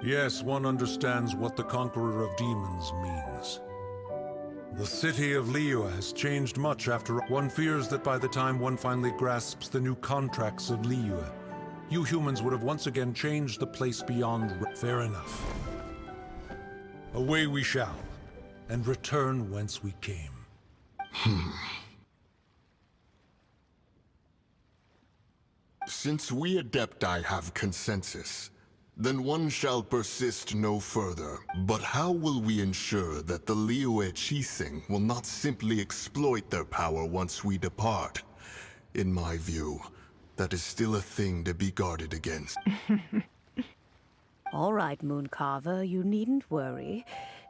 Yes, one understands what the Conqueror of Demons means. The city of Liyue has changed much after one fears that by the time one finally grasps the new contracts of Liyue, you humans would have once again changed the place beyond. Fair enough. Away we shall, and return whence we came. Since we Adepti have consensus, then one shall persist no further. But how will we ensure that the Liyue Qixing will not simply exploit their power once we depart? In my view, that is still a thing to be guarded against. All right, Mooncarver, you needn't worry.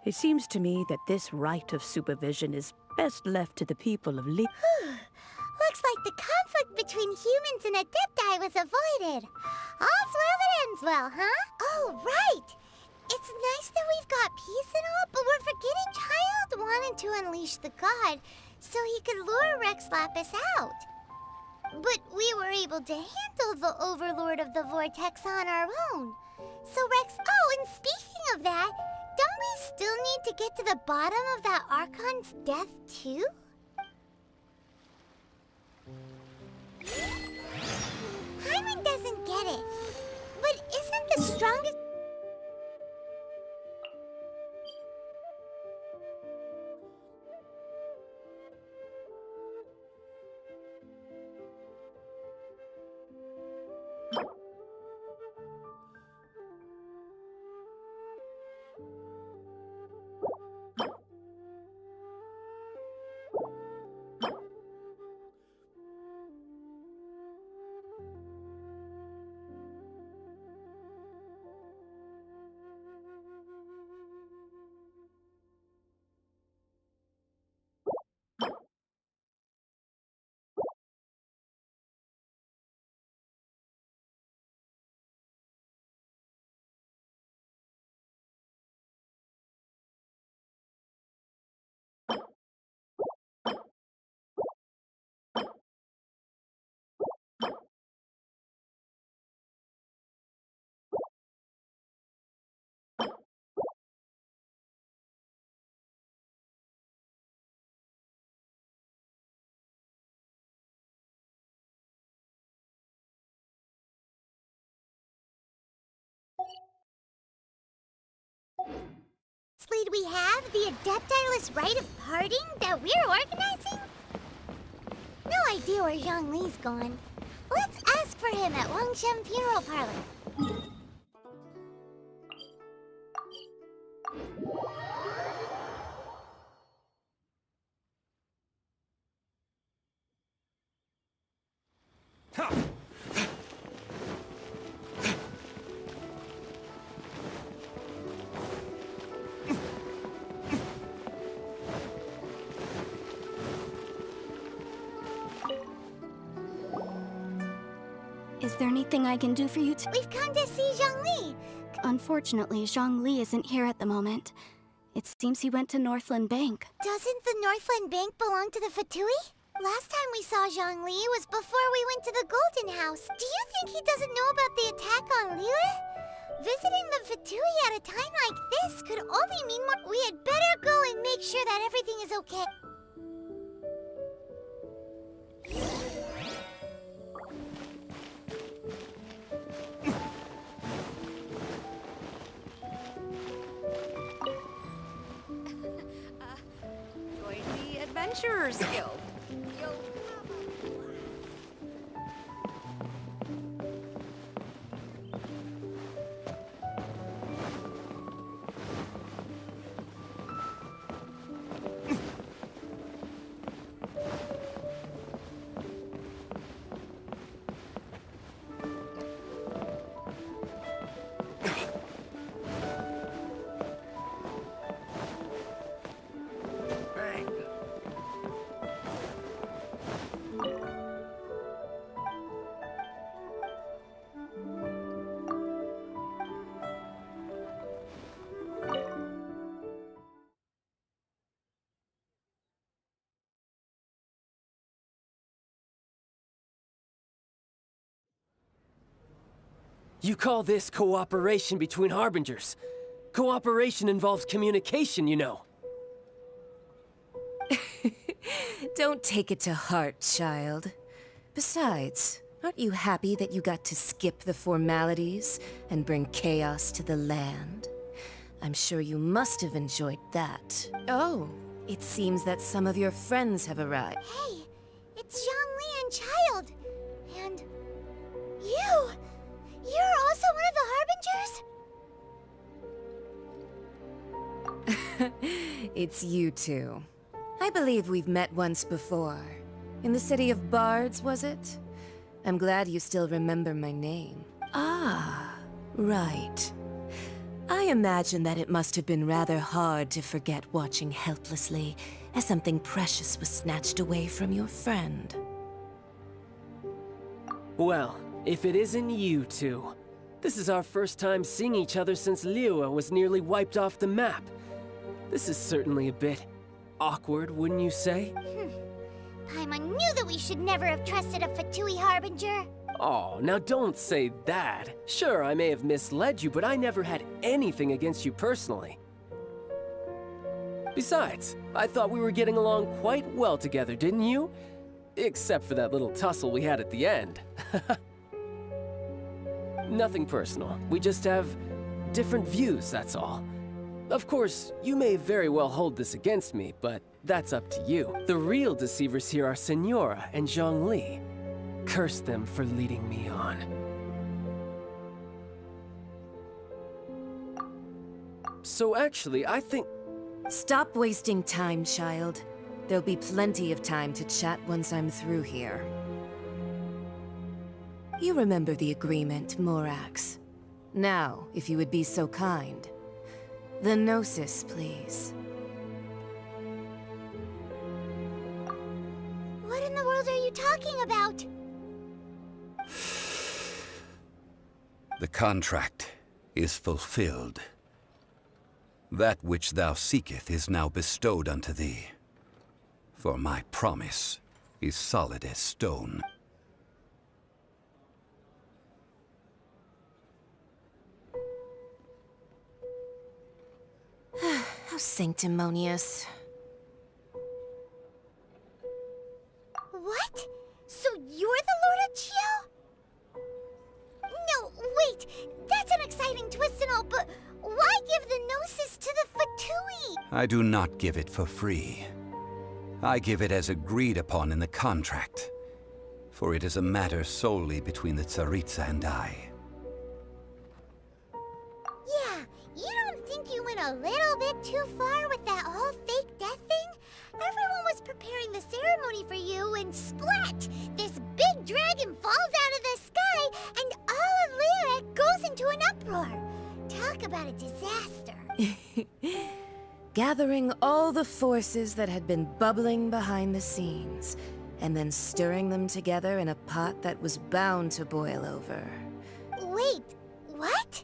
It seems to me that this right of supervision is best left to the people of Li. Looks like the conflict between humans and Adepti was avoided. All's well that ends well, huh? Oh, right! It's nice that we've got peace and all, but we're forgetting Child wanted to unleash the god so he could lure Rex Lapis out. But we were able to handle the Overlord of the Vortex on our own. So Rex... Oh, and speaking of that, don't we still need to get to the bottom of that Archon's death, too? Hyman doesn't get it. But isn't the strongest... Lead we have the Adeptiless rite of parting that we're organizing? No idea where Zhongli's gone. Let's ask for him at Wangshen Funeral Parlor. Is there anything I can do for you We've come to see Zhongli. Unfortunately, Zhongli isn't here at the moment. It seems he went to Northland Bank. Doesn't the Northland Bank belong to the Fatui? Last time we saw Zhongli was before we went to the Golden House. Do you think he doesn't know about the attack on Liyue? Visiting the Fatui at a time like this could only mean more. We had better go and make sure that everything is okay. Join the Adventurers Guild. You call this cooperation between Harbingers? Cooperation involves communication, you know. Don't take it to heart, child. Besides, aren't you happy that you got to skip the formalities and bring chaos to the land? I'm sure you must have enjoyed that. Oh, it seems that some of your friends have arrived. Hey, it's Zhongli and Child. And It's you two. I believe we've met once before. In the city of Bards, was it? I'm glad you still remember my name. Ah, right. I imagine that it must have been rather hard to forget watching helplessly as something precious was snatched away from your friend. Well, if it isn't you two. This is our first time seeing each other since Liyue was nearly wiped off the map. This is certainly a bit awkward, wouldn't you say? Paimon knew that we should never have trusted a Fatui Harbinger. Oh, now don't say that. Sure, I may have misled you, but I never had anything against you personally. Besides, I thought we were getting along quite well together, didn't you? Except for that little tussle we had at the end. Nothing personal. We just have different views, that's all. Of course, you may very well hold this against me, but that's up to you. The real deceivers here are Senora and Zhongli. Curse them for leading me on. So actually, I think... Stop wasting time, child. There'll be plenty of time to chat once I'm through here. You remember the agreement, Morax. Now, if you would be so kind. The Gnosis, please. What in the world are you talking about? The contract is fulfilled. That which thou seeketh is now bestowed unto thee. For my promise is solid as stone. How sanctimonious. What? So you're the Lord of Chio? No, wait. That's an exciting twist and all, but why give the Gnosis to the Fatui? I do not give it for free. I give it as agreed upon in the contract. For it is a matter solely between the Tsaritsa and I. Yeah, you don't think you went a little bit too far with that whole fake death thing? Everyone was preparing the ceremony for you and splat! This big dragon falls out of the sky and all of Liyue goes into an uproar. Talk about a disaster. Gathering all the forces that had been bubbling behind the scenes, and then stirring them together in a pot that was bound to boil over. Wait, what?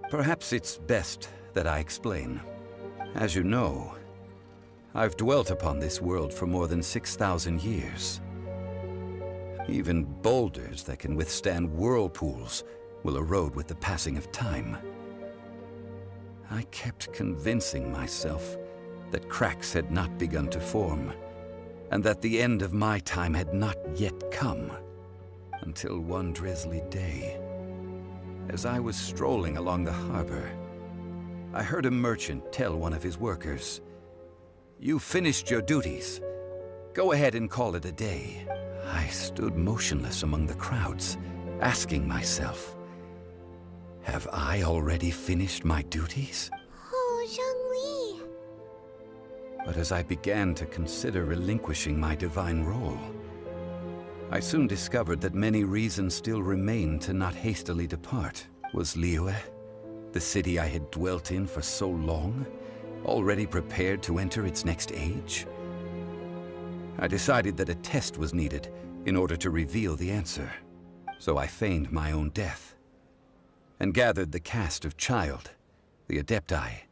Perhaps it's best that I explain. As you know, I've dwelt upon this world for more than 6,000 years. Even boulders that can withstand whirlpools will erode with the passing of time. I kept convincing myself that cracks had not begun to form, and that the end of my time had not yet come. Until one drizzly day, as I was strolling along the harbor, I heard a merchant tell one of his workers, "You've finished your duties. Go ahead and call it a day." I stood motionless among the crowds, asking myself, have I already finished my duties? Oh, Zhongli. But as I began to consider relinquishing my divine role, I soon discovered that many reasons still remained to not hastily depart. Was Liyue, the city I had dwelt in for so long, already prepared to enter its next age? I decided that a test was needed in order to reveal the answer. So I feigned my own death, and gathered the cast of Child, the Adepti,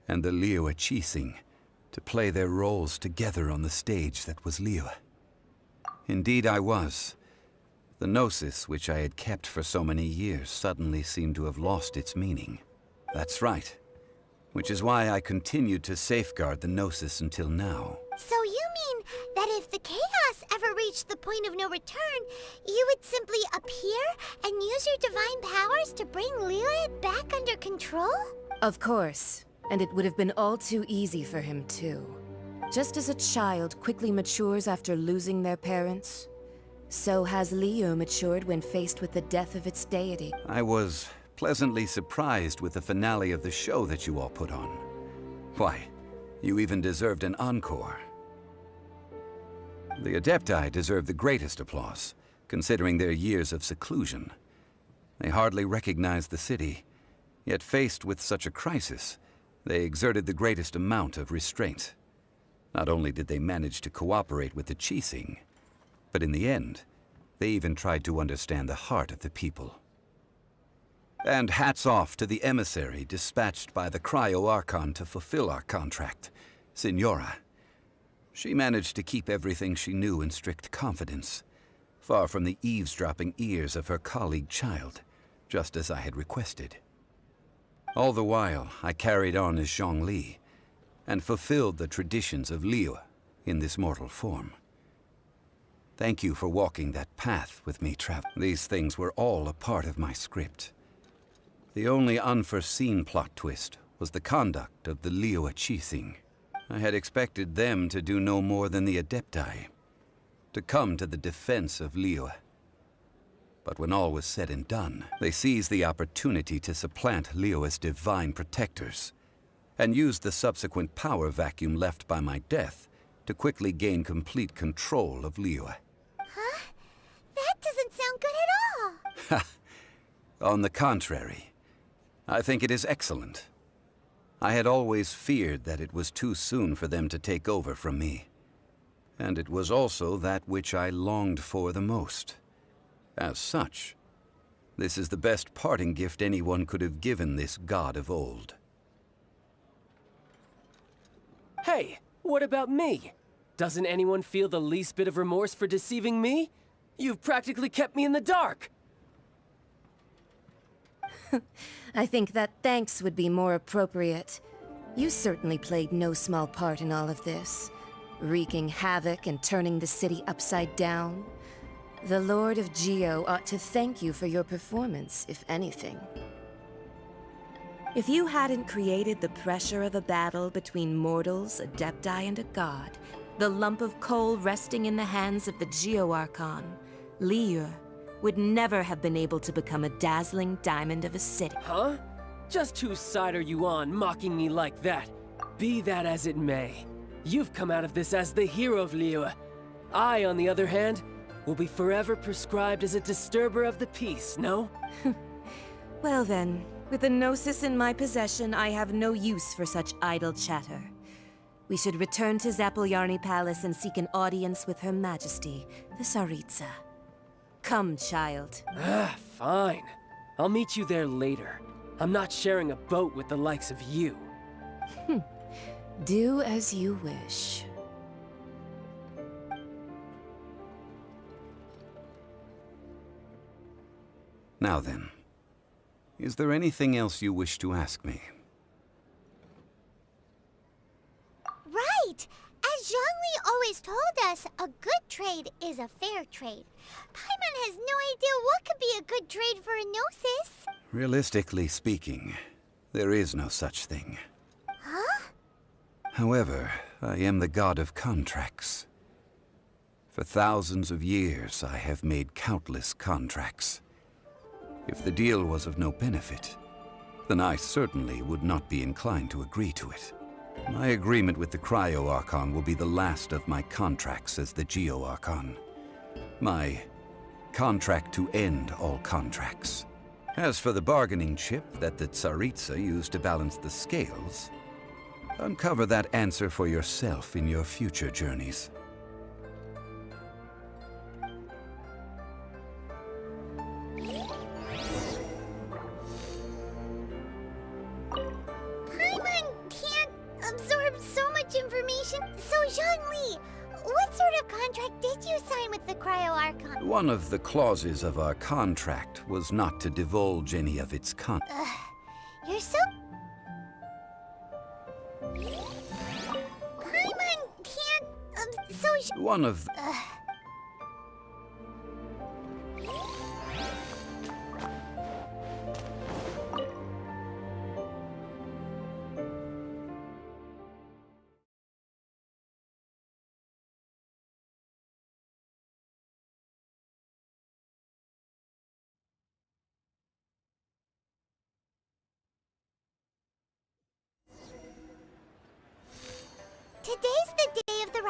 and the Liyue Qixing to play their roles together on the stage that was Liyue. Indeed I was. The Gnosis, which I had kept for so many years, suddenly seemed to have lost its meaning. That's right. Which is why I continued to safeguard the Gnosis until now. So you mean that if the chaos ever reached the point of no return, you would simply appear and use your divine powers to bring Liyue back under control? Of course, and it would have been all too easy for him too. Just as a child quickly matures after losing their parents, so has Liyue matured when faced with the death of its deity. I was pleasantly surprised with the finale of the show that you all put on. Why, you even deserved an encore. The Adepti deserve the greatest applause, considering their years of seclusion. They hardly recognized the city, yet faced with such a crisis, they exerted the greatest amount of restraint. Not only did they manage to cooperate with the Qixing, but in the end, they even tried to understand the heart of the people. And hats off to the emissary dispatched by the Cryo-Archon to fulfill our contract, Signora. She managed to keep everything she knew in strict confidence, far from the eavesdropping ears of her colleague child, just as I had requested. All the while, I carried on as Zhongli, and fulfilled the traditions of Liyue in this mortal form. Thank you for walking that path with me, Trav. These things were all a part of my script. The only unforeseen plot twist was the conduct of the Liyue Qixing. I had expected them to do no more than the Adepti, to come to the defense of Liyue. But when all was said and done, they seized the opportunity to supplant Liyue as divine protectors, and used the subsequent power vacuum left by my death to quickly gain complete control of Liyue. Huh? That doesn't sound good at all. On the contrary, I think it is excellent. I had always feared that it was too soon for them to take over from me. And it was also that which I longed for the most. As such, this is the best parting gift anyone could have given this god of old. Hey, what about me? Doesn't anyone feel the least bit of remorse for deceiving me? You've practically kept me in the dark! I think that thanks would be more appropriate. You certainly played no small part in all of this, wreaking havoc and turning the city upside down. The Lord of Geo ought to thank you for your performance, if anything. If you hadn't created the pressure of a battle between mortals, Adepti, and a god, the lump of coal resting in the hands of the Geo-Archon, Liyue, would never have been able to become a dazzling diamond of a city. Huh? Just whose side are you on, mocking me like that? Be that as it may, you've come out of this as the hero of Liyue. I, on the other hand, will be forever prescribed as a disturber of the peace, no? Well then, with the Gnosis in my possession, I have no use for such idle chatter. We should return to Zapolyarny Palace and seek an audience with Her Majesty, the Tsaritsa. Come, child. Fine. I'll meet you there later. I'm not sharing a boat with the likes of you. Do as you wish. Now then, is there anything else you wish to ask me? Right! As Zhongli always told us, a good trade is a fair trade. Paimon has no idea what could be a good trade for a Gnosis. Realistically speaking, there is no such thing. Huh? However, I am the god of contracts. For thousands of years, I have made countless contracts. If the deal was of no benefit, then I certainly would not be inclined to agree to it. My agreement with the Cryo-Archon will be the last of my contracts as the Geo-Archon. My contract to end all contracts. As for the bargaining chip that the Tsaritsa used to balance the scales, uncover that answer for yourself in your future journeys. Paimon can't absorb so much information. So, Zhongli, what sort of contract did you sign with the Cryo-Archon? One of the clauses of our contract was not to divulge any of its You're so... Paimon can't... One of...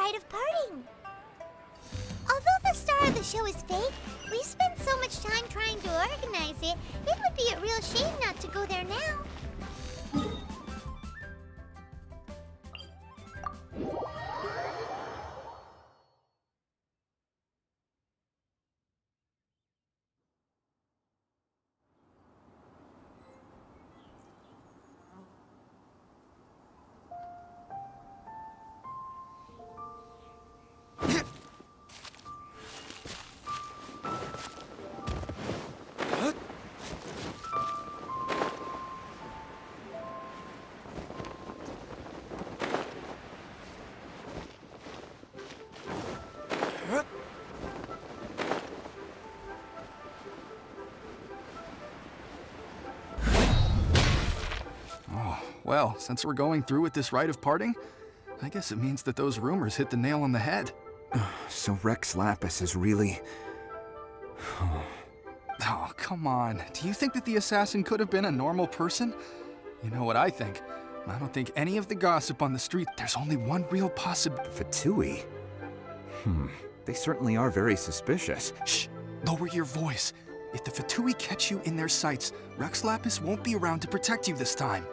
rite of parting. Although the star of the show is fake, we've spent so much time trying to organize it, it would be a real shame not to go there now. Well, since we're going through with this rite of parting, I guess it means that those rumors hit the nail on the head. So Rex Lapis is really... Oh, come on. Do you think that the assassin could have been a normal person? You know what I think. I don't think any of the gossip on the street, there's only one real possibility. Fatui? They certainly are very suspicious. Shh! Lower your voice. If the Fatui catch you in their sights, Rex Lapis won't be around to protect you this time.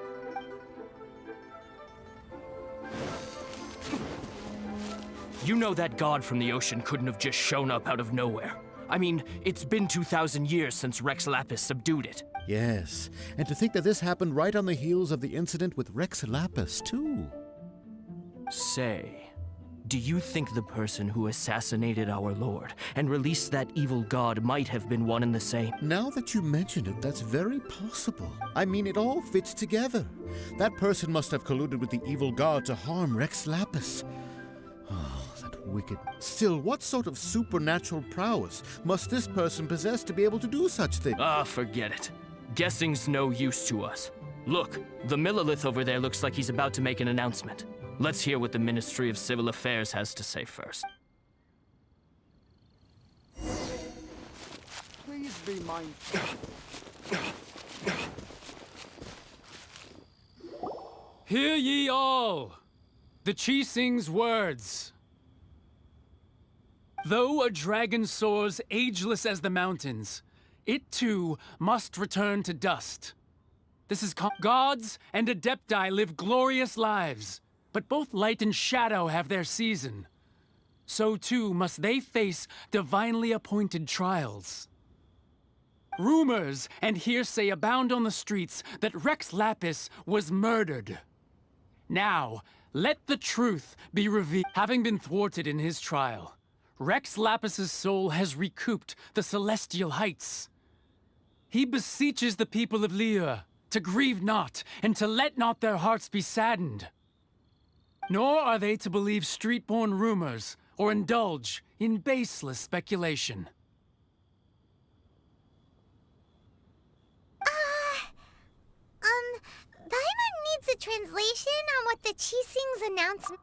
You know that god from the ocean couldn't have just shown up out of nowhere. I mean, it's been 2,000 years since Rex Lapis subdued it. Yes, and to think that this happened right on the heels of the incident with Rex Lapis, too. Say, do you think the person who assassinated our lord and released that evil god might have been one and the same? Now that you mention it, that's very possible. I mean, it all fits together. That person must have colluded with the evil god to harm Rex Lapis. Oh, that wicked... Still, what sort of supernatural prowess must this person possess to be able to do such things? Ah, forget it. Guessing's no use to us. Look, the Millilith over there looks like he's about to make an announcement. Let's hear what the Ministry of Civil Affairs has to say first. Please be mindful. Hear ye all! The Chising's words. Though a dragon soars ageless as the mountains, it too must return to dust. This is gods and Adepti live glorious lives, but both light and shadow have their season. So too must they face divinely appointed trials. Rumors and hearsay abound on the streets that Rex Lapis was murdered. Now, let the truth be revealed. Having been thwarted in his trial, Rex Lapis's soul has recouped the celestial heights. He beseeches the people of Liyue to grieve not and to let not their hearts be saddened. Nor are they to believe street-born rumors or indulge in baseless speculation. Paimon needs a translation on what the Chising's announcement...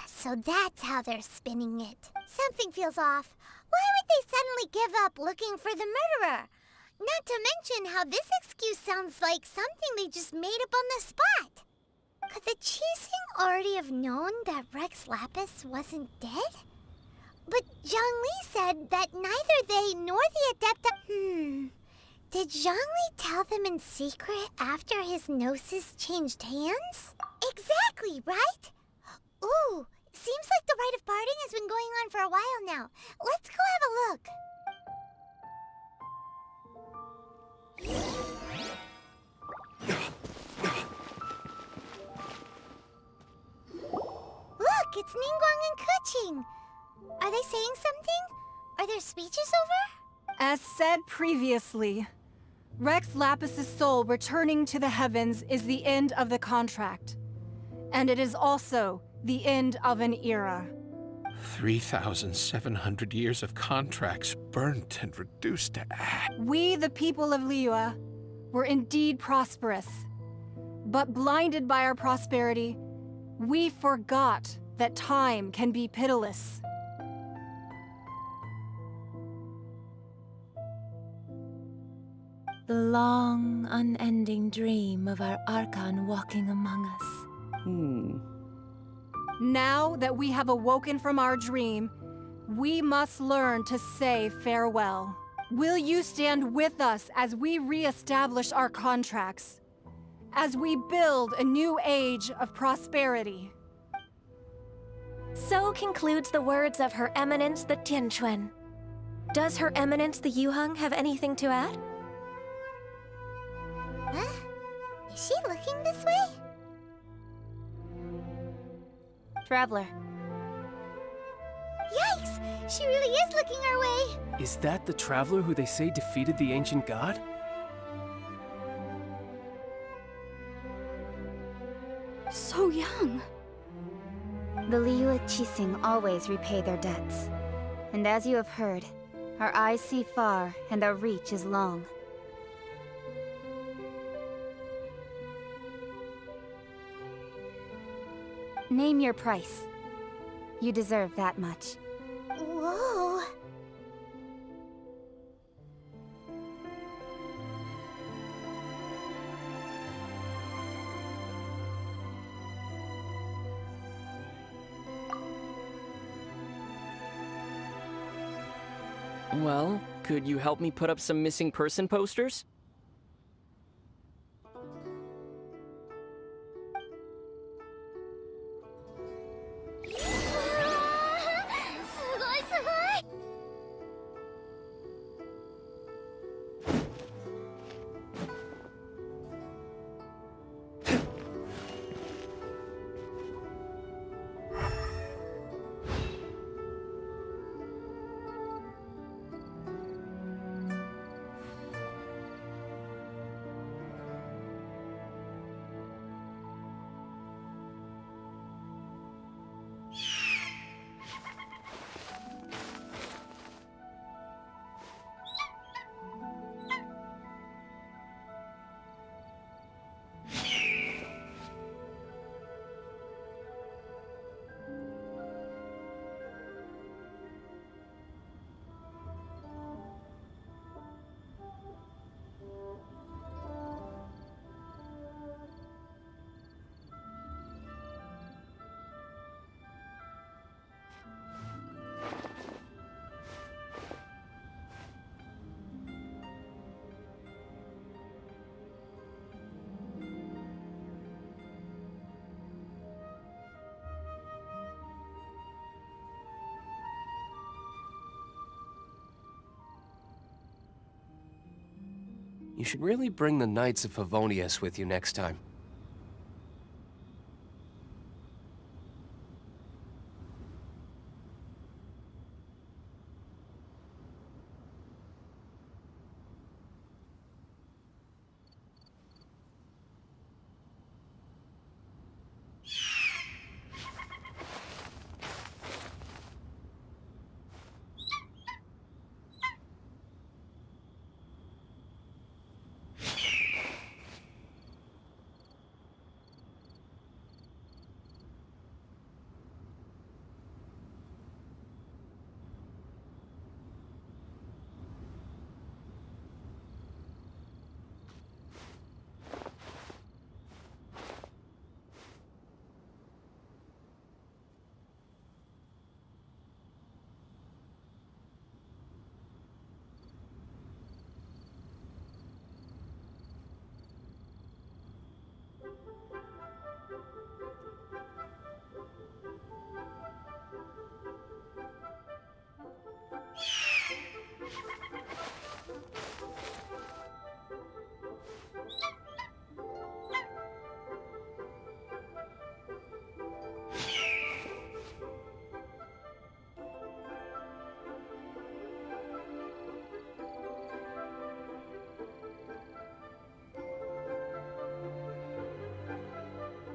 So that's how they're spinning it. Something feels off. Why would they suddenly give up looking for the murderer? Not to mention how this excuse sounds like something they just made up on the spot. Could the Chising already have known that Rex Lapis wasn't dead? But Zhongli said that neither they nor the Adepta... Did Zhongli tell them in secret after his gnosis changed hands? Exactly, right? Ooh, seems like the rite of parting has been going on for a while now. Let's go have a look. Look, it's Ningguang and Keqing. Are they saying something? Are their speeches over? As said previously, Rex Lapis's soul returning to the heavens is the end of the contract. And it is also the end of an era. 3,700 years of contracts burnt and reduced to ash. We, the people of Liyue, were indeed prosperous. But blinded by our prosperity, we forgot that time can be pitiless. The long, unending dream of our Archon walking among us. Now that we have awoken from our dream, we must learn to say farewell. Will you stand with us as we re-establish our contracts? As we build a new age of prosperity? So concludes the words of Her Eminence the Tianquan. Does Her Eminence the Yuheng have anything to add? Huh? Is she looking this way? Traveler. Yikes! She really is looking our way! Is that the traveler who they say defeated the ancient god? So young. The Liyue Qixing always repay their debts. And as you have heard, our eyes see far and our reach is long. Name your price. You deserve that much. Whoa! Well, could you help me put up some missing person posters? You should really bring the Knights of Favonius with you next time.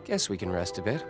Guess we can rest a bit.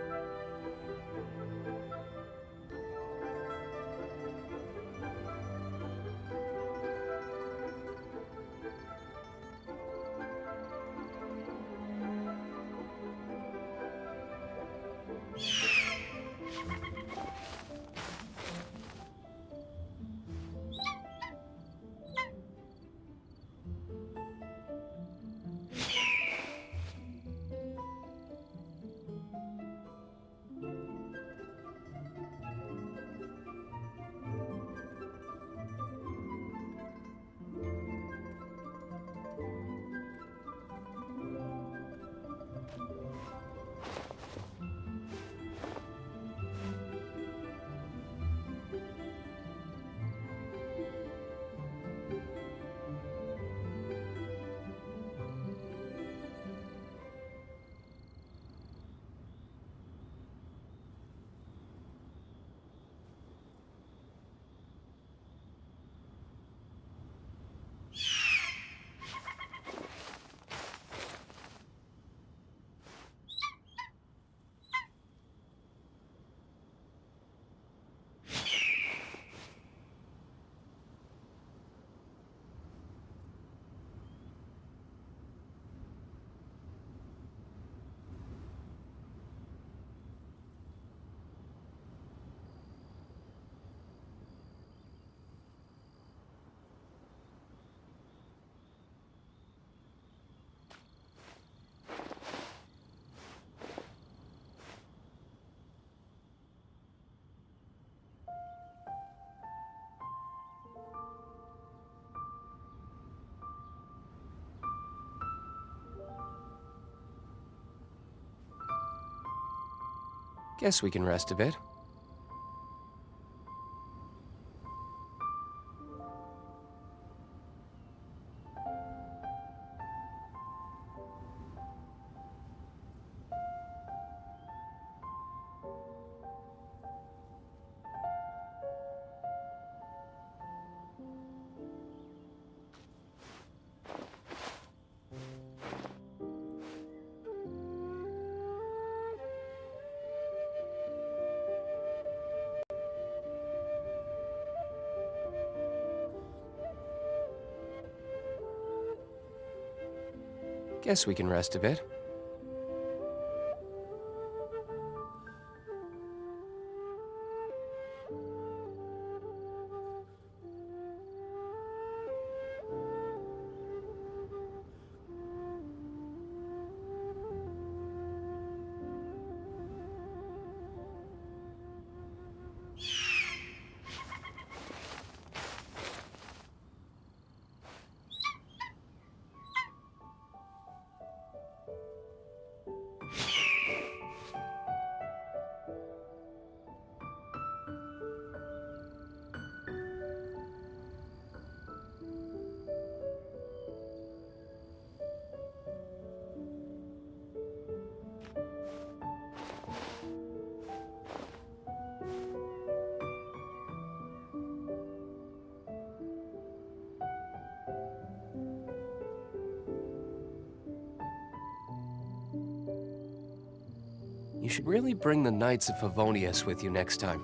Guess we can rest a bit. Guess we can rest a bit. You should really bring the Knights of Favonius with you next time.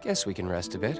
Guess we can rest a bit.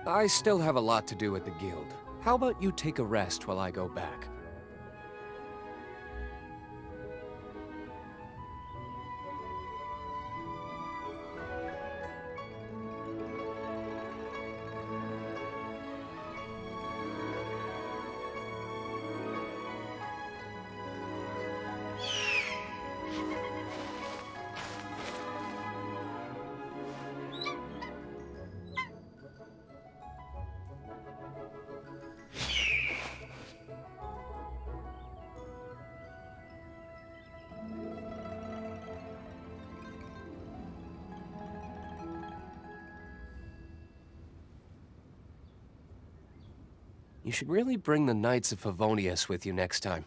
I still have a lot to do at the guild. How about you take a rest while I go back? You should really bring the Knights of Favonius with you next time.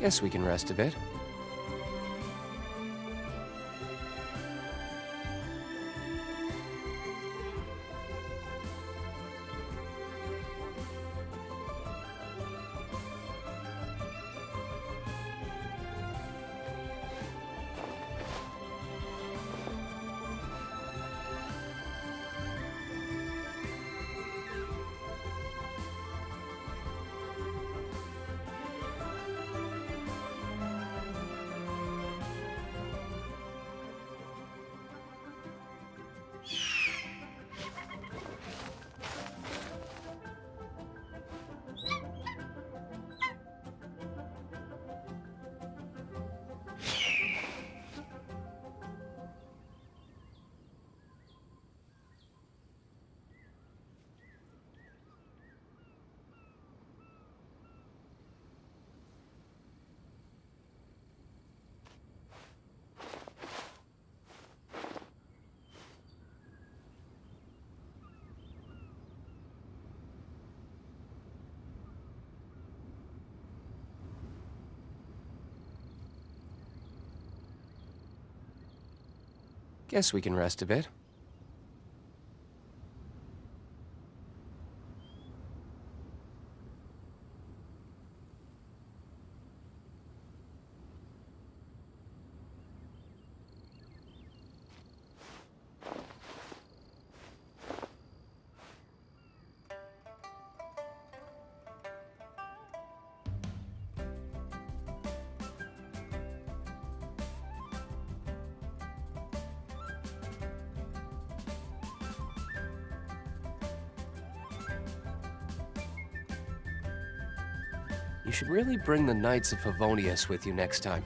Guess we can rest a bit. Guess we can rest a bit. You should really bring the Knights of Favonius with you next time.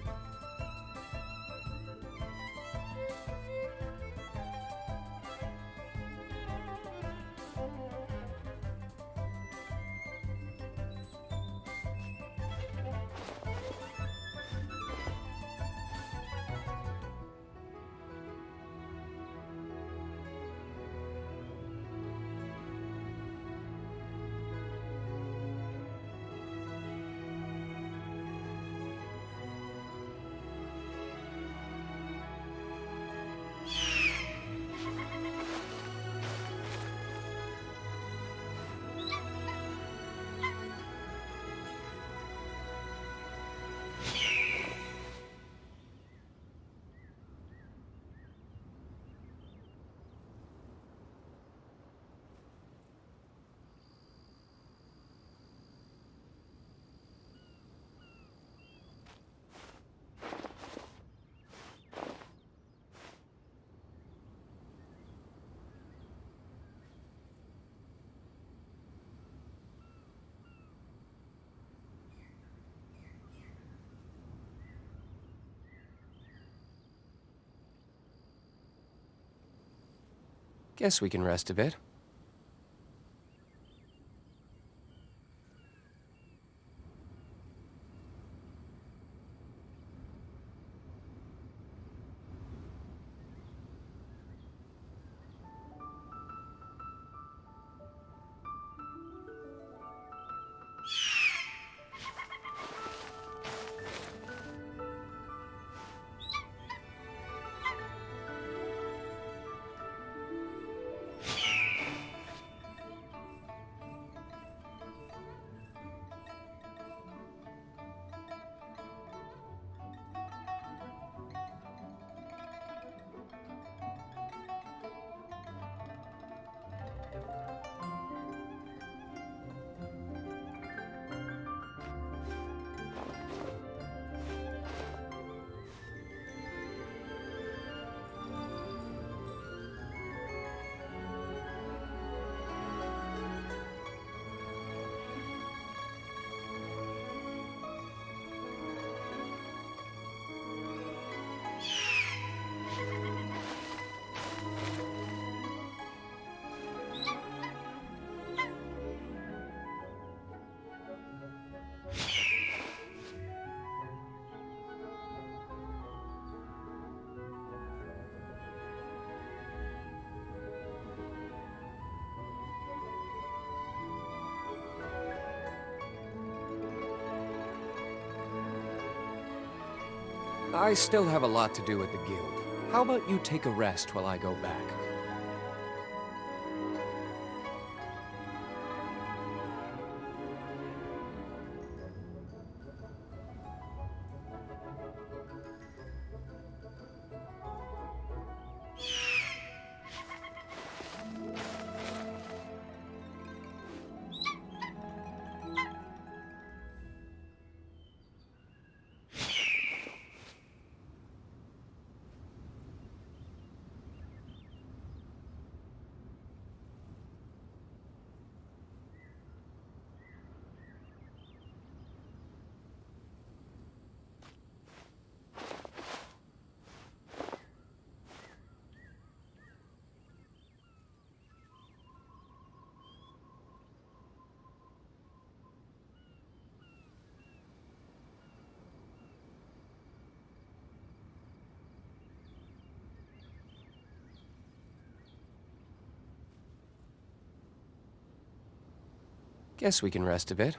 Guess we can rest a bit. I still have a lot to do at the guild. How about you take a rest while I go back? Guess we can rest a bit.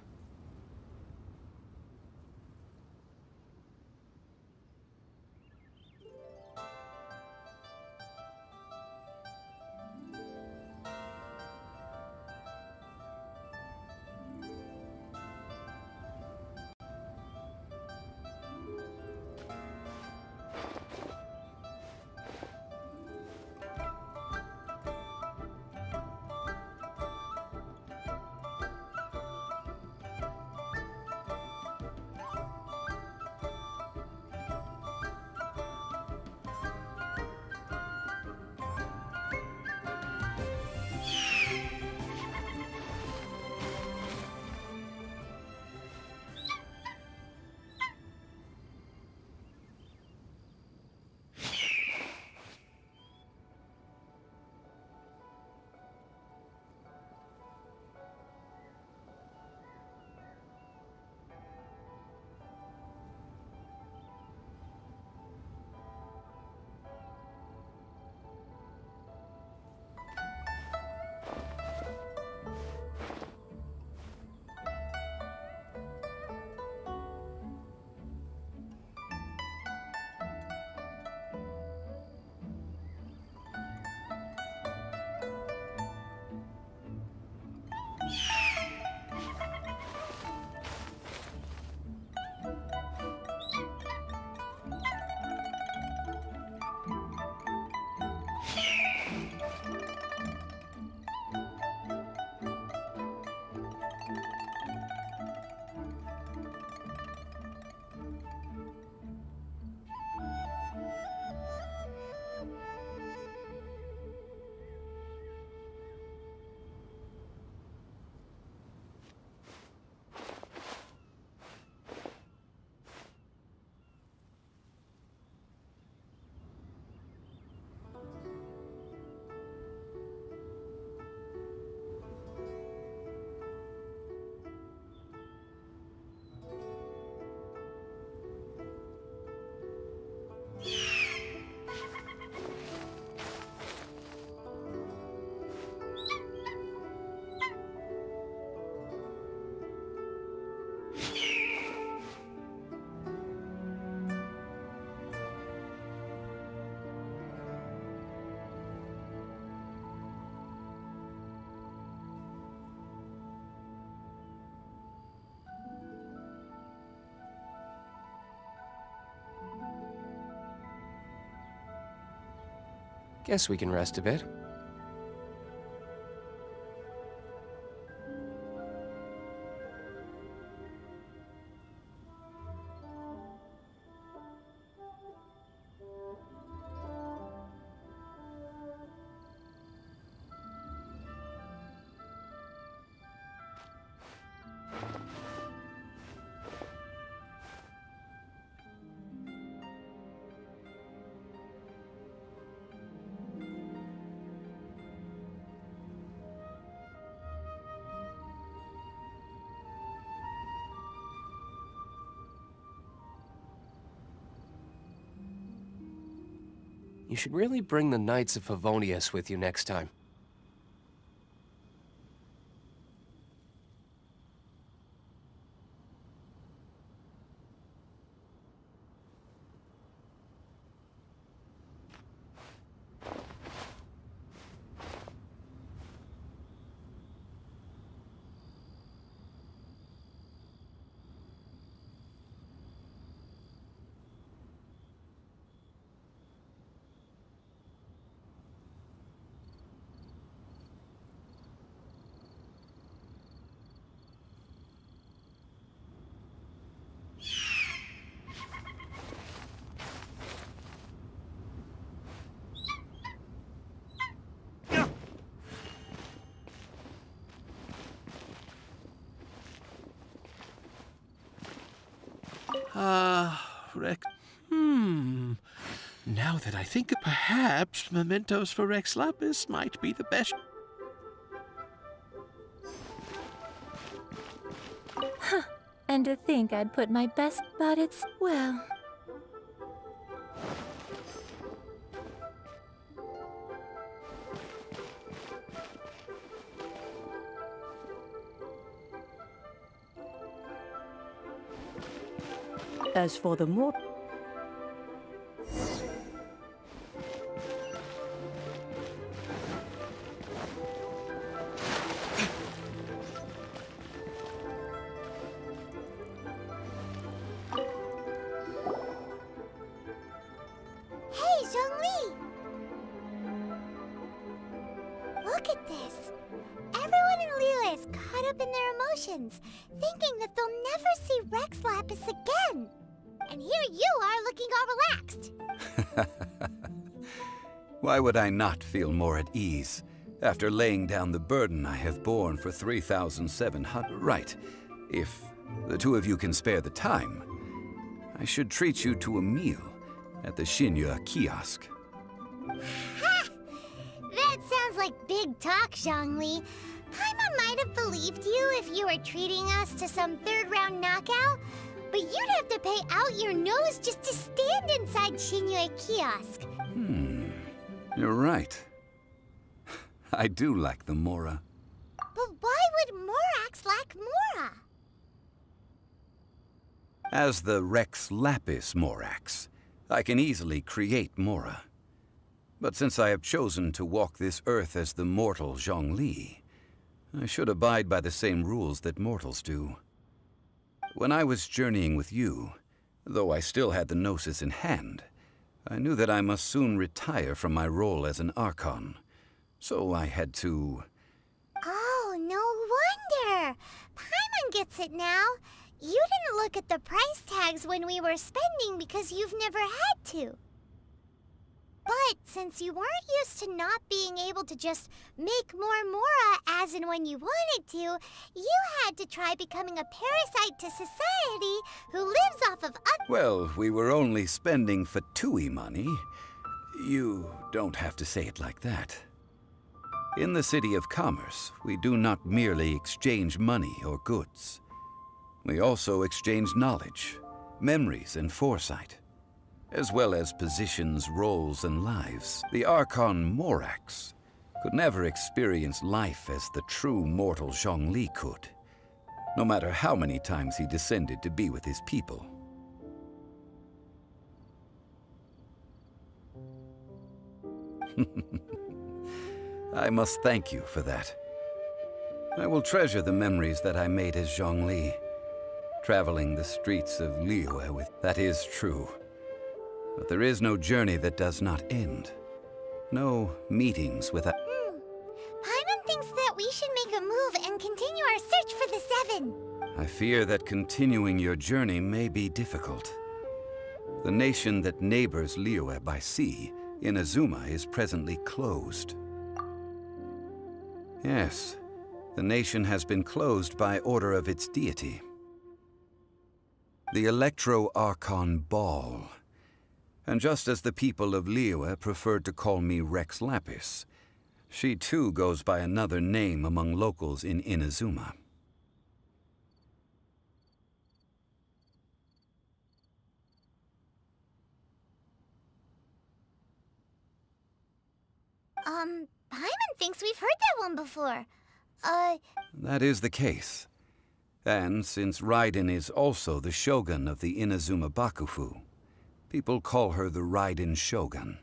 Guess we can rest a bit. You should really bring the Knights of Favonius with you next time. Rex... Now that I think, perhaps mementos for Rex Lapis might be the best. Huh. And to think I'd put my best, but it's, well... As for the more... Hey, Zhongli! Look at this. Everyone in Liyue is caught up in their emotions, thinking that they'll never see Rex Lapis again. And here you are looking all relaxed. Why would I not feel more at ease after laying down the burden I have borne for 3,700? Right. If the two of you can spare the time, I should treat you to a meal at the Shinya kiosk. Ha! That sounds like big talk, Zhongli. Paimon might have believed you if you were treating us to some third-round knockout, but you'd have to pay out your nose just to stand inside Shinya kiosk. You're right. I do lack the Mora. But why would Morax lack Mora? As the Rex Lapis Morax, I can easily create Mora. But since I have chosen to walk this earth as the mortal Zhongli, I should abide by the same rules that mortals do. When I was journeying with you, though I still had the Gnosis in hand, I knew that I must soon retire from my role as an Archon. So I had to... Oh, no wonder! Paimon gets it now. You didn't look at the price tags when we were spending because you've never had to. But since you weren't used to not being able to just make more Mora as and when you wanted to, you had to try becoming a parasite to society who lives off of other... Well, we were only spending Fatui money. You don't have to say it like that. In the City of Commerce, we do not merely exchange money or goods. We also exchange knowledge, memories, and foresight, as well as positions, roles, and lives. The Archon Morax could never experience life as the true mortal Zhongli could, no matter how many times he descended to be with his people. I must thank you for that. I will treasure the memories that I made as Zhongli, traveling the streets of Liyue with... That is true. But there is no journey that does not end. No meetings without... Paimon thinks that we should make a move and continue our search for the Seven. I fear that continuing your journey may be difficult. The nation that neighbors Liyue by sea, Inazuma, is presently closed. Yes, the nation has been closed by order of its deity. The Electro-Archon Ball. And just as the people of Liyue preferred to call me Rex Lapis, she too goes by another name among locals in Inazuma. Paimon thinks we've heard that one before. That is the case. And since Raiden is also the Shogun of the Inazuma Bakufu, people call her the Raiden Shogun.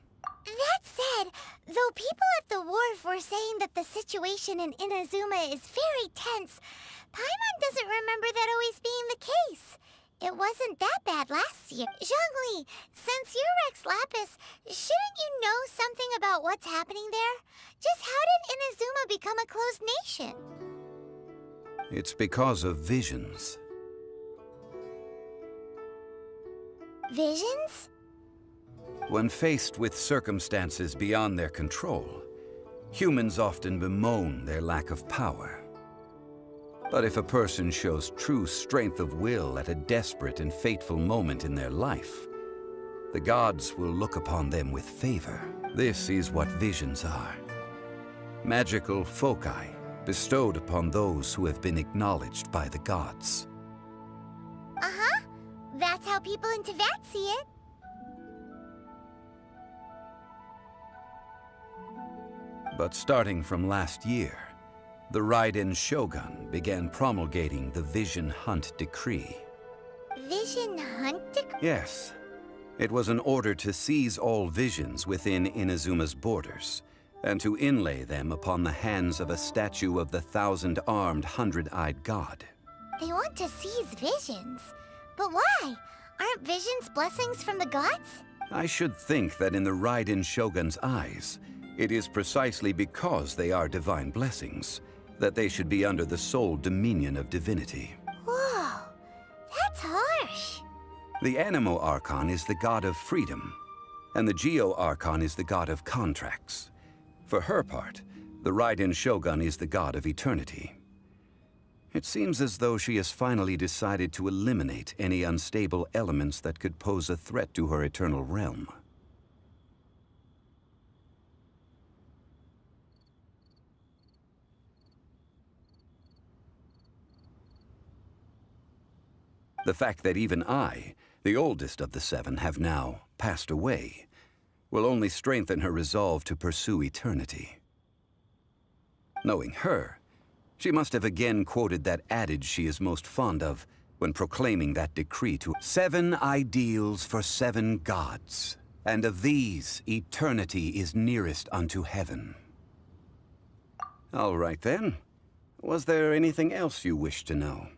That said, though people at the wharf were saying that the situation in Inazuma is very tense, Paimon doesn't remember that always being the case. It wasn't that bad last year. Zhongli, since you're Rex Lapis, shouldn't you know something about what's happening there? Just how did Inazuma become a closed nation? It's because of visions. Visions? When faced with circumstances beyond their control, humans often bemoan their lack of power. But if a person shows true strength of will at a desperate and fateful moment in their life, the gods will look upon them with favor. This is what visions are. Magical foci bestowed upon those who have been acknowledged by the gods. Uh-huh. That's how people in Teyvat see it. But starting from last year, the Raiden Shogun began promulgating the Vision Hunt Decree. Vision Hunt Decree? Yes. It was an order to seize all visions within Inazuma's borders, and to inlay them upon the hands of a statue of the thousand-armed, hundred-eyed god. They want to seize visions. But why? Aren't visions blessings from the gods? I should think that in the Raiden Shogun's eyes, it is precisely because they are divine blessings that they should be under the sole dominion of divinity. Whoa, that's harsh. The Anemo Archon is the god of freedom, and the Geo Archon is the god of contracts. For her part, the Raiden Shogun is the god of eternity. It seems as though she has finally decided to eliminate any unstable elements that could pose a threat to her eternal realm. The fact that even I, the oldest of the seven, have now passed away, will only strengthen her resolve to pursue eternity. Knowing her, she must have again quoted that adage she is most fond of when proclaiming that decree to 7 ideals for 7 gods, and of these, eternity is nearest unto heaven. All right then. Was there anything else you wished to know?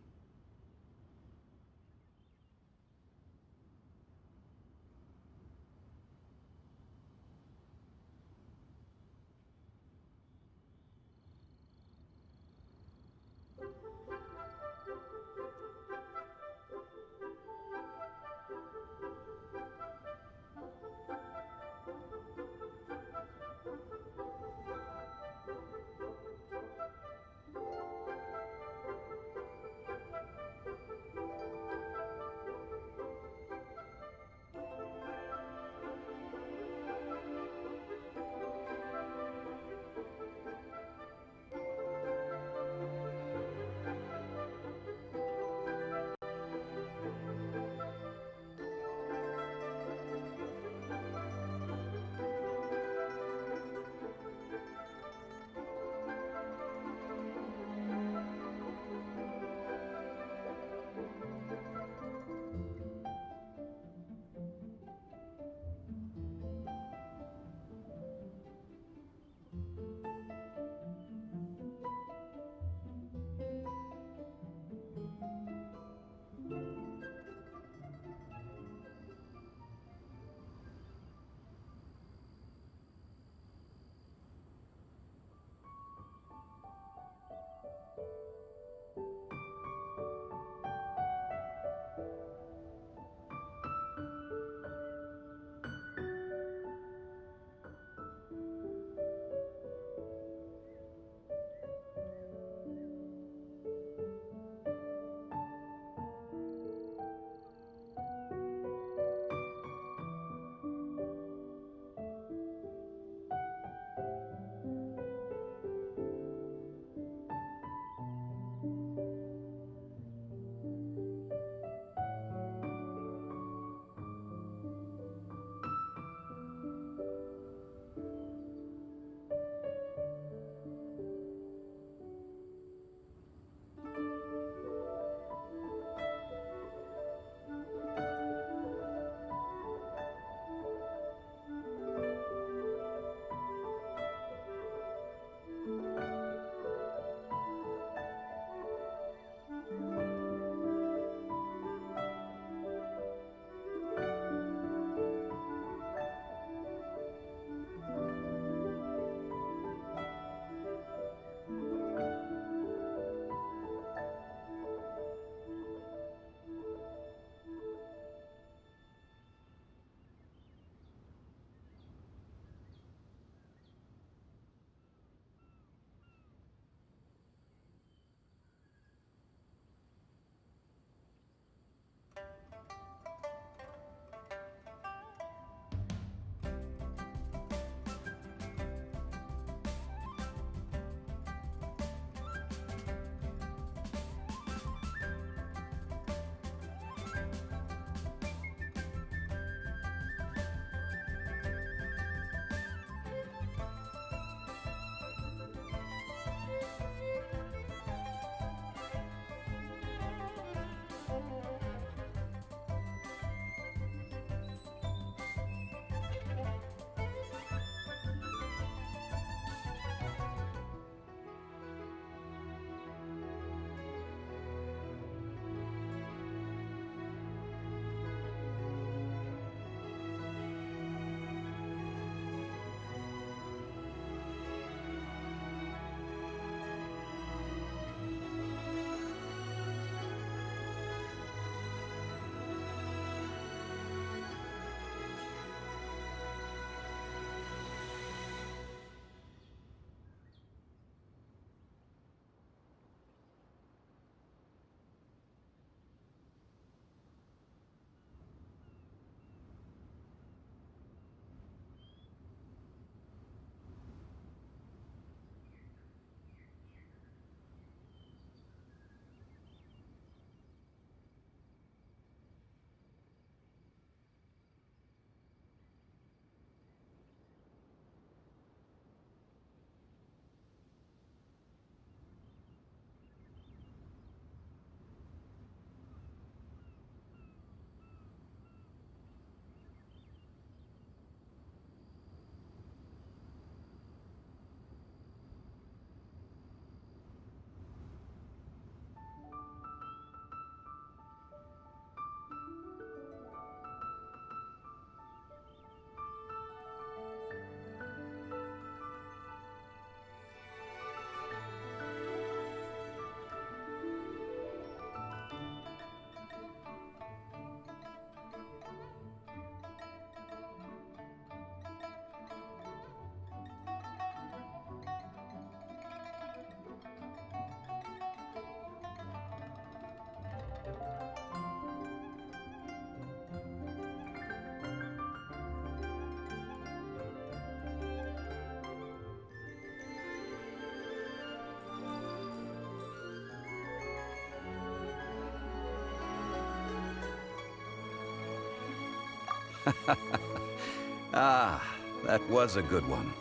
Ah, that was a good one.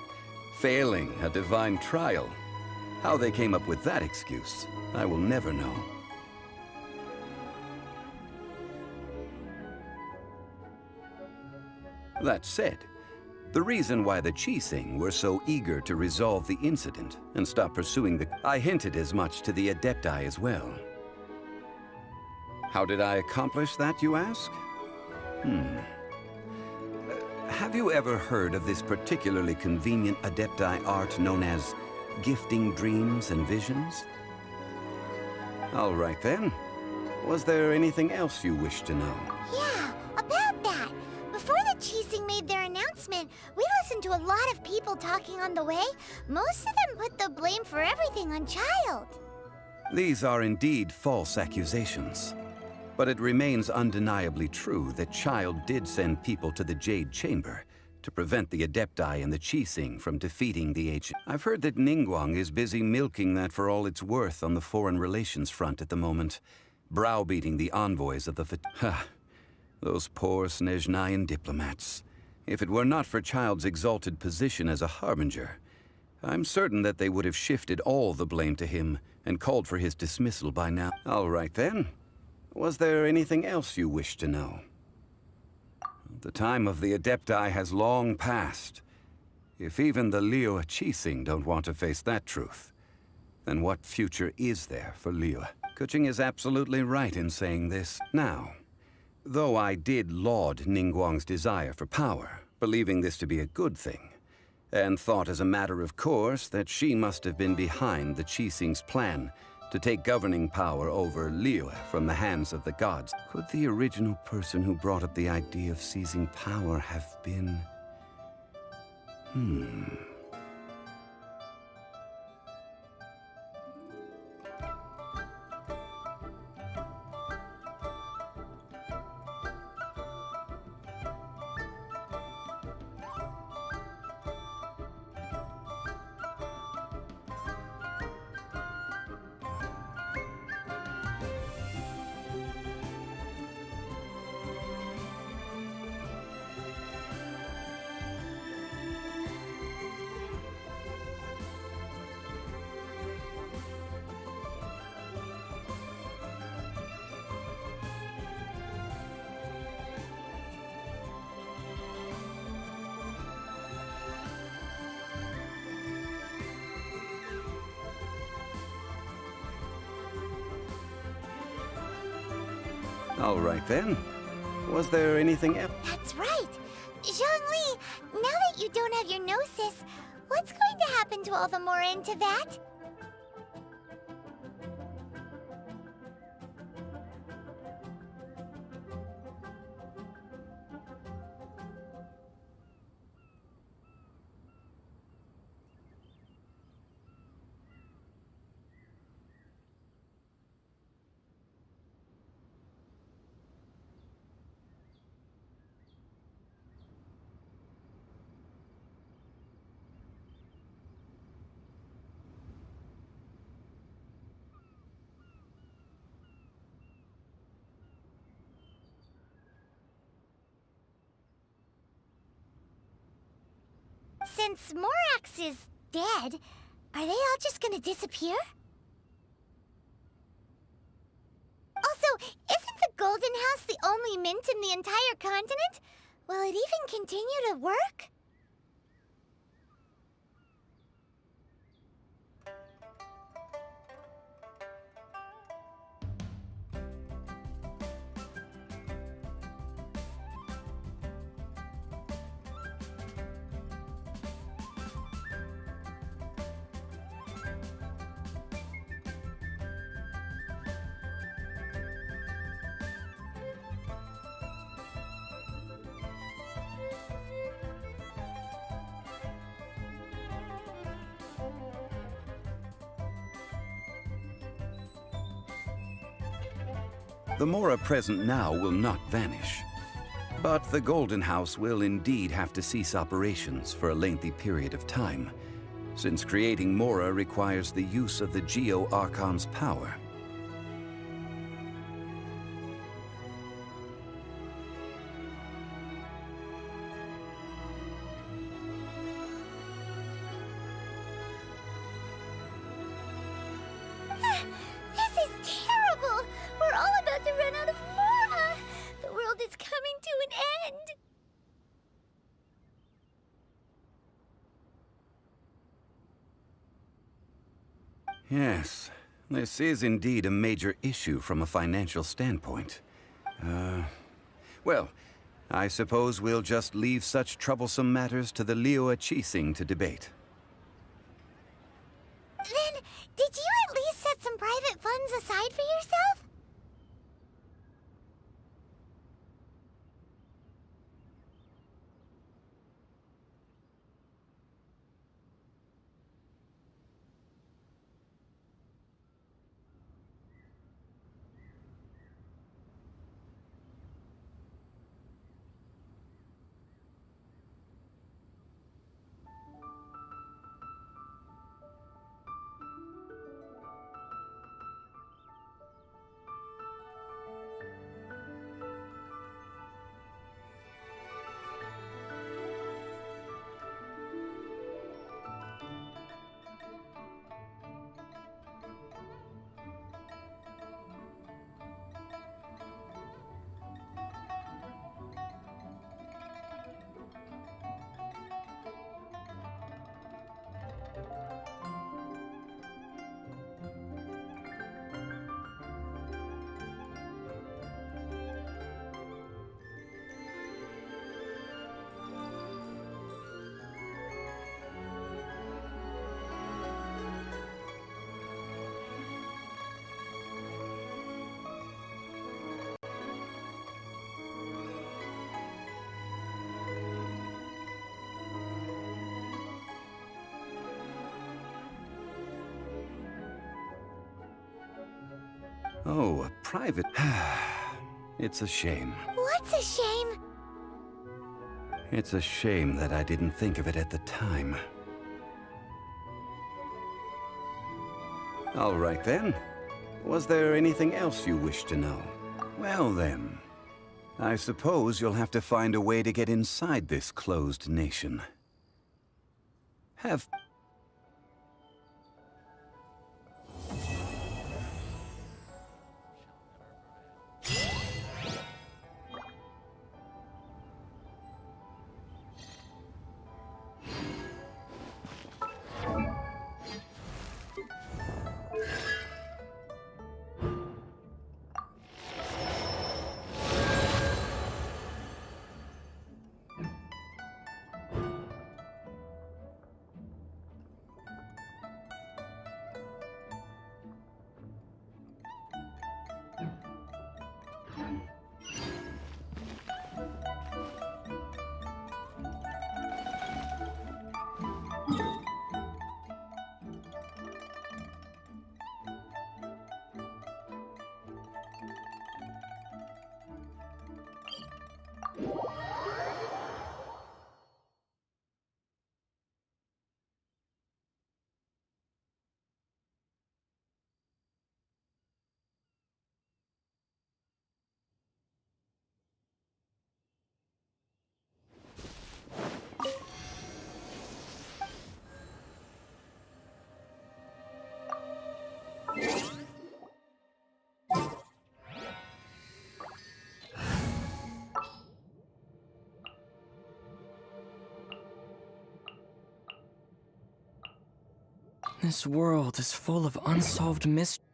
Failing a divine trial. How they came up with that excuse, I will never know. That said, the reason why the Qixing were so eager to resolve the incident and stop pursuing the... I hinted as much to the Adepti as well. How did I accomplish that, you ask? Have you ever heard of this particularly convenient Adepti art known as gifting dreams and visions? All right then. Was there anything else you wish to know? Yeah, about that. Before the Qixing made their announcement, we listened to a lot of people talking on the way. Most of them put the blame for everything on Child. These are indeed false accusations. But it remains undeniably true that Child did send people to the Jade Chamber to prevent the Adepti and the Qixing from defeating the ancient. I've heard that Ningguang is busy milking that for all it's worth on the foreign relations front at the moment, browbeating the envoys of the those poor Snezhnayan diplomats. If it were not for Child's exalted position as a harbinger, I'm certain that they would have shifted all the blame to him and called for his dismissal by now. All right then. Was there anything else you wish to know? The time of the Adepti has long passed. If even the Liyue Qixing don't want to face that truth, then what future is there for Liyue? Kuching is absolutely right in saying this. Now, though I did laud Ningguang's desire for power, believing this to be a good thing, and thought as a matter of course that she must have been behind the Qixing's plan to take governing power over Liyue from the hands of the gods. Could the original person who brought up the idea of seizing power have been... All right then. Was there anything else? That's right. Zhongli, now that you don't have your gnosis, what's going to happen to all the more into that? Since Morax is dead, are they all just gonna disappear? Also, isn't the Golden House the only mint in the entire continent? Will it even continue to work? The Mora present now will not vanish. But the Golden House will indeed have to cease operations for a lengthy period of time, since creating Mora requires the use of the Geo-Archon's power. This is terrible! We're all about to run out of Mora! The world is coming to an end! Yes, this is indeed a major issue from a financial standpoint. Well, I suppose we'll just leave such troublesome matters to the Liyue Qixing to debate. Then, did you at least set some private funds aside for yourself? Oh, a private... It's a shame. What's a shame? It's a shame that I didn't think of it at the time. All right then. Was there anything else you wish to know? Well then, I suppose you'll have to find a way to get inside this closed nation. Have... This world is full of unsolved mysteries.